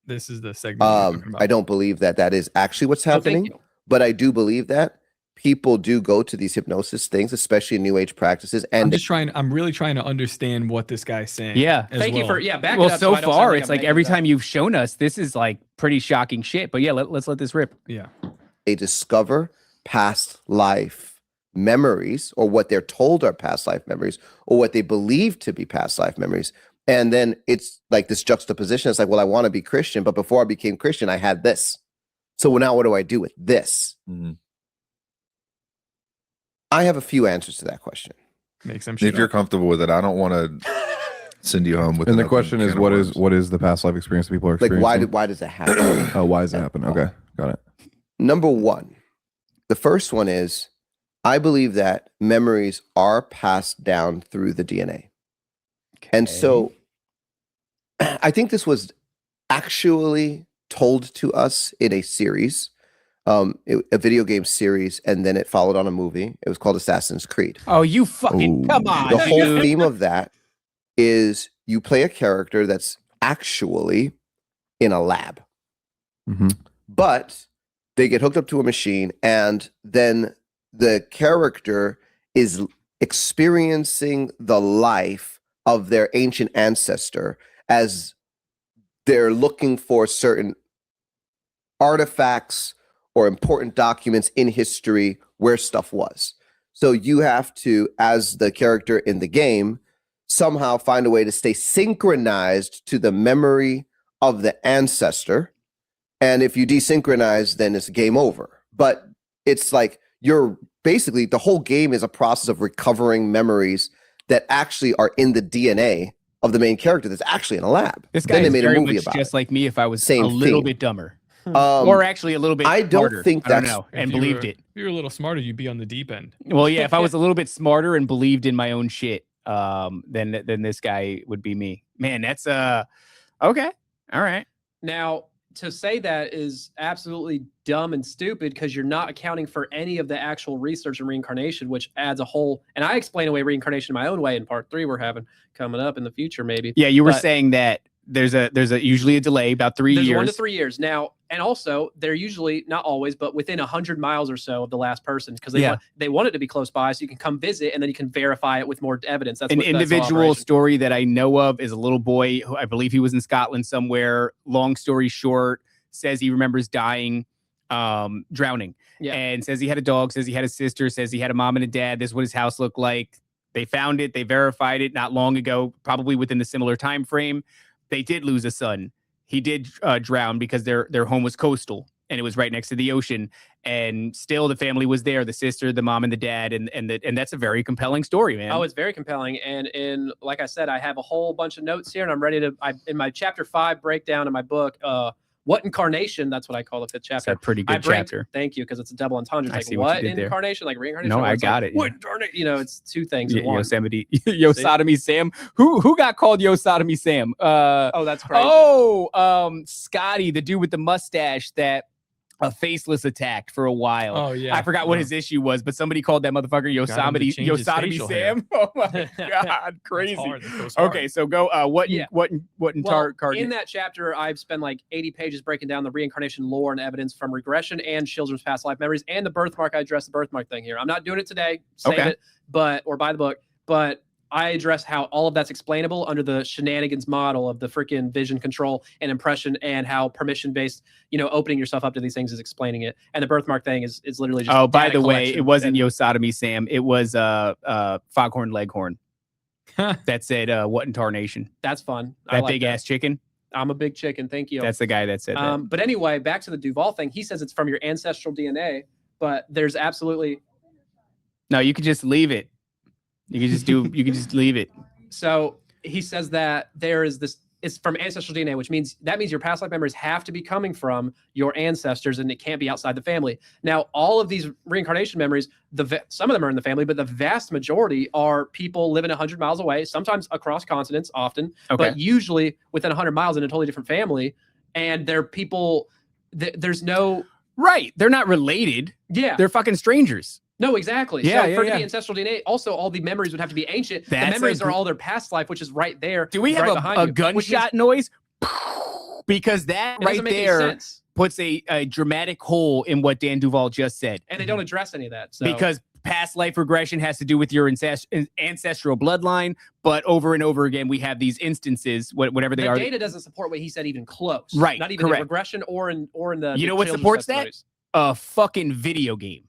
This is the segment. we're talking about. I don't believe that is actually what's Oh, thank happening, you. but I do believe that people do go to these hypnosis things, especially in New Age practices, and I'm really trying to understand what this guy's saying. Yeah. as Thank you well. for back Well, it up so I don't sound far, like it's I'm like making every it up. time you've shown us, this is like pretty shocking shit. But yeah, let's let this rip. Yeah. they discover past life memories, or what they're told are past life memories, or what they believe to be past life memories. And then it's like this juxtaposition. It's like, well, I want to be Christian, but before I became Christian, I had this. So now what do I do with this? Mhm. I have a few answers to that question. Make some If shit you're up. comfortable with it, I don't want to send you home with. And the an question open is, can of what worms. is the past life experience that people are Like, experiencing? why does that happen? Oh, why does it happen? Okay, got it. Number one, the first one is, I believe that memories are passed down through the DNA. And so I think this was actually told to us in a series, a video game series, and then it followed on a movie. It was called Assassin's Creed. Oh, you fucking Ooh. come on. The whole dude. theme of that is you play a character that's actually in a lab, Mhm. but they get hooked up to a machine, and then the character is experiencing the life of their ancient ancestor as they're looking for certain artifacts or important documents in history where stuff was. So you have to, as the character in the game, somehow find a way to stay synchronized to the memory of the ancestor. And if you desynchronize, then it's game over. But it's like you're basically, the whole game is a process of recovering memories that actually are in the DNA of the main character that's actually in a lab. This guy Then they is made a very movie much about just it. like me if I was Same a little theme. bit dumber. Um, Or actually a little bit I don't smarter. think I don't that's- know, If and you believed were- it. If you were a little smarter, you'd be on the deep end. Well, yeah, if I was a little bit smarter and believed in my own shit, then this guy would be me. Man, that's okay. All right. Now, to say that is absolutely dumb and stupid because you're not accounting for any of the actual research and reincarnation, which adds a whole. And I explain away reincarnation my own way in part 3 we're having coming up in the future, maybe. Yeah, you were But saying that there's usually a delay about 3 there's years. 1 to 3 years now, and also they're usually not always, but within 100 miles or so of the last person because they want it to be close by, so you can come visit and then you can verify it with more evidence. That's An what, that's the individual operation. story that I know of is a little boy who I believe he was in Scotland somewhere. Long story short, says he remembers dying, drowning, and says he had a dog, says he had a sister, says he had a mom and a dad. This is what his house looked like. They found it, they verified it not long ago, probably within the similar time frame. They did lose a son. He did drown because their home was coastal and it was right next to the ocean. And still, the family was there: the sister, the mom, and the dad. And that's a very compelling story, man. Oh, it's very compelling. And like I said, I have a whole bunch of notes here, and I'm ready to. In my chapter 5 breakdown in my book, what incarnation? That's what I call the 5th chapter. That's a pretty good chapter. Thank you, because it's a double entendre. I Like see what what you did there. incarnation? Like reincarnation? No, I It's got like, it. What incarnation? You know, it's 2 things in one. Yosemite, Yosotomy Sam. Who got called Yosotomy Sam? Oh, that's crazy. Scotty, the dude with the mustache that a faceless attacked for a while. Oh yeah, I forgot what his issue was, but somebody called that motherfucker Yosemite Sam. Oh my god, crazy. Okay, so go. What in card? In that chapter, I've spent like 80 pages breaking down the reincarnation lore and evidence from regression and children's past life memories and the birthmark. I address the birthmark thing here. I'm not doing it today. Save it, or buy the book. But I address how all of that's explainable under the shenanigans model of the freaking vision control and impression, and how permission-based, opening yourself up to these things is explaining it. And the birthmark thing is literally just. Oh, by the way, it wasn't Yosotomy Sam. It was Foghorn Leghorn. That said, what in tarnation? That's fun. That big ass chicken. I'm a big chicken. Thank you. That's the guy that said that. But anyway, back to the Duvall thing. He says it's from your ancestral DNA, but there's absolutely. No, you could just leave it. You can just leave it. So he says that there is this, it's from ancestral DNA, which means your past life memories have to be coming from your ancestors and it can't be outside the family. Now, all of these reincarnation memories, some of them are in the family, but the vast majority are people living 100 miles away, sometimes across continents, often, but usually within 100 miles in a totally different family. And they're people, there's no. Right. They're not related. Yeah. They're fucking strangers. No, exactly. Yeah, so for the ancestral DNA, also all the memories would have to be ancient. The memories are all their past life, which is right there. Do we have a gunshot noise? Because that right there puts a dramatic hole in what Dan Duvall just said. And they don't address any of that. So. Because past life regression has to do with your ancestral bloodline, but over and over again, we have these instances, whatever they are. The data doesn't support what he said even close. Right. Not even in regression or in the. You know what supports that? A fucking video game.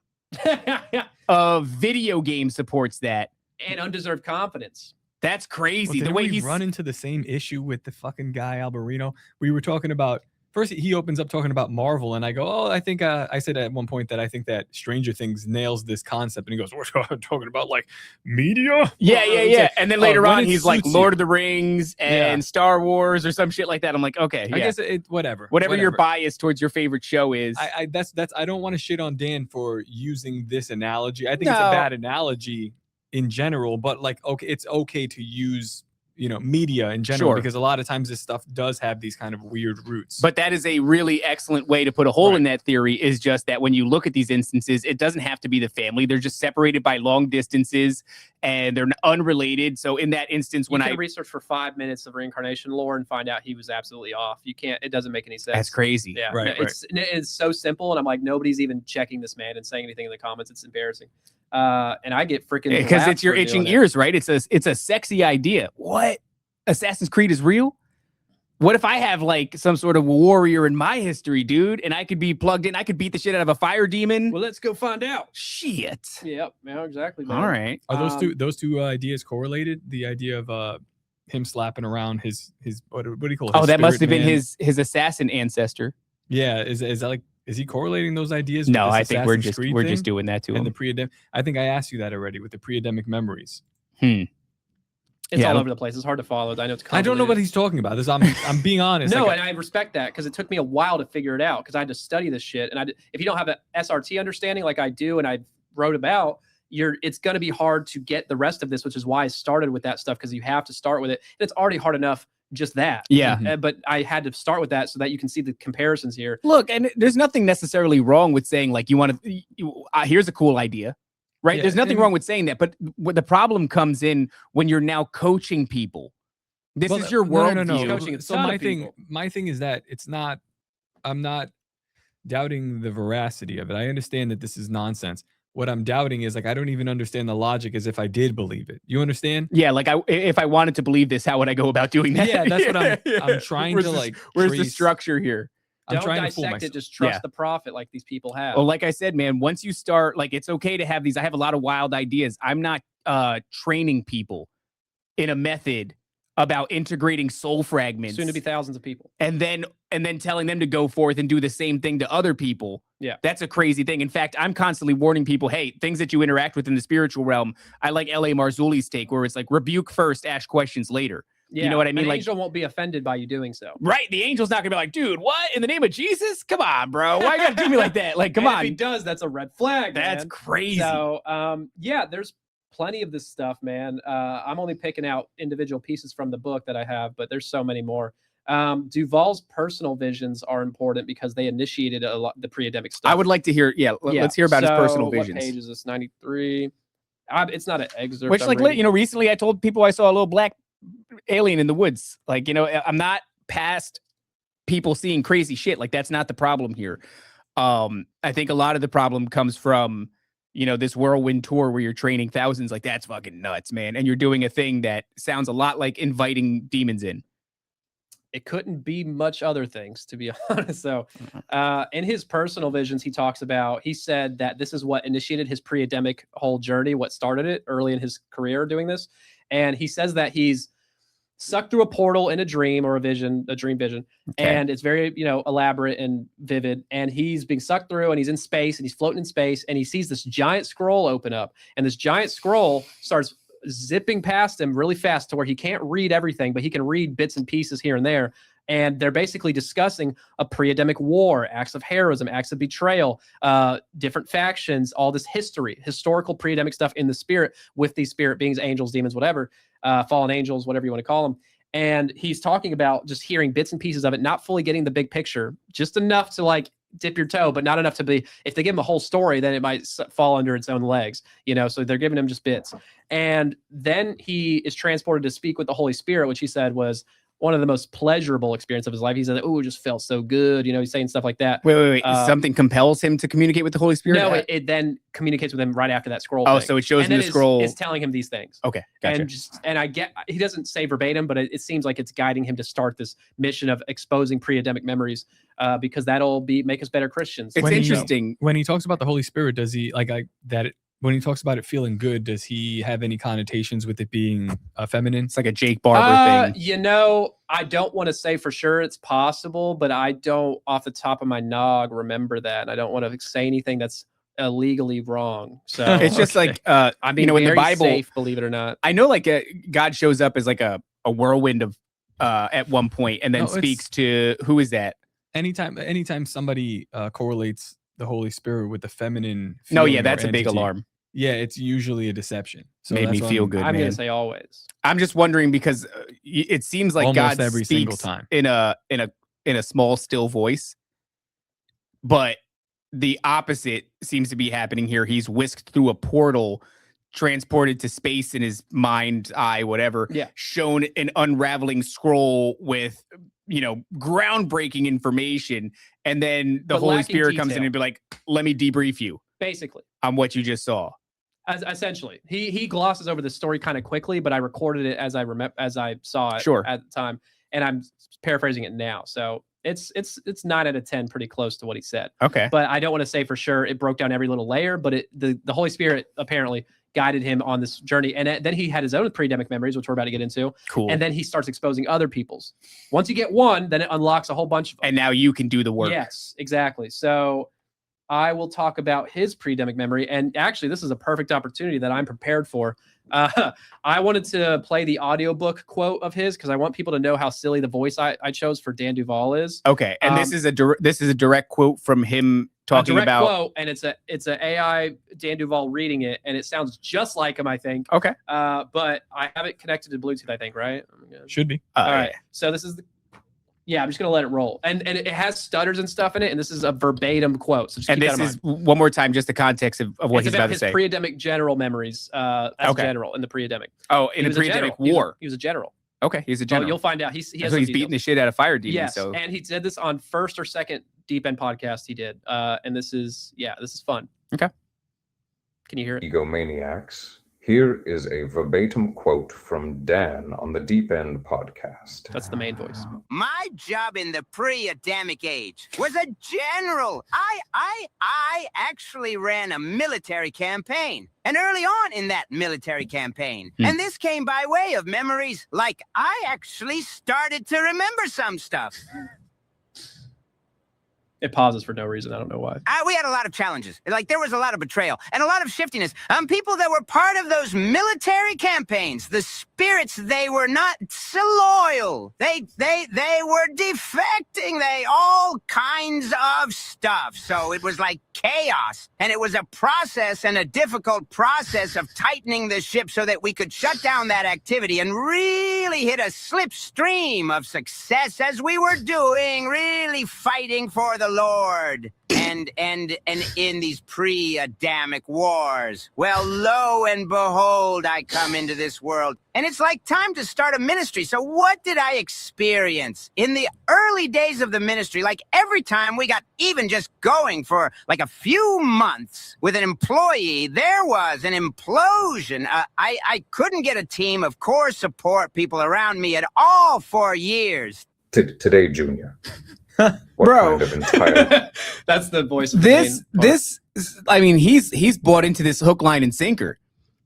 A video game supports that. And undeserved confidence. That's crazy. Well, the way he's run into the same issue with the fucking guy Alberino. We were talking about first. He opens up talking about Marvel, and I go, "Oh, I think I said at one point that I think that Stranger Things nails this concept." And he goes, "We're talking about like media." Yeah. Like, and then later on, he's like Lord of the Rings and Star Wars or some shit like that. I'm like, okay, I guess whatever your bias towards your favorite show is. I don't want to shit on Dan for using this analogy. I think it's a bad analogy in general, but like, okay, it's okay to use media in general, because a lot of times this stuff does have these kind of weird roots. But that is a really excellent way to put a hole in that theory, is just that when you look at these instances, it doesn't have to be the family. They're just separated by long distances and they're unrelated. So in that instance, when I research for 5 minutes of reincarnation lore and find out he was absolutely off, it doesn't make any sense. That's crazy. Yeah. It's so simple. And I'm like, nobody's even checking this man and saying anything in the comments. It's embarrassing. And I get freaking because it's your itching ears, right? It's a sexy idea. What? Assassin's Creed is real? What if I have like some sort of warrior in my history, dude, and I could be plugged in? I could beat the shit out of a fire demon. Well, let's go find out. Shit. Yep. Yeah, exactly. Man. All right. Are those two ideas correlated? The idea of him slapping around his what do you call it? Oh, that must have been his assassin ancestor. Yeah. Is that like? Is he correlating those ideas? No, I think we're just doing that to him. And the pre-Adamic. I think I asked you that already with the pre-Adamic memories. It's all over the place. It's hard to follow. I know it's. I don't know what he's talking about. This I'm being honest. No, and I respect that, because it took me a while to figure it out, because I had to study this shit. And if you don't have an SRT understanding like I do, and I wrote about, it's going to be hard to get the rest of this, which is why I started with that stuff, because you have to start with it. And it's already hard enough just that. Yeah. But I had to start with that so that you can see the comparisons here. Look, and there's nothing necessarily wrong with saying like you want to. Here's a cool idea, right? Yeah, There's nothing and- wrong with saying that, but what the problem comes in when you're now coaching people. This is your world. No. Coaching a So ton of my thing is that it's not. I'm not doubting the veracity of it. I understand that this is nonsense. What I'm doubting is like I don't even understand the logic as if I did believe it. You understand? Yeah, like if I wanted to believe this, how would I go about doing that? Yeah, that's what I'm trying Where's to the- like. Where's the trace- structure here? I'm Don't trying to fool dissect myself. it. Just trust Yeah. the prophet like these people have. Well, like I said, man, once you start, like it's okay to have these. I have a lot of wild ideas. I'm not training people in a method about integrating soul fragments. Soon to be thousands of people. and then telling them to go forth and do the same thing to other people. Yeah. That's a crazy thing. In fact, I'm constantly warning people, hey, things that you interact with in the spiritual realm. I like L.A. Marzulli's take where it's like rebuke first, ask questions later. Yeah, You know what I mean? An Like, angel won't be offended by you doing so. right. The angel's not going to be like, dude, what? In the name of Jesus? Come on, bro. Why you got to do me like that? Like, come And on. If he does, that's a red flag. That's man. crazy. So, yeah, there's plenty of this stuff, man. I'm only picking out individual pieces from the book that I have, but there's so many more. Duvall's personal visions are important because they initiated a lot the pre-Adamic stuff. I would like to hear, let's hear about his personal What visions. page is this? 93. It's not an excerpt. Which, I'm like, reading. recently I told people I saw a little black alien in the woods. Like, I'm not past people seeing crazy shit. Like, that's not the problem here. I think a lot of the problem comes from, this whirlwind tour where you're training thousands. Like, that's fucking nuts, man. And you're doing a thing that sounds a lot like inviting demons in. It couldn't be much other things, to be honest. So, in his personal visions, he said that this is what initiated his pre-Adamic whole journey, what started it early in his career doing this. And he says that he's sucked through a portal in a dream or a dream vision. Okay. And it's very, elaborate and vivid. And he's being sucked through and he's in space and he's floating in space and he sees this giant scroll open up. And this giant scroll starts zipping past him really fast to where he can't read everything, but he can read bits and pieces here and there. And they're basically discussing a pre-Adamic war, acts of heroism, acts of betrayal, different factions, all this historical pre-Adamic stuff in the spirit with these spirit beings, angels, demons, whatever, fallen angels, whatever you want to call them. And he's talking about just hearing bits and pieces of it, not fully getting the big picture, just enough to like dip your toe, but not enough to be, if they give him a whole story, then it might fall under its own legs, so they're giving him just bits. And then he is transported to speak with the Holy Spirit, which he said was one of the most pleasurable experience of his life. He said, "Oh, it just felt so good." He's saying stuff like that. Wait. Something compels him to communicate with the Holy Spirit? No, it then communicates with him right after that scroll. Oh, thing. so it shows And him then the scroll. is telling him these things. Okay, gotcha. And I get, he doesn't say verbatim, but it seems like it's guiding him to start this mission of exposing pre-Adamic memories, because that'll make us better Christians. It's interesting. When he talks about the Holy Spirit, does he when he talks about it feeling good, does he have any connotations with it being feminine? It's like a Jake Barber thing. I don't want to say for sure it's possible, but I don't, off the top of my nog, remember that. And I don't want to say anything that's illegally wrong. So It's just like, I mean, in the very Bible, safe, believe it or not. I know like God shows up as like a whirlwind of at one point and then No, it's- speaks to, who is that? Anytime somebody correlates the Holy Spirit with the feminine. No, feeling yeah, or that's a big entity, alarm. Yeah, it's usually a deception. So Made that's me what feel I'm- good, I'm man. going to say always. I'm just wondering because it seems like Almost God every single speaks time. in a small still voice, but the opposite seems to be happening here. He's whisked through a portal, transported to space in his mind, eye, whatever. Yeah. Shown an unraveling scroll with groundbreaking information, and then the But Holy lacking Spirit comes in detail. and be like, "Let me debrief you Basically. on what you just saw." Essentially, he glosses over the story kind of quickly, but I recorded it as I saw it Sure. at the time, and I'm paraphrasing it now. So it's 9 out of 10, pretty close to what he said. Okay. But I don't want to say for sure it broke down every little layer, but the Holy Spirit apparently guided him on this journey, and then he had his own pre-Adamic memories, which we're about to get into, Cool. and then he starts exposing other people's. Once you get one, then it unlocks a whole bunch of them. And now you can do the work. Yes, exactly. So I will talk about his pre-Adamic memory. And actually, this is a perfect opportunity that I'm prepared for. I wanted to play the audiobook quote of his because I want people to know how silly the voice I chose for Dan Duvall is. Okay, and this is a direct quote from him talking about quote, and it's a AI Dan Duvall reading it, and it sounds just like him, I think. Okay, but I have it connected to Bluetooth, I think, right? Should be. All right. So this is I'm just gonna let it roll, and it has stutters and stuff in it, and this is a verbatim quote. So just and keep this that in is mind. one more time, just the context of what he's about to his say. Pre-Adamic general memories as a general in the Pre-Adamic. Oh, in the Pre-Adamic war. He was a general. Okay, he's a Oh, general. you'll find out. He's beating the shit out of fire demons. Yes, So and he did this on first or second Deep End podcast he did. And this is fun. Okay. Can you hear it? Egomaniacs. Here is a verbatim quote from Dan on the Deep End podcast. That's the main voice. My job in the pre-Adamic age was a general. I actually ran a military campaign. And early on in that military campaign. And this came by way of memories. Like, I actually started to remember some stuff. It pauses for no reason. I don't know why. We had a lot of challenges. Like, there was a lot of betrayal and a lot of shiftiness. People that were part of those military campaigns, the spirits, they were not so loyal. They were defecting. All kinds of stuff. So it was like chaos. And it was a process and a difficult process of tightening the ship so that we could shut down that activity and really hit a slipstream of success as we were doing, really fighting for the Lord. And in these pre-Adamic wars. Well, lo and behold, I come into this world. And it's like time to start a ministry. So what did I experience? In the early days of the ministry, like every time we got even just going for like a few months with an employee, there was an implosion. I couldn't get a team of core support people around me at all for years. Today, Junior. Bro, kind of entire... That's the voice. Of I mean, he's bought into this hook, line, and sinker.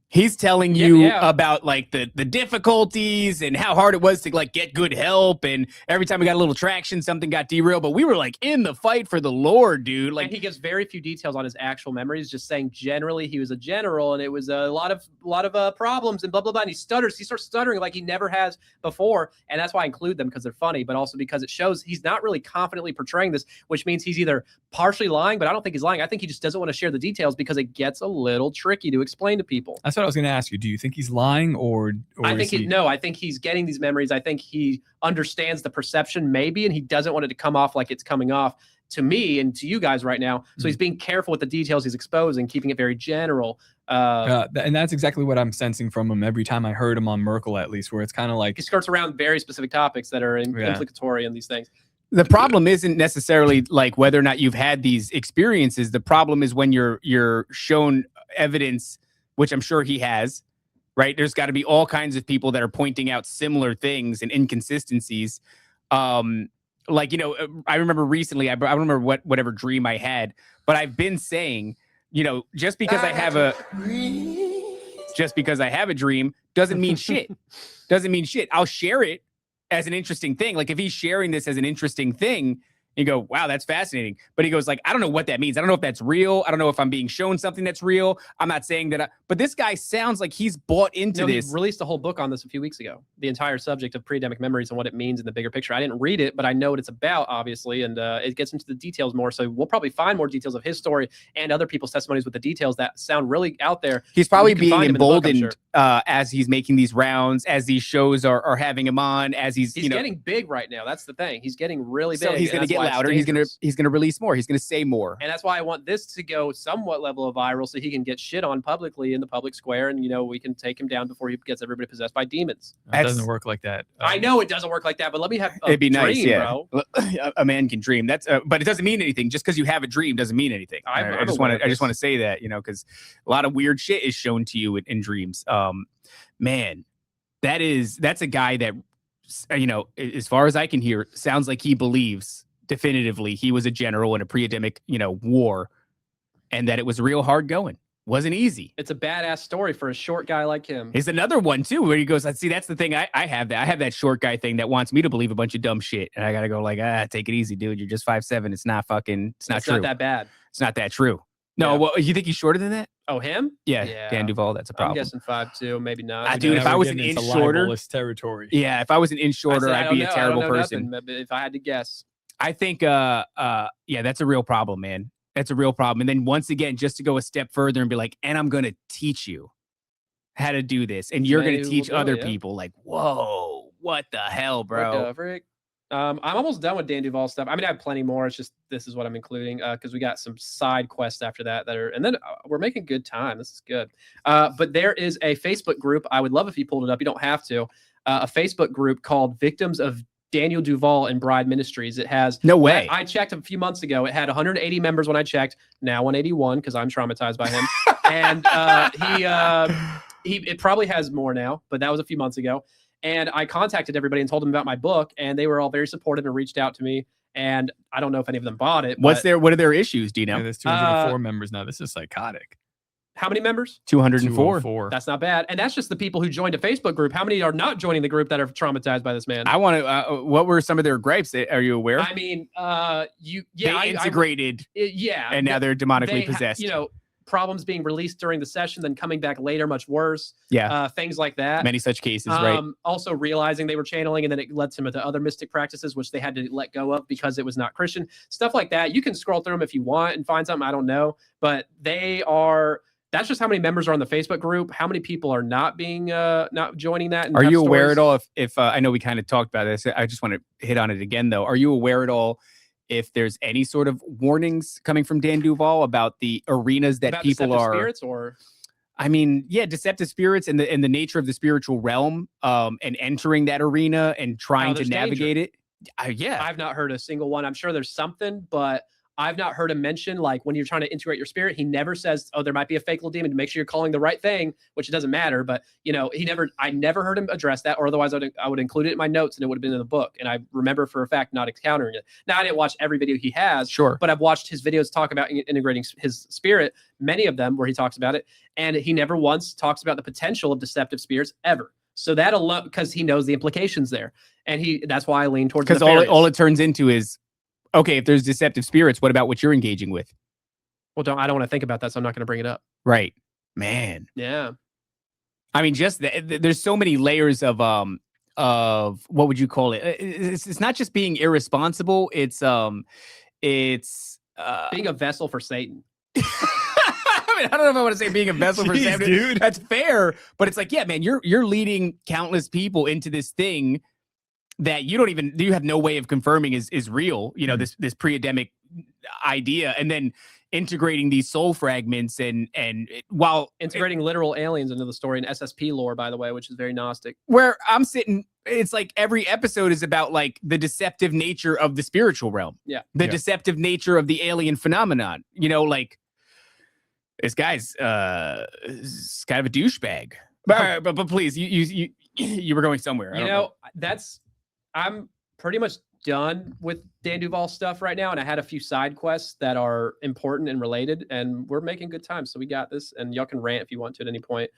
He's telling you about like the difficulties and how hard it was to like get good help, and every time we got a little traction, something got derailed. But we were like in the fight for the Lord, dude. Like, and he gives very few details on his actual memories, just saying generally he was a general, and it was a lot of problems and blah blah blah. And he stutters. He starts stuttering like he never has before, and that's why I include them because they're funny, but also because it shows he's not really confidently portraying this, which means he's either partially lying, but I don't think he's lying. I think he just doesn't want to share the details because it gets a little tricky to explain to people. That's what I was going to ask you. Do you think he's lying or I think I think he's getting these memories. I think he understands the perception maybe, and he doesn't want it to come off like it's coming off to me and to you guys right now. So he's being careful with the details he's exposing, keeping it very general. And that's exactly what I'm sensing from him every time I heard him on Merkel, at least, where it's kind of like he skirts around very specific topics that are implicatory in these things. The problem isn't necessarily like whether or not you've had these experiences. The problem is when you're shown evidence, which I'm sure he has, right? There's got to be all kinds of people that are pointing out similar things and inconsistencies. Like, you know, I remember recently, I don't remember whatever dream I had, but I've been saying, you know, just because I have a dream doesn't mean shit. Doesn't mean shit. I'll share it as an interesting thing. Like if he's sharing this as an interesting thing, you go, wow, that's fascinating. But he goes like, I don't know what that means. I don't know if that's real. I don't know if I'm being shown something that's real. I'm not saying that. But this guy sounds like he's bought into this. He released a whole book on this a few weeks ago. The entire subject of pre-Adamic memories and what it means in the bigger picture. I didn't read it, but I know what it's about, obviously. And it gets into the details more. So we'll probably find more details of his story and other people's testimonies with the details that sound really out there. He's probably being emboldened as he's making these rounds, as these shows are having him on, as he's getting big right now. That's the thing. He's getting really big. So he's going to get louder. He's going to release more. He's going to say more. And that's why I want this to go somewhat level of viral so he can get shit on publicly in the public square. And, you know, we can take him down before he gets everybody possessed by demons. It doesn't work like that. I know it doesn't work like that, but let me have a it'd be dream, nice, yeah. bro. A man can dream. That's but it doesn't mean anything. Just because you have a dream doesn't mean anything. I just want to say that, you know, because a lot of weird shit is shown to you in dreams. Man, that's a guy that, you know, as far as I can hear, sounds like he believes definitively he was a general in a pre-Adamic, you know, war, and that it was real hard going. wasn't easy. It's a badass story for a short guy like him. It's another one too, where he goes, see, that's the thing. I have that. I have that short guy thing that wants me to believe a bunch of dumb shit. And I got to go like, take it easy, dude. You're just 5'7". It's not true. It's not that bad. It's not that true. No, Yeah. well, you think he's shorter than that? Oh, him? Yeah. Dan Duvall, that's a I'm problem. guessing 5'2", maybe not. Dude, if I was Getting an inch into shorter, libelous territory. yeah, if I was an inch shorter, I'd be a terrible person. Nothing, if I had to guess. I think, yeah, that's a real problem, man. That's a real problem. And then once again, just to go a step further and be like, and I'm going to teach you how to do this. And you're going to teach other people. Like, whoa, what the hell, bro? I'm almost done with Dan Duvall stuff. I mean, I have plenty more. It's just, this is what I'm including because we got some side quests after that are, and then we're making good time. This is good. But there is a Facebook group. I would love if you pulled it up. You don't have to. A Facebook group called Victims of Daniel Duvall and Bride Ministries. It has no way. I checked a few months ago. It had 180 members when I checked. Now 181 because I'm traumatized by him. And it probably has more now, but that was a few months ago. And I contacted everybody and told them about my book, and they were all very supportive and reached out to me. And I don't know if any of them bought it. What are their issues? Do you know? Yeah, there's 204 members now. This is psychotic. How many members? 204. That's not bad. And that's just the people who joined a Facebook group. How many are not joining the group that are traumatized by this man? I want to. What were some of their gripes? Are you aware? I mean, they integrated. And now they're demonically possessed. Problems being released during the session, then coming back later, much worse. Yeah. Things like that. Many such cases, right? Also realizing they were channeling, and then it led them into other mystic practices, which they had to let go of because it was not Christian. Stuff like that. You can scroll through them if you want and find something. I don't know. But that's just how many members are on the Facebook group. How many people are not joining that? Are you aware at all if I know we kind of talked about this. I just want to hit on it again, though. Are you aware at all if there's any sort of warnings coming from Dan Duvall about the arenas that people are spirits or? I mean, yeah, deceptive spirits and the nature of the spiritual realm, and entering that arena and trying to navigate it. Yeah, I've not heard a single one. I'm sure there's something, but I've not heard him mention, like, when you're trying to integrate your spirit, he never says, oh, there might be a fake little demon, to make sure you're calling the right thing, which it doesn't matter. But, I never heard him address that, or otherwise I would include it in my notes and it would have been in the book. And I remember for a fact not encountering it. Now, I didn't watch every video he has, sure, but I've watched his videos talk about integrating his spirit, many of them where he talks about it. And he never once talks about the potential of deceptive spirits ever. So that alone, because he knows the implications there. And that's why I lean towards, because all it turns into is, okay, if there's deceptive spirits, what about what you're engaging with? Well, I don't want to think about that, so I'm not going to bring it up. Right, man. Yeah. I mean, just there's so many layers of what would you call it? It's not just being irresponsible. It's being a vessel for Satan. I mean, I don't know if I want to say being a vessel for Satan, dude. That's fair, but it's like, yeah, man, you're leading countless people into this thing that you have no way of confirming is real, this pre-Adamic idea, and then integrating these soul fragments and while integrating literal aliens into the story and SSP lore, by the way, which is very Gnostic. Where I'm sitting, it's like every episode is about like the deceptive nature of the spiritual realm. Yeah. The deceptive nature of the alien phenomenon. Like this guy's kind of a douchebag. But please, you were going somewhere. I'm pretty much done with Dan Duvall stuff right now, and I had a few side quests that are important and related, and we're making good time. So we got this, and y'all can rant if you want to at any point.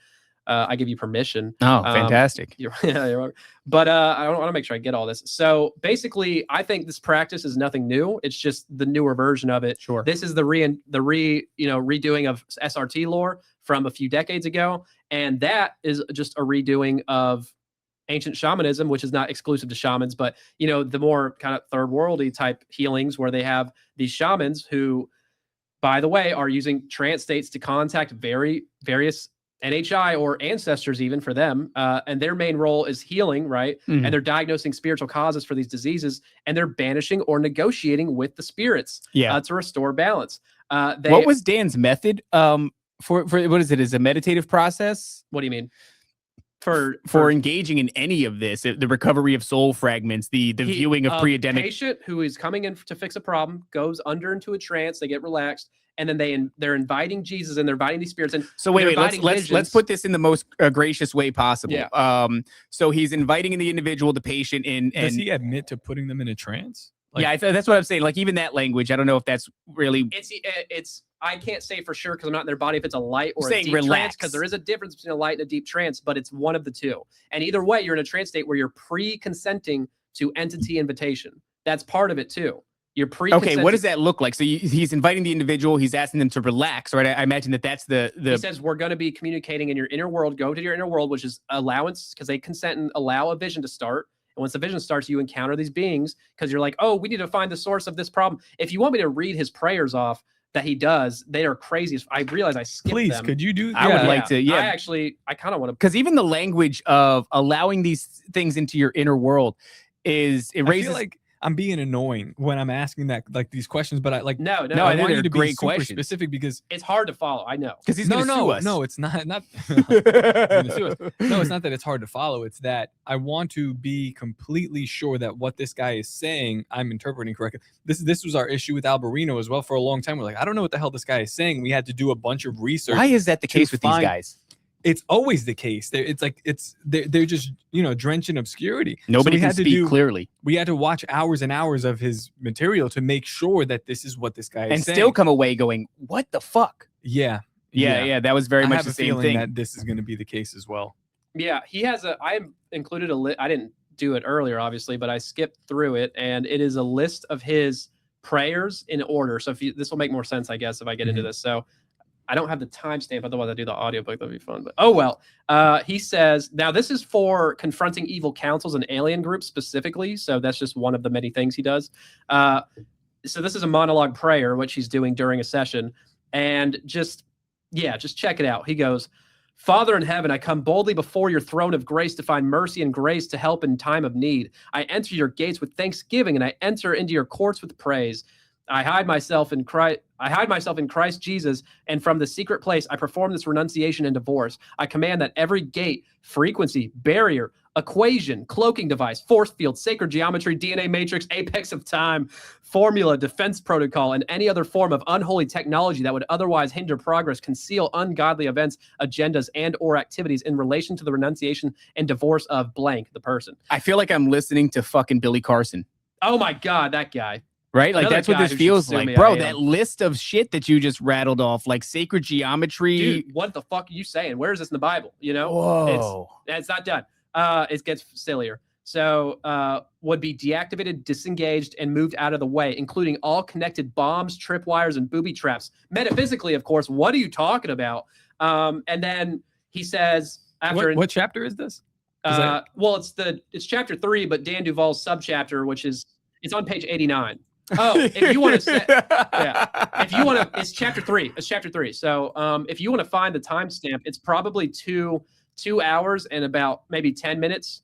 I give you permission. Oh, fantastic! But I want to make sure I get all this. So basically, I think this practice is nothing new. It's just the newer version of it. Sure. This is the redoing of SRT lore from a few decades ago, and that is just a redoing of ancient shamanism, which is not exclusive to shamans, but the more kind of third worldy type healings where they have these shamans who, by the way, are using trance states to contact various NHI or ancestors even for them. And their main role is healing, right? Mm-hmm. And they're diagnosing spiritual causes for these diseases, and they're banishing or negotiating with the spirits to restore balance. What was Dan's method for what is it? Is a meditative process? What do you mean? For engaging in any of this, the recovery of soul fragments, the viewing of pre-Adamic. Patient who is coming in to fix a problem goes under into a trance, they get relaxed, and then they're inviting Jesus and they're inviting these spirits. And so wait, let's put this in the most gracious way possible. Yeah. So he's inviting the individual, the patient, in. Does he admit to putting them in a trance? That's what I'm saying. Like even that language, I don't know if that's really. It's I can't say for sure because I'm not in their body if it's a light or a Saying deep relax. trance, because there is a difference between a light and a deep trance, but it's one of the two. And either way, you're in a trance state where you're pre-consenting to entity invitation. That's part of it too. You're pre-consenting. Okay, what does that look like? So he's inviting the individual. He's asking them to relax, right? I imagine that's the. He says we're going to be communicating in your inner world. Go to your inner world, which is allowance, because they consent and allow a vision to start. And once the vision starts, you encounter these beings because you're like, oh, we need to find the source of this problem. If you want me to read his prayers off that he does, they are crazy. I realize I skipped Please, them. could you do? I would like to. Yeah, I kind of want to. Because even the language of allowing these things into your inner world it I raises feel like I'm being annoying when I'm asking that like these questions, but I like No, I I think want they're you to be great super questions. specific because it's hard to follow. I know. because he's going to sue us. no, it's not. He's gonna sue us. No, it's not that it's hard to follow. It's that I want to be completely sure that what this guy is saying, I'm interpreting correctly. This was our issue with Alberino as well for a long time. We're like, I don't know what the hell this guy is saying. We had to do a bunch of research. Why is that the to case with these find- guys? It's always the case. They're just drenched in obscurity. Nobody we can had to speak clearly We had to watch hours and hours of his material to make sure that this is what this guy is and saying. still come away going, "What the fuck?" Yeah. Yeah. That was very I much have the a same feeling thing. that this is going to be the case as well. Yeah, he has I included a list. I didn't do it earlier, obviously, but I skipped through it, and it is a list of his prayers in order. So this will make more sense, I guess, if I get into this. So I don't have the timestamp. Otherwise, I do the audiobook. That'd be fun. But oh well. He says, now this is for confronting evil councils and alien groups specifically. So that's just one of the many things he does. So this is a monologue prayer, which he's doing during a session. And just check it out. He goes, Father in heaven, I come boldly before your throne of grace to find mercy and grace to help in time of need. I enter your gates with thanksgiving and I enter into your courts with praise. I hide myself in Christ Jesus, and from the secret place I perform this renunciation and divorce. I command that every gate, frequency, barrier, equation, cloaking device, force field, sacred geometry, DNA matrix, apex of time, formula, defense protocol, and any other form of unholy technology that would otherwise hinder progress, conceal ungodly events, agendas, and or activities in relation to the renunciation and divorce of blank, the person. I feel like I'm listening to fucking Billy Carson. Oh my God, that guy. Right? Like, Another that's what guy this who should feels sue like. me, Bro, I hate that him. list of shit that you just rattled off, like sacred geometry. Dude, what the fuck are you saying? Where is this in the Bible? You know? Whoa. It's not done. It gets sillier. So would be deactivated, disengaged, and moved out of the way, including all connected bombs, tripwires, and booby traps. Metaphysically, of course, what are you talking about? And then he says after What chapter is this? well, it's chapter 3, but Dan Duvall's subchapter, which is it's on page 89. Oh, if you want to, if you want to, it's chapter 3. It's chapter 3. So, if you want to find the timestamp, it's probably two hours and about maybe 10 minutes,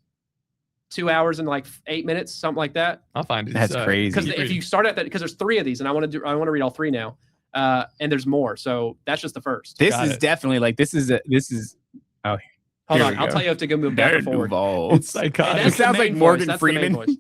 2 hours and like 8 minutes, something like that. I'll find it. That's crazy. Because if you start at that, because there's 3 of these, and I want to read all 3 now, and there's more. So that's just the first. This is definitely like this is. Oh, hold here on. we I'll go. tell you if to go move back or Dan forward. Duvall. It's psychotic. That's It sounds the main like Morgan voice. That's the main Freeman. voice.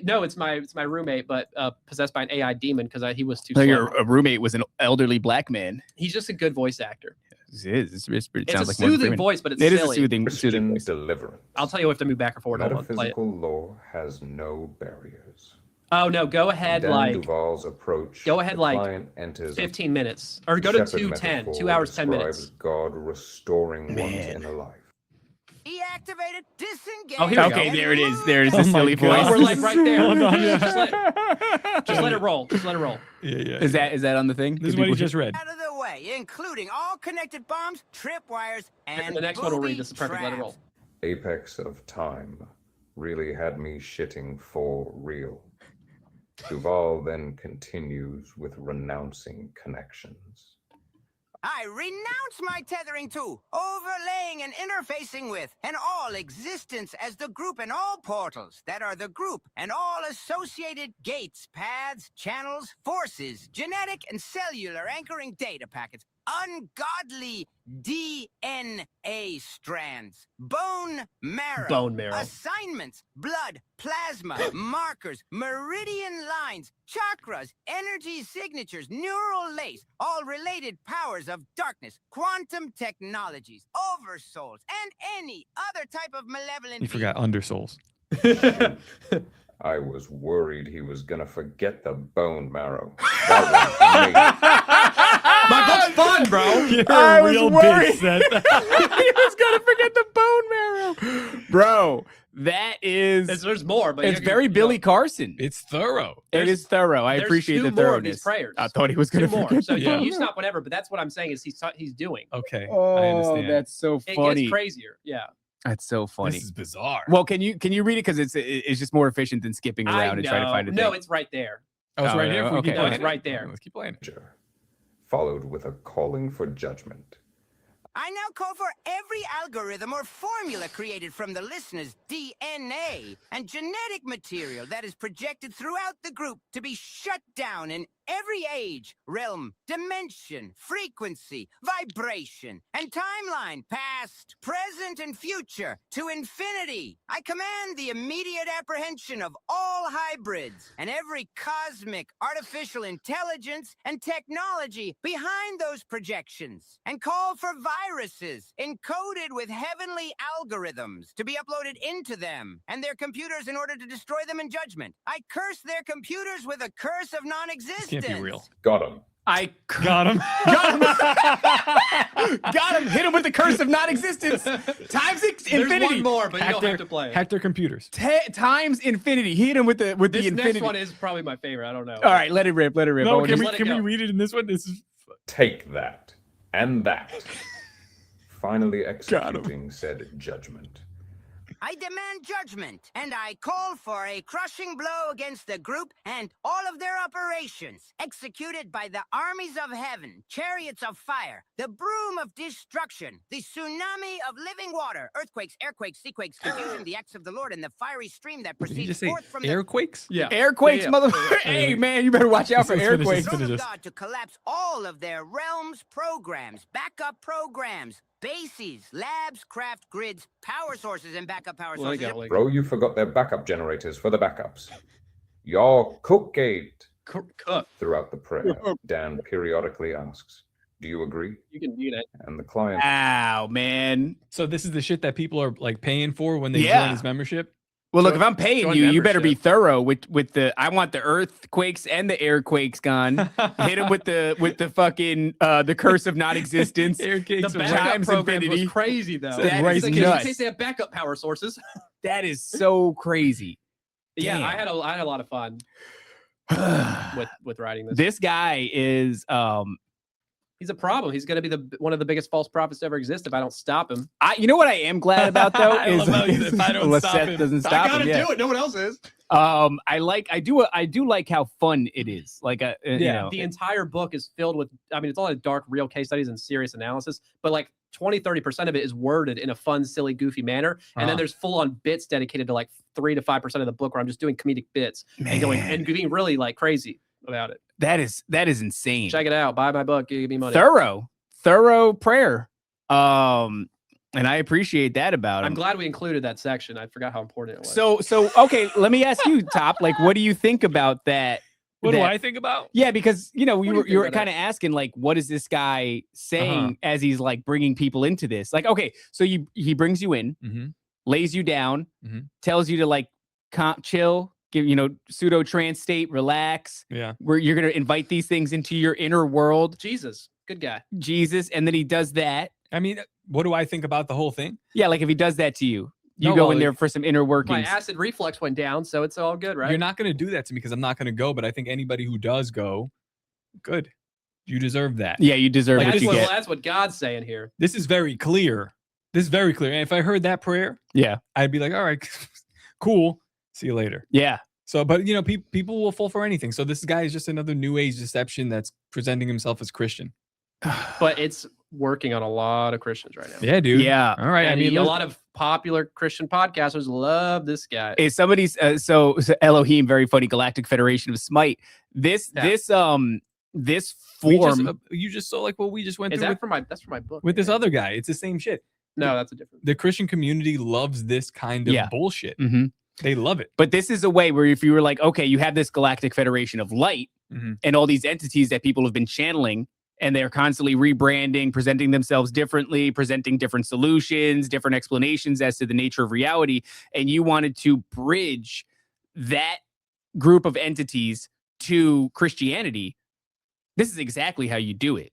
No, it's my roommate, but possessed by an AI demon because he was too So slow. your roommate was an elderly black man. He's just a good voice actor. It is. It It's sounds a like Morgan soothing Freeman. voice, but it's It is silly. a soothing Christian voice. deliverance. I'll tell you if to move back or forward. Hold on, play it. Metaphysical law has no barriers. Oh no, go ahead Dan like Duvall's approach. go ahead the like client enters 15 minutes or go to shepherd 2:10. metaphor 2 hours 10 minutes. describes God restoring one's Man. inner life. Deactivated, disengaged. Oh, here we go. Okay, there it is. There's Oh the my silly God. voice. We're like right there. Hold on, yeah. Just let it roll. Just let it roll. Yeah. Is that on the thing? This is Did what he people- just read. Out of the way, including all connected bombs, tripwires, and the next one will read. booby This is perfect. Let it roll. traps. Apex of time really had me shitting for real. Duvall then continues with renouncing connections. I renounce my tethering to, overlaying and interfacing with, and all existence as the group and all portals that are the group and all associated gates, paths, channels, forces, genetic and cellular anchoring data packets, ungodly DNA strands, bone marrow, assignments, blood, plasma, markers, meridian lines, chakras, energy signatures, neural lace, all related powers of darkness, quantum technologies, oversouls, and any other type of malevolent You forgot undersouls. I was worried he was gonna forget the bone marrow. That was My book's fun, bro. You're I a was real worried. bitch, Seth. He was gonna forget the bone marrow, bro. That is. There's more, but It's very Billy Carson. It's thorough. It is thorough. I there's appreciate two the more of these thoroughness. prayers. I thought he was going Two to more. forget So the you, bone you marrow. stop whatever, but that's what I'm saying is he's doing. Okay, I Oh, understand. that's so It funny. gets crazier. Yeah. That's so funny. This is bizarre. Well, can you read it because it's just more efficient than skipping around and trying to find it. No, it's right there. Oh, it's right here. If we okay. keep No, playing it's it? right there. Let's keep playing. followed with a calling for judgment. I now call for every algorithm or formula created from the listener's DNA and genetic material that is projected throughout the group to be shut down in every age, realm, dimension, frequency, vibration, and timeline, past, present, and future, to infinity. I command the immediate apprehension of all hybrids and every cosmic, artificial intelligence and technology behind those projections, and call for viruses encoded with heavenly algorithms to be uploaded into them and their computers in order to destroy them in judgment. I curse their computers with a curse of non-existence. Can't be real. Got him. I Got him. got him. Hit him with the curse of non-existence. Times infinity. There's one more, but you don't have to play it. Hack their computers. Times infinity. Hit him with the This infinity. next one is probably my favorite. I don't know. All right, let it rip. Let it rip. No, I can wanna- we read it in this one? This is Take that and that. Finally executing said judgment. I demand judgment, and I call for a crushing blow against the group and all of their operations, executed by the armies of heaven, chariots of fire, the broom of destruction, the tsunami of living water, earthquakes, airquakes, seaquakes, confusion, the acts of the Lord, and the fiery stream that Did you proceeds just say forth from the airquakes? Yeah. Airquakes, Yeah. motherfucker. Hey, man, you better watch out for Let's finish airquakes. this. throne of Finish. God to collapse all of their realms, programs, backup programs, bases, labs, craft grids, power sources, and backup power Let it sources. go, let it go. Bro, you forgot their backup generators for the backups. Your cookgate. Cook. Throughout the prayer, Dan periodically asks, "Do you agree?" You can mute it. And the client, Ow, man. So this is the shit that people are like paying for when they Yeah. join his membership. Well, look, if I'm paying join you, you better be membership. thorough with the. I want the earthquakes and the airquakes gone. Hit him with the fucking the curse of non-existence. The Aircakes. backup times program infinity. was crazy though. That Right, is in nuts. case they have backup power sources. That is so crazy. Yeah, Damn. I had a lot of fun with writing this. This guy is He's a problem. He's going to be one of the biggest false prophets to ever exist if I don't stop him. you know what I am glad about though I is love how you said, if I don't unless stop Seth him. doesn't I stop gotta him. Yeah. do it. No one else is. I do like how fun it is. Like you know, The entire book is filled with, I mean, it's all dark, real case studies and serious analysis, but like 30% of it is worded in a fun, silly, goofy manner. And then there's full on bits dedicated to like 3 to 5% of the book where I'm just doing comedic bits and going and being really like crazy about it. that is insane. Check it out. Buy my book. Give me money. Thorough prayer. And I appreciate that about him. I'm glad we included that section. I forgot how important it was. So okay, let me ask you, Top. Like, what do you think about that? What do that- I think about? Yeah, because you know do you you think were about kind of asking like, what is this guy saying Uh-huh. as he's like bringing people into this? Like, okay, so he brings you in, Mm-hmm. lays you down, Mhm. tells you to like chill, give pseudo trance state, relax. Yeah. Where you're gonna invite these things into your inner world, Jesus, good guy. Jesus, and then he does that. I mean, what do I think about the whole thing? Yeah, like if he does that to you, you No, go well, in there for some inner My workings. acid reflux went down, so it's all good, right? You're not going to do that to me because I'm not going to go. But I think anybody who does go, good. You deserve that. Yeah, you deserve Like, what that's, you what, get. that's what God's saying here. This is very clear. This is very clear. And if I heard that prayer, Yeah, I'd be like, all right, cool. See you later. yeah. So, but people will fall for anything. So this guy is just another new age deception that's presenting himself as Christian. But it's working on a lot of Christians right now. Yeah, dude. Yeah. All right. I And mean, a look- lot of popular Christian podcasters love this guy. Is somebody's so Elohim, very funny, Galactic Federation of Smite. This Yeah. this we just, form. you just saw like what we just went Is through that that's for my book? with this man. other guy. It's the same shit. No, that's a different. The Christian community loves this kind of Yeah. bullshit. Mhm. They love it. But this is a way where if you were like, okay, you have this Galactic Federation of Light Mhm. and all these entities that people have been channeling, and they're constantly rebranding, presenting themselves differently, presenting different solutions, different explanations as to the nature of reality, and you wanted to bridge that group of entities to Christianity, this is exactly how you do it.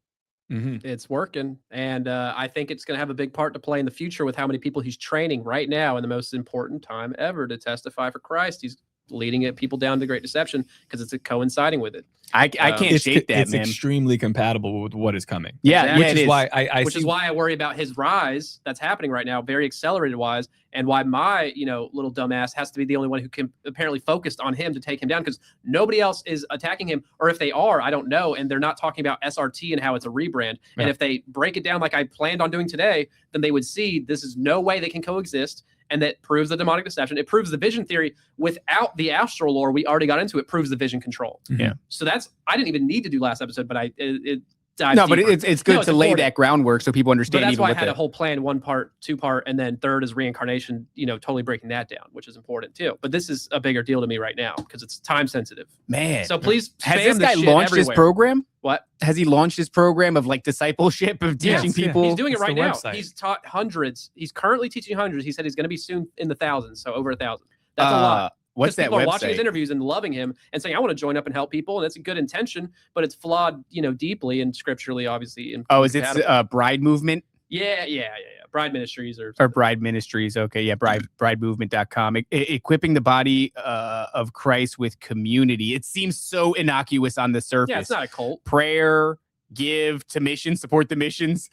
It's working, and I think it's going to have a big part to play in the future with how many people he's training right now in the most important time ever to testify for Christ. He's leading people down to great deception because it's coinciding with it. I can't shake that, it's man. extremely compatible with what is coming. Yeah, Exactly. Which is why I which is why I worry about his rise that's happening right now, very accelerated wise, and why my little dumbass has to be the only one who can apparently focused on him to take him down, because nobody else is attacking him, or if they are, I don't know, and they're not talking about SRT and how it's a rebrand. And if they break it down like I planned on doing today, then they would see this is no way they can coexist. And that proves the demonic deception. It proves the vision theory without the astral lore we already got into. It proves the vision control. Yeah. So I didn't even need to do last episode, but it dives No, but deeper. it's good to lay important. that groundwork so people But understand. that's Even why I what had the- a whole plan, 1 part, 2 part, and then third is reincarnation, totally breaking that down, which is important too. But this is a bigger deal to me right now because it's time sensitive. Man. So please Has spam this guy shit launched his everywhere. program? What? Has he launched his program of like discipleship of teaching Yes, yeah. people? He's doing it It's right the now. website. He's taught hundreds. He's currently teaching hundreds. He said he's going to be soon in the thousands, so over 1,000. That's a lot. What's that People are watching his website? interviews and loving him and saying, "I want to join up and help people," and it's a good intention, but it's flawed, deeply and scripturally, obviously. Oh, is it incompatible. Bride Movement Yeah. Bride Ministries or Bride Ministries? Okay, yeah, bridemovement.com. Equipping the body of Christ with community. It seems so innocuous on the surface. yeah, it's not a cult. Prayer, give to missions, support the missions,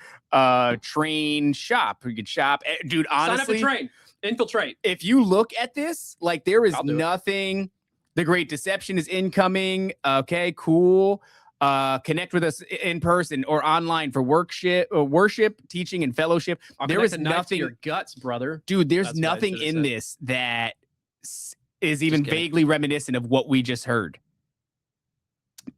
train, shop. You can shop. Dude, honestly, Sign up and train, infiltrate. if you look at this, like there is I'll do it. nothing. The Great Deception is incoming. Okay, cool. Connect with us in person or online for worship, teaching, and fellowship. There is Connect the knife to nothing, your guts, brother. dude. There's That's what I nothing should've in said. this that is even kidding. vaguely reminiscent of what we just heard.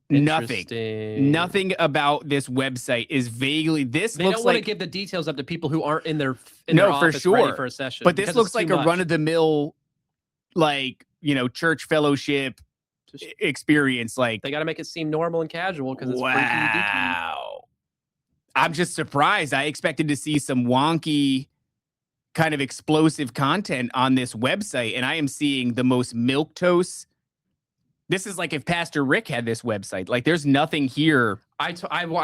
Nothing. Interesting. Nothing about this website is vaguely. This They looks don't want to like, give the details up to people who aren't in their No, their for office ready sure. for a session. but this because looks it's like too a much. run of the mill, like church fellowship Just- experience. Like, They got to make it seem normal and casual because it's freaky deaky. wow. I'm just surprised. I expected to see some wonky kind of explosive content on this website, and I am seeing the most milquetoast. This is like if Pastor Rick had this website. Like, there's nothing here. I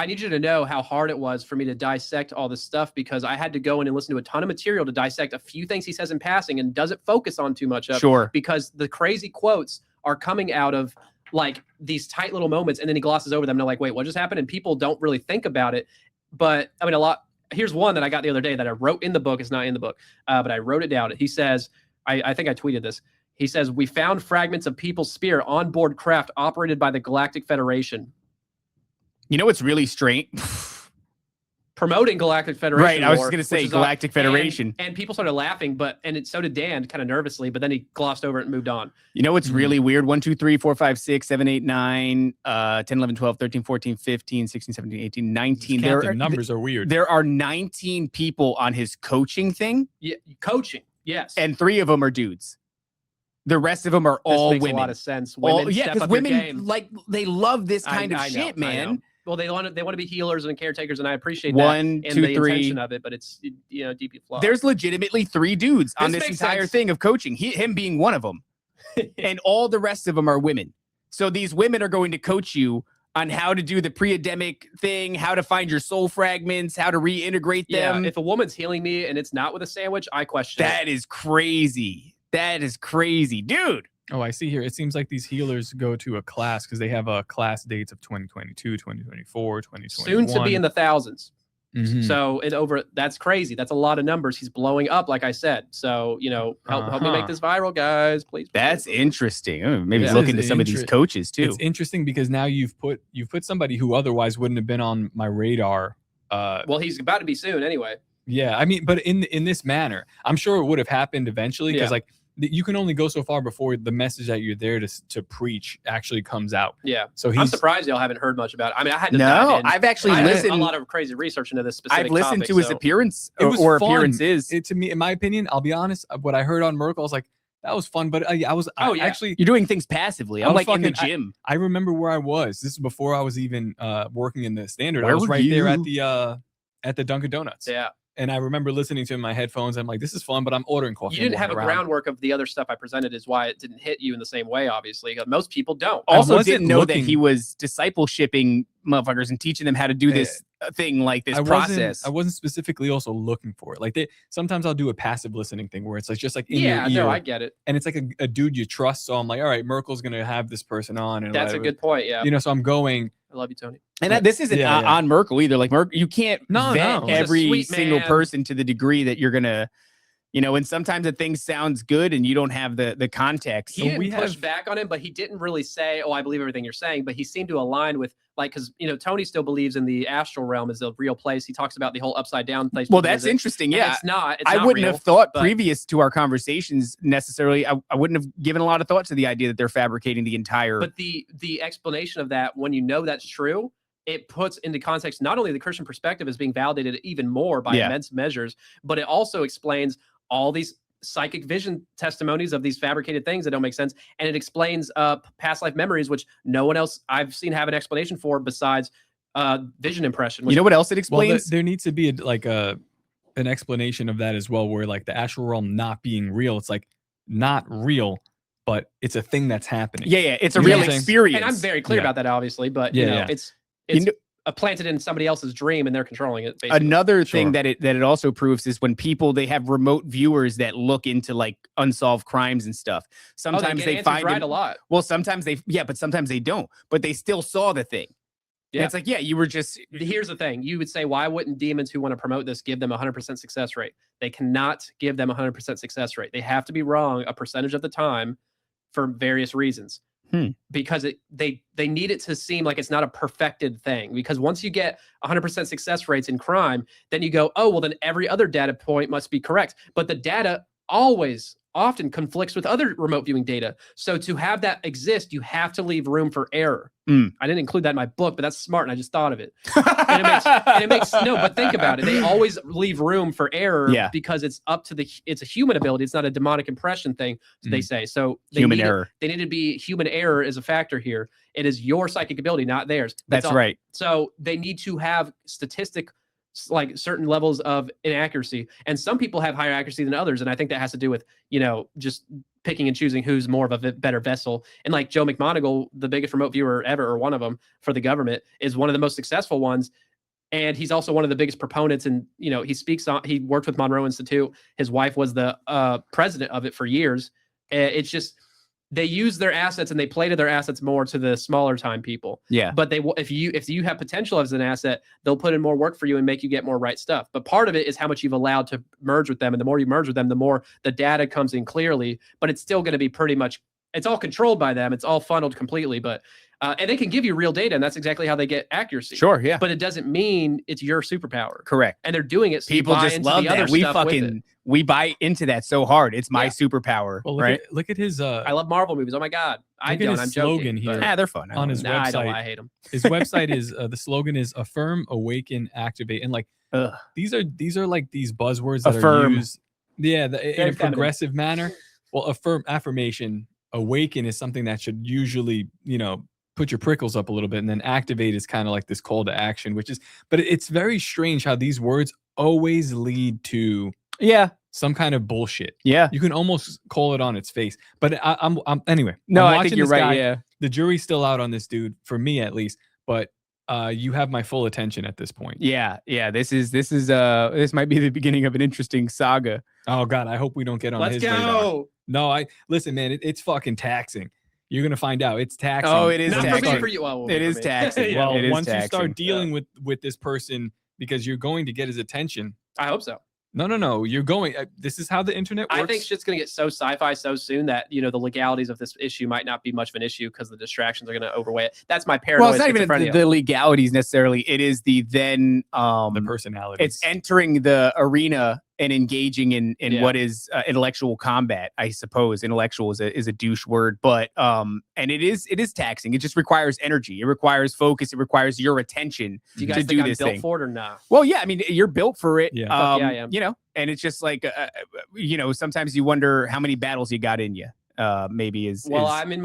need you to know how hard it was for me to dissect all this stuff, because I had to go in and listen to a ton of material to dissect a few things he says in passing and doesn't focus on too much of. Sure. Because the crazy quotes are coming out of like these tight little moments, and then he glosses over them. And they're like, wait, what just happened? And people don't really think about it. But I mean, here's one that I got the other day that I wrote in the book. It's not in the book, but I wrote it down. He says, I think I tweeted this. He says, we found fragments of people's spirit on board craft operated by the Galactic Federation. You know what's really strange? Promoting Galactic Federation. Right, I was lore, just gonna say which is Galactic Federation. And people started laughing, so did Dan, kind of nervously, but then he glossed over it and moved on. You know what's really weird? 1, 2, 3, 4, 5, 6, 7, 8, 9, 10, 11, 12, 13, 14, 15, 16, 17, 18, 19. The numbers are weird. There are 19 people on his coaching thing, Yeah, coaching, yes. and 3 of them are dudes. The rest of them are this all makes women. a lot of sense. All- Women yeah, step because up your women game. like they love this kind of I know, shit, I know. man. Well, they want to be healers and caretakers, and I appreciate 1, that and 2, the 3. intention of it, but it's deeply flawed. There's legitimately 3 dudes on This this makes entire sense. thing of coaching. Him being one of them, and all the rest of them are women. So these women are going to coach you on how to do the pre-Adamic thing, how to find your soul fragments, how to reintegrate them. If a woman's healing me and it's not with a sandwich, I question it. That is crazy. That is crazy, dude. Oh, I see here. It seems like these healers go to a class because they have class dates of 2022, 2024, 2021. Soon to be in the thousands. Mhm. So that's crazy. That's a lot of numbers. He's blowing up, like I said. So, help me make this viral, guys. Please. That's interesting. Maybe Yeah. look This into is some of these coaches too. It's interesting because now you've put somebody who otherwise wouldn't have been on my radar. Well, he's about to be soon anyway. Yeah, I mean, but in this manner, I'm sure it would have happened eventually because Yeah. you can only go so far before the message that you're there to preach actually comes out. Yeah. So I'm surprised y'all haven't heard much about it. I mean, I had to dive No, in. I've actually I did listened. a lot of crazy research into this specific I've listened topic, to his so- appearance It was or fun. appearances. To me, in my opinion, I'll be honest. What I heard on Merkel, I was like, that was fun. But actually, You're doing things passively. I I'm was like in the fucking- gym. I remember where I was. This is before I was even working in the standard. I Where was were right there you? at the Dunkin' Donuts. Yeah. and I remember listening to it in my headphones. I'm like, this is fun, but I'm ordering coffee. You didn't have a around. groundwork of the other stuff I presented, is why it didn't hit you in the same way. Obviously, most people don't. Also, wasn't didn't know that looking- he was discipleshipping motherfuckers and teaching them how to do this thing, like this process. I wasn't specifically also looking for it. Like sometimes I'll do a passive listening thing where it's like just like in your ear. No, I get it. And it's like a dude you trust. So I'm like, all right, Merkel's gonna have this person on, and That's a good point. Yeah, you know. So I'm going. I love you, Tony. And this isn't on Merkel either. Like Merkel, you can't vet He's a every sweet single man. person to the degree that you're gonna, you know. And sometimes a thing sounds good and you don't have the context. He didn't push back on him, but he didn't really say, "Oh, I believe everything you're saying." But he seemed to align with, like, because Tony still believes in the astral realm as a real place. He talks about the whole upside down place. Well, that's interesting. And Yeah, it's not. I wouldn't have thought but- previous to our conversations necessarily. I wouldn't have given a lot of thought to the idea that they're fabricating the entire. But the explanation of that, when you know that's true, it puts into context not only the Christian perspective as being validated even more by immense measures, but it also explains all these psychic vision testimonies of these fabricated things that don't make sense, and it explains past life memories, which no one else I've seen have an explanation for besides vision impression. Which, you know what else it Well, explains? there needs to be an explanation of that as well, where like the astral realm not being real, it's like not real, but it's a thing that's happening. Yeah, it's a You know real what I'm saying? experience. and I'm very clear about that, obviously, but it's planted in somebody else's dream and they're controlling it. Basically. Another thing that it also proves is when people, they have remote viewers that look into like unsolved crimes and stuff. Sometimes they they find right them- a lot. Well, sometimes but sometimes they don't. But they still saw the thing. Yeah, it's like, you were just. Here's the thing: you would say, why wouldn't demons who want to promote this give them 100% success rate? They cannot give them 100% success rate. They have to be wrong a percentage of the time for various reasons. Because they need it to seem like it's not a perfected thing. Because once you get 100% success rates in crime, then you go, oh, well, then every other data point must be correct. But the data often conflicts with other remote viewing data. So to have that exist, you have to leave room for error. I didn't include that in my book, but that's smart, and I just thought of it. and it makes no, but think about it. They always leave room for error because it's up to it's a human ability. It's not a demonic impression thing, they say. So Human error. They need to be human error is a factor here. It is your psychic ability, not theirs. That's right. So they need to have like certain levels of inaccuracy, and some people have higher accuracy than others, and I think that has to do with just picking and choosing who's more of a better vessel. And like Joe McMoneagle, the biggest remote viewer ever, or one of them for the government, is one of the most successful ones, and he's also one of the biggest proponents. And he worked with Monroe Institute. His wife was the president of it for years. It's just they use their assets and they play to their assets more to the smaller time people. Yeah. But if you have potential as an asset, they'll put in more work for you and make you get more right stuff. But part of it is how much you've allowed to merge with them. And the more you merge with them, the more the data comes in clearly, but it's still going to be pretty much, it's all controlled by them. It's all funneled completely, but, and they can give you real data, and that's exactly how they get accuracy. Sure. Yeah. But it doesn't mean it's your superpower. Correct. And they're doing it. So People you buy just into love the other that. stuff with it. We buy into that so hard. It's my superpower. Well, right? Look at his. I love Marvel movies. Oh my god, I Look at don't. his I'm slogan joking, here. Yeah, they're fun. On his Nah, website. I hate them. His website is the slogan is affirm, awaken, activate, and like these are like these buzzwords that Affirm. are used. Yeah, in Very a feminine. progressive manner. Well, affirmation, awaken is something that should usually put your prickles up a little bit, and then activate is kind of like this call to action, but it's very strange how these words always lead to some kind of bullshit. Yeah. You can almost call it on its face. But I'm anyway. No, I'm I watching think you're this right. guy. Yeah. The jury's still out on this dude, for me at least. But you have my full attention at this point. Yeah. This might be the beginning of an interesting saga. Oh God, I hope we don't get on his radar. No, listen, man, it's fucking taxing. You're gonna find out. It's taxing. Oh, it is Not taxing. for me, for you. Well, It for is me. taxing. Yeah. Well, It is once you taxing. start dealing with this person, because you're going to get his attention. I hope so. No. You're going. This is how the internet works. I think shit's gonna get so sci-fi so soon that the legalities of this issue might not be much of an issue because the distractions are gonna overweigh it. That's my paranoia. Well, it's not even the legalities necessarily. It is the personality. It's entering the arena and engaging in what is intellectual combat. I suppose intellectual is a douche word, but and it is taxing. It just requires energy. It requires focus. It requires your attention Do you guys to think do I'm this built thing. for it or not? Well, yeah, I mean, you're built for it. Yeah. Fuck yeah, I am. And it's just like, sometimes you wonder how many battles you got in you. Maybe I'm in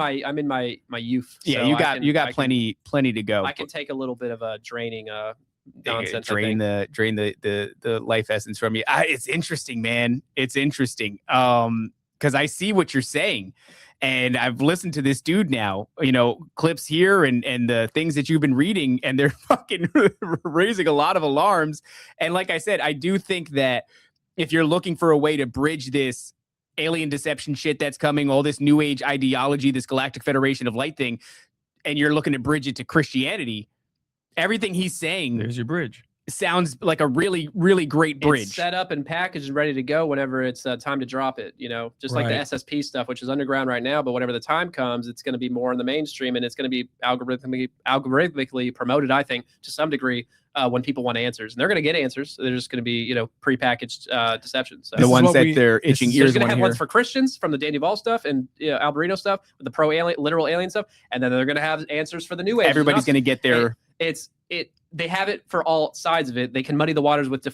my youth. Yeah, so you I got can- plenty to go. I can take a little bit of a draining nonsense. I drain think. the life essence from you. It's interesting, man. It's interesting. Because I see what you're saying. And I've listened to this dude now, clips here and the things that you've been reading, and they're fucking raising a lot of alarms. And like I said, I do think that if you're looking for a way to bridge this alien deception shit that's coming, all this new age ideology, this Galactic Federation of Light thing, and you're looking to bridge it to Christianity, everything he's saying, there's your bridge. Sounds like a really, really great bridge. It's set up and packaged and ready to go whenever it's time to drop it. Just like the SSP stuff, which is underground right now, but whenever the time comes, it's going to be more in the mainstream, and it's going to be algorithmically promoted, I think, to some degree, when people want answers. And they're going to get answers. So they're just going to be, prepackaged deceptions. So The ones that they're itching there's ears going to want have to ones hear. for Christians from the Dan Duvall stuff and Alberino stuff with the literal alien stuff, and then they're going to have answers for the new age. Everybody's going to get their. They have it for all sides of it. They can muddy the waters with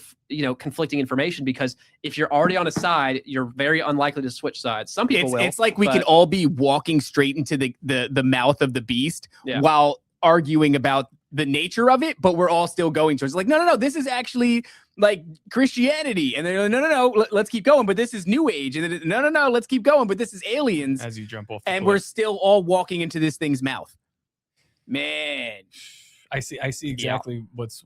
conflicting information, because if you're already on a side, you're very unlikely to switch sides. Some people will. It's like we could all be walking straight into the mouth of the beast while arguing about the nature of it, but we're all still going towards like, no, this is actually like Christianity, and they're like, no, let's keep going, but this is New Age, and then no, let's keep going, but this is aliens. As you jump off, and we're still all walking into this thing's mouth. Man, I see exactly what's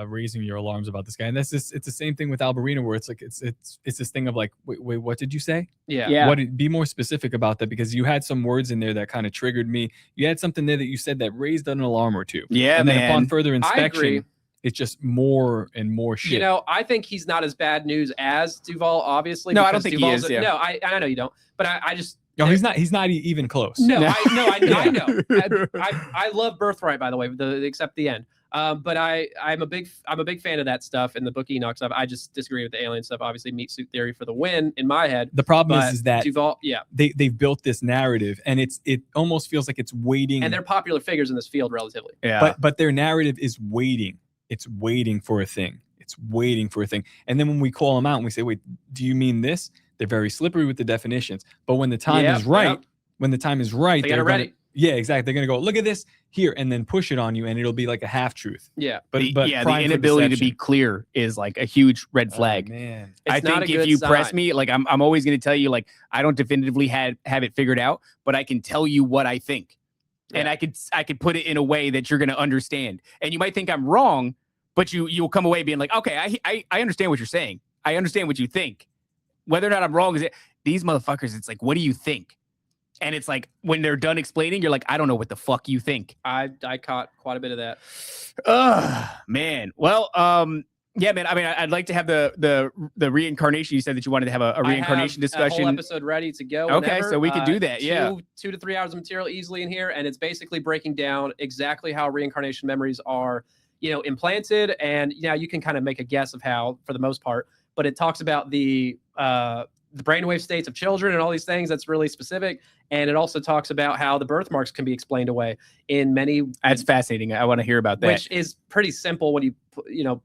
raising your alarms about this guy, and it's the same thing with Alberino, where it's like it's this thing of like, wait, what did you say? Yeah. Be more specific about that, because you had some words in there that kind of triggered me. You had something there that you said that raised an alarm or two. Yeah, and then man. upon further I inspection, agree. it's just more and more shit. I think he's not as bad news as Duvall, obviously. No, I don't because think Duvall's he is. No, I know you don't, but I just. No, he's not. He's not even close. No, I know. I love Birthright, by the way, except the end. But I'm a big fan of that stuff and the Book Enoch stuff. I just disagree with the alien stuff. Obviously, meat suit theory for the win in my head. The problem is that Duvall, they've built this narrative, and it almost feels like it's waiting. And they're popular figures in this field, relatively. Yeah. But their narrative is waiting. It's waiting for a thing. And then when we call them out and we say, "Wait, do you mean this?" They're very slippery with the definitions. But when the time is right, they got it ready. Yeah, exactly. They're gonna go, look at this here, and then push it on you, and it'll be like a half truth. Yeah, but the inability to be clear is like a huge red flag. Man, I think if you press me, like I'm always going to tell you, like I don't definitively have it figured out, but I can tell you what I think, and I could put it in a way that you're going to understand. And you might think I'm wrong, but you'll come away being like, okay, I understand what you're saying. I understand what you think. Whether or not I'm wrong these motherfuckers. It's like, what do you think? And it's like when they're done explaining, you're like, I don't know what the fuck you think. I caught quite a bit of that. Man. Well, yeah, man. I mean, I'd like to have the reincarnation. You said that you wanted to have a reincarnation discussion. A whole episode ready to go. Okay, whenever. so we could do that. Yeah, 2 to 3 hours of material easily in here, and it's basically breaking down exactly how reincarnation memories are, implanted, and you can kind of make a guess of how, for the most part. But it talks about the brainwave states of children and all these things. That's really specific. And it also talks about how the birthmarks can be explained away in many. That's fascinating. I want to hear about that. Which is pretty simple when you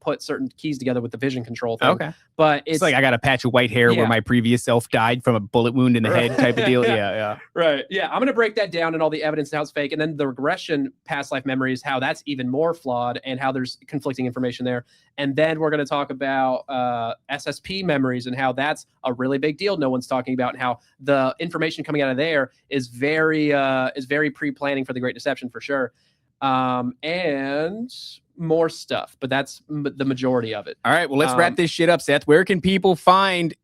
put certain keys together with the vision control thing. Okay. But it's like I got a patch of white hair where my previous self died from a bullet wound in the head type of deal. Yeah. Right. Yeah. I'm going to break that down and all the evidence and how it's fake. And then the regression past life memories, how that's even more flawed and how there's conflicting information there. And then we're going to talk about SSP memories and how that's a really big deal. No one's talking about, and how the information coming out of there is very pre-planning for the Great Deception for sure. And more stuff, but that's the majority of it. All right, well, let's wrap this shit up, Seth. Where can people find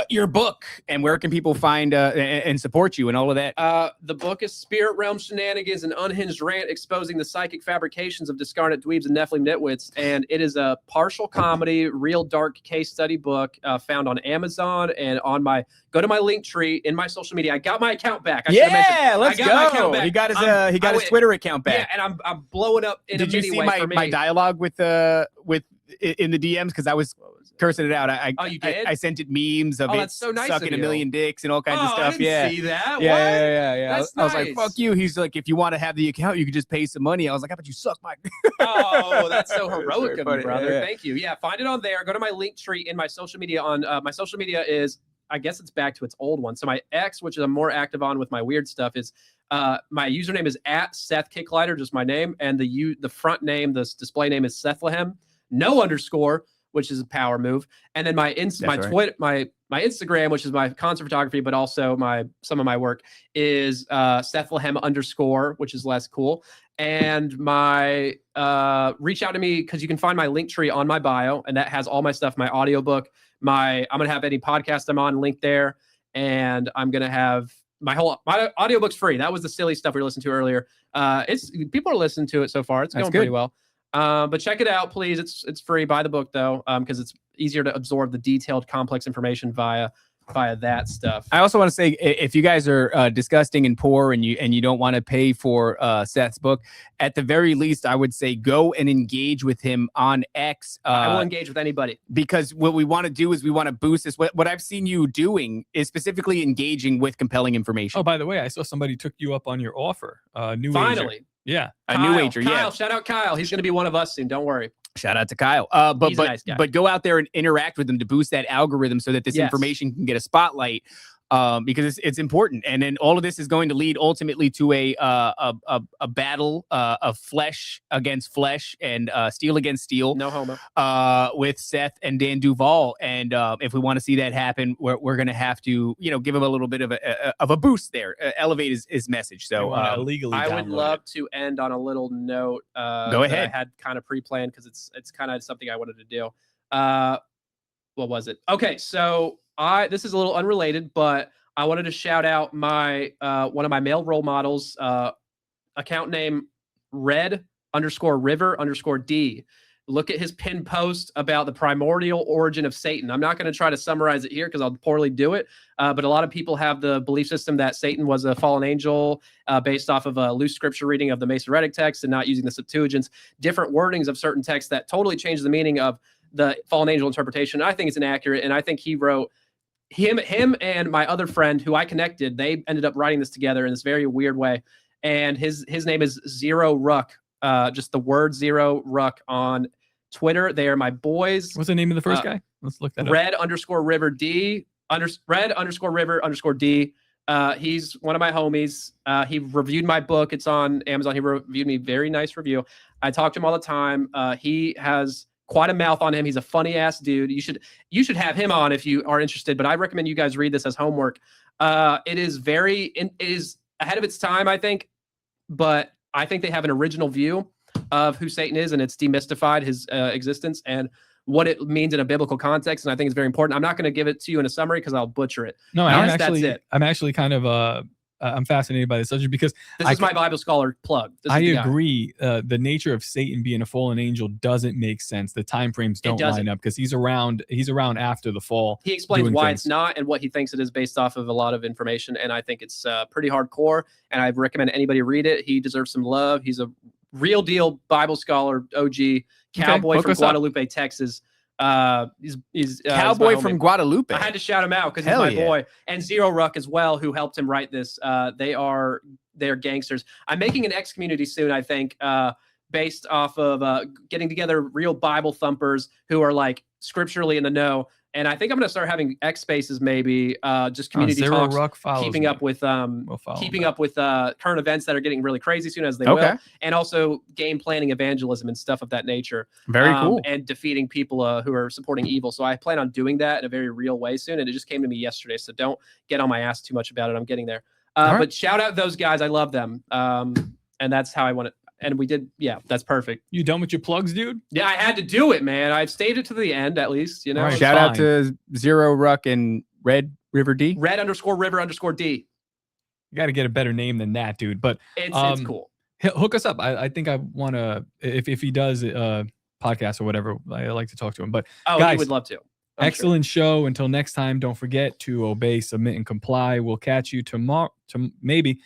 your book, and where can people find and support you and all of that? The book is Spirit Realm Shenanigans, an unhinged rant exposing the psychic fabrications of discarnate dweebs and Nephilim nitwits, and it is a partial comedy, real dark case study book found on Amazon and on go to my link tree in my social media. I got my account back. Let's go. He got his Twitter account back. Yeah, and I'm blowing up in Did a you mini see way for me. my dialogue with in the DMs, because I was cursing it out. You did? I sent it memes of it that's so nice sucking of a you. million dicks and all kinds of stuff. I didn't see that. Yeah. That's I was like, nice. fuck you. He's like, if you want to have the account, you could just pay some money. I was like, how about you suck my Oh, that's so heroic of you, funny. brother. Yeah. Thank you. Yeah, find it on there. Go to my link tree in my social media. My social media is I guess it's back to its old one. So my X, which I'm more active on with my weird stuff, is my username is at Seth Kicklighter, just my name, and the front name, the display name is Sethlehem, no underscore, which is a power move. And then my Twitter, my Instagram, which is my concert photography, but also some of my work, is Sethlehem underscore, which is less cool. And my reach out to me, because you can find my link tree on my bio, and that has all my stuff, my audiobook, I'm gonna have any podcast I'm on linked there, and I'm gonna have my audiobook's free. That was the silly stuff we listened to earlier. People are listening to it so far. It's going pretty well. But check it out, please. It's free. Buy the book though, because it's easier to absorb the detailed, complex information via that stuff. I also want to say, if you guys are disgusting and poor and you don't want to pay for Seth's book, at the very least, I would say go and engage with him on X. I will engage with anybody, because what we want to do is we want to boost this. What I've seen you doing is specifically engaging with compelling information. Oh, by the way, I saw somebody took you up on your offer. New Finally. Ager. Yeah, a new ager. Kyle, Yeah, shout out Kyle. He's going to be one of us soon. Don't worry. Shout out to Kyle. He's a nice guy. But go out there and interact with them to boost that algorithm so that this information can get a spotlight, because it's important. And then all of this is going to lead ultimately to a battle of flesh against flesh and steel against steel. No homo. With Seth and Dan Duvall. And if we want to see that happen, we're going to have to, give him a little bit of a boost there, elevate his message. So illegally, I would love to end on a little note. Go ahead. I had kind of pre-planned because it's kind of something I wanted to do. What was it? Okay, so this is a little unrelated, but I wanted to shout out my one of my male role models, account name red_river_D. Look at his pinned post about the primordial origin of Satan. I'm not going to try to summarize it here because I'll poorly do it. But a lot of people have the belief system that Satan was a fallen angel based off of a loose scripture reading of the Masoretic text and not using the Septuagint's different wordings of certain texts that totally change the meaning of the fallen angel interpretation. I think it's inaccurate. And I think he wrote him and my other friend who I connected, they ended up writing this together in this very weird way. And his name is Zero Ruck, just the word Zero Ruck on Twitter. They are my boys. What's the name of the first guy? Let's look that up. red_river_D. red_river_D. He's one of my homies. He reviewed my book. It's on Amazon. He reviewed me. Very nice review. I talk to him all the time. He has quite a mouth on him. He's a funny ass dude. You should have him on if you are interested, but I recommend you guys read this as homework. It is ahead of its time, I think, but I think they have an original view of who Satan is, and it's demystified his existence and what it means in a biblical context. And I think it's very important. I'm not going to give it to you in a summary because I'll butcher it. No, that's it. I'm actually kind of I'm fascinated by this subject because this is my Bible scholar plug. I agree. The nature of Satan being a fallen angel doesn't make sense. The time frames don't line up because he's around after the fall. He explains why it's not and what he thinks it is based off of a lot of information. And I think it's pretty hardcore. And I recommend anybody read it. He deserves some love. He's a real deal Bible scholar, OG cowboy from Guadalupe, Texas. He's cowboy from Guadalupe. I had to shout him out because he's my boy. And Zero Ruck as well, who helped him write this. They're gangsters. I'm making an X community soon, I think, based off of getting together real Bible thumpers who are like scripturally in the know. And I think I'm going to start having X spaces, maybe just community talks, keeping up with current events that are getting really crazy soon as they will, and also game planning, evangelism, and stuff of that nature. Very cool. And defeating people who are supporting evil. So I plan on doing that in a very real way soon. And it just came to me yesterday, so don't get on my ass too much about it. I'm getting there. But shout out those guys. I love them. And that's how I want it. And we did, that's perfect. You done with your plugs, dude? Yeah, I had to do it, man. I've stayed it to the end, at least, you know. Right, shout out to Zero Ruck and Red River D. red_river_D. You got to get a better name than that, dude. But it's cool. Hook us up. I think I want to, if he does podcast or whatever, I like to talk to him. But guys, he would love to. Excellent show. Until next time, don't forget to obey, submit, and comply. We'll catch you tomorrow, maybe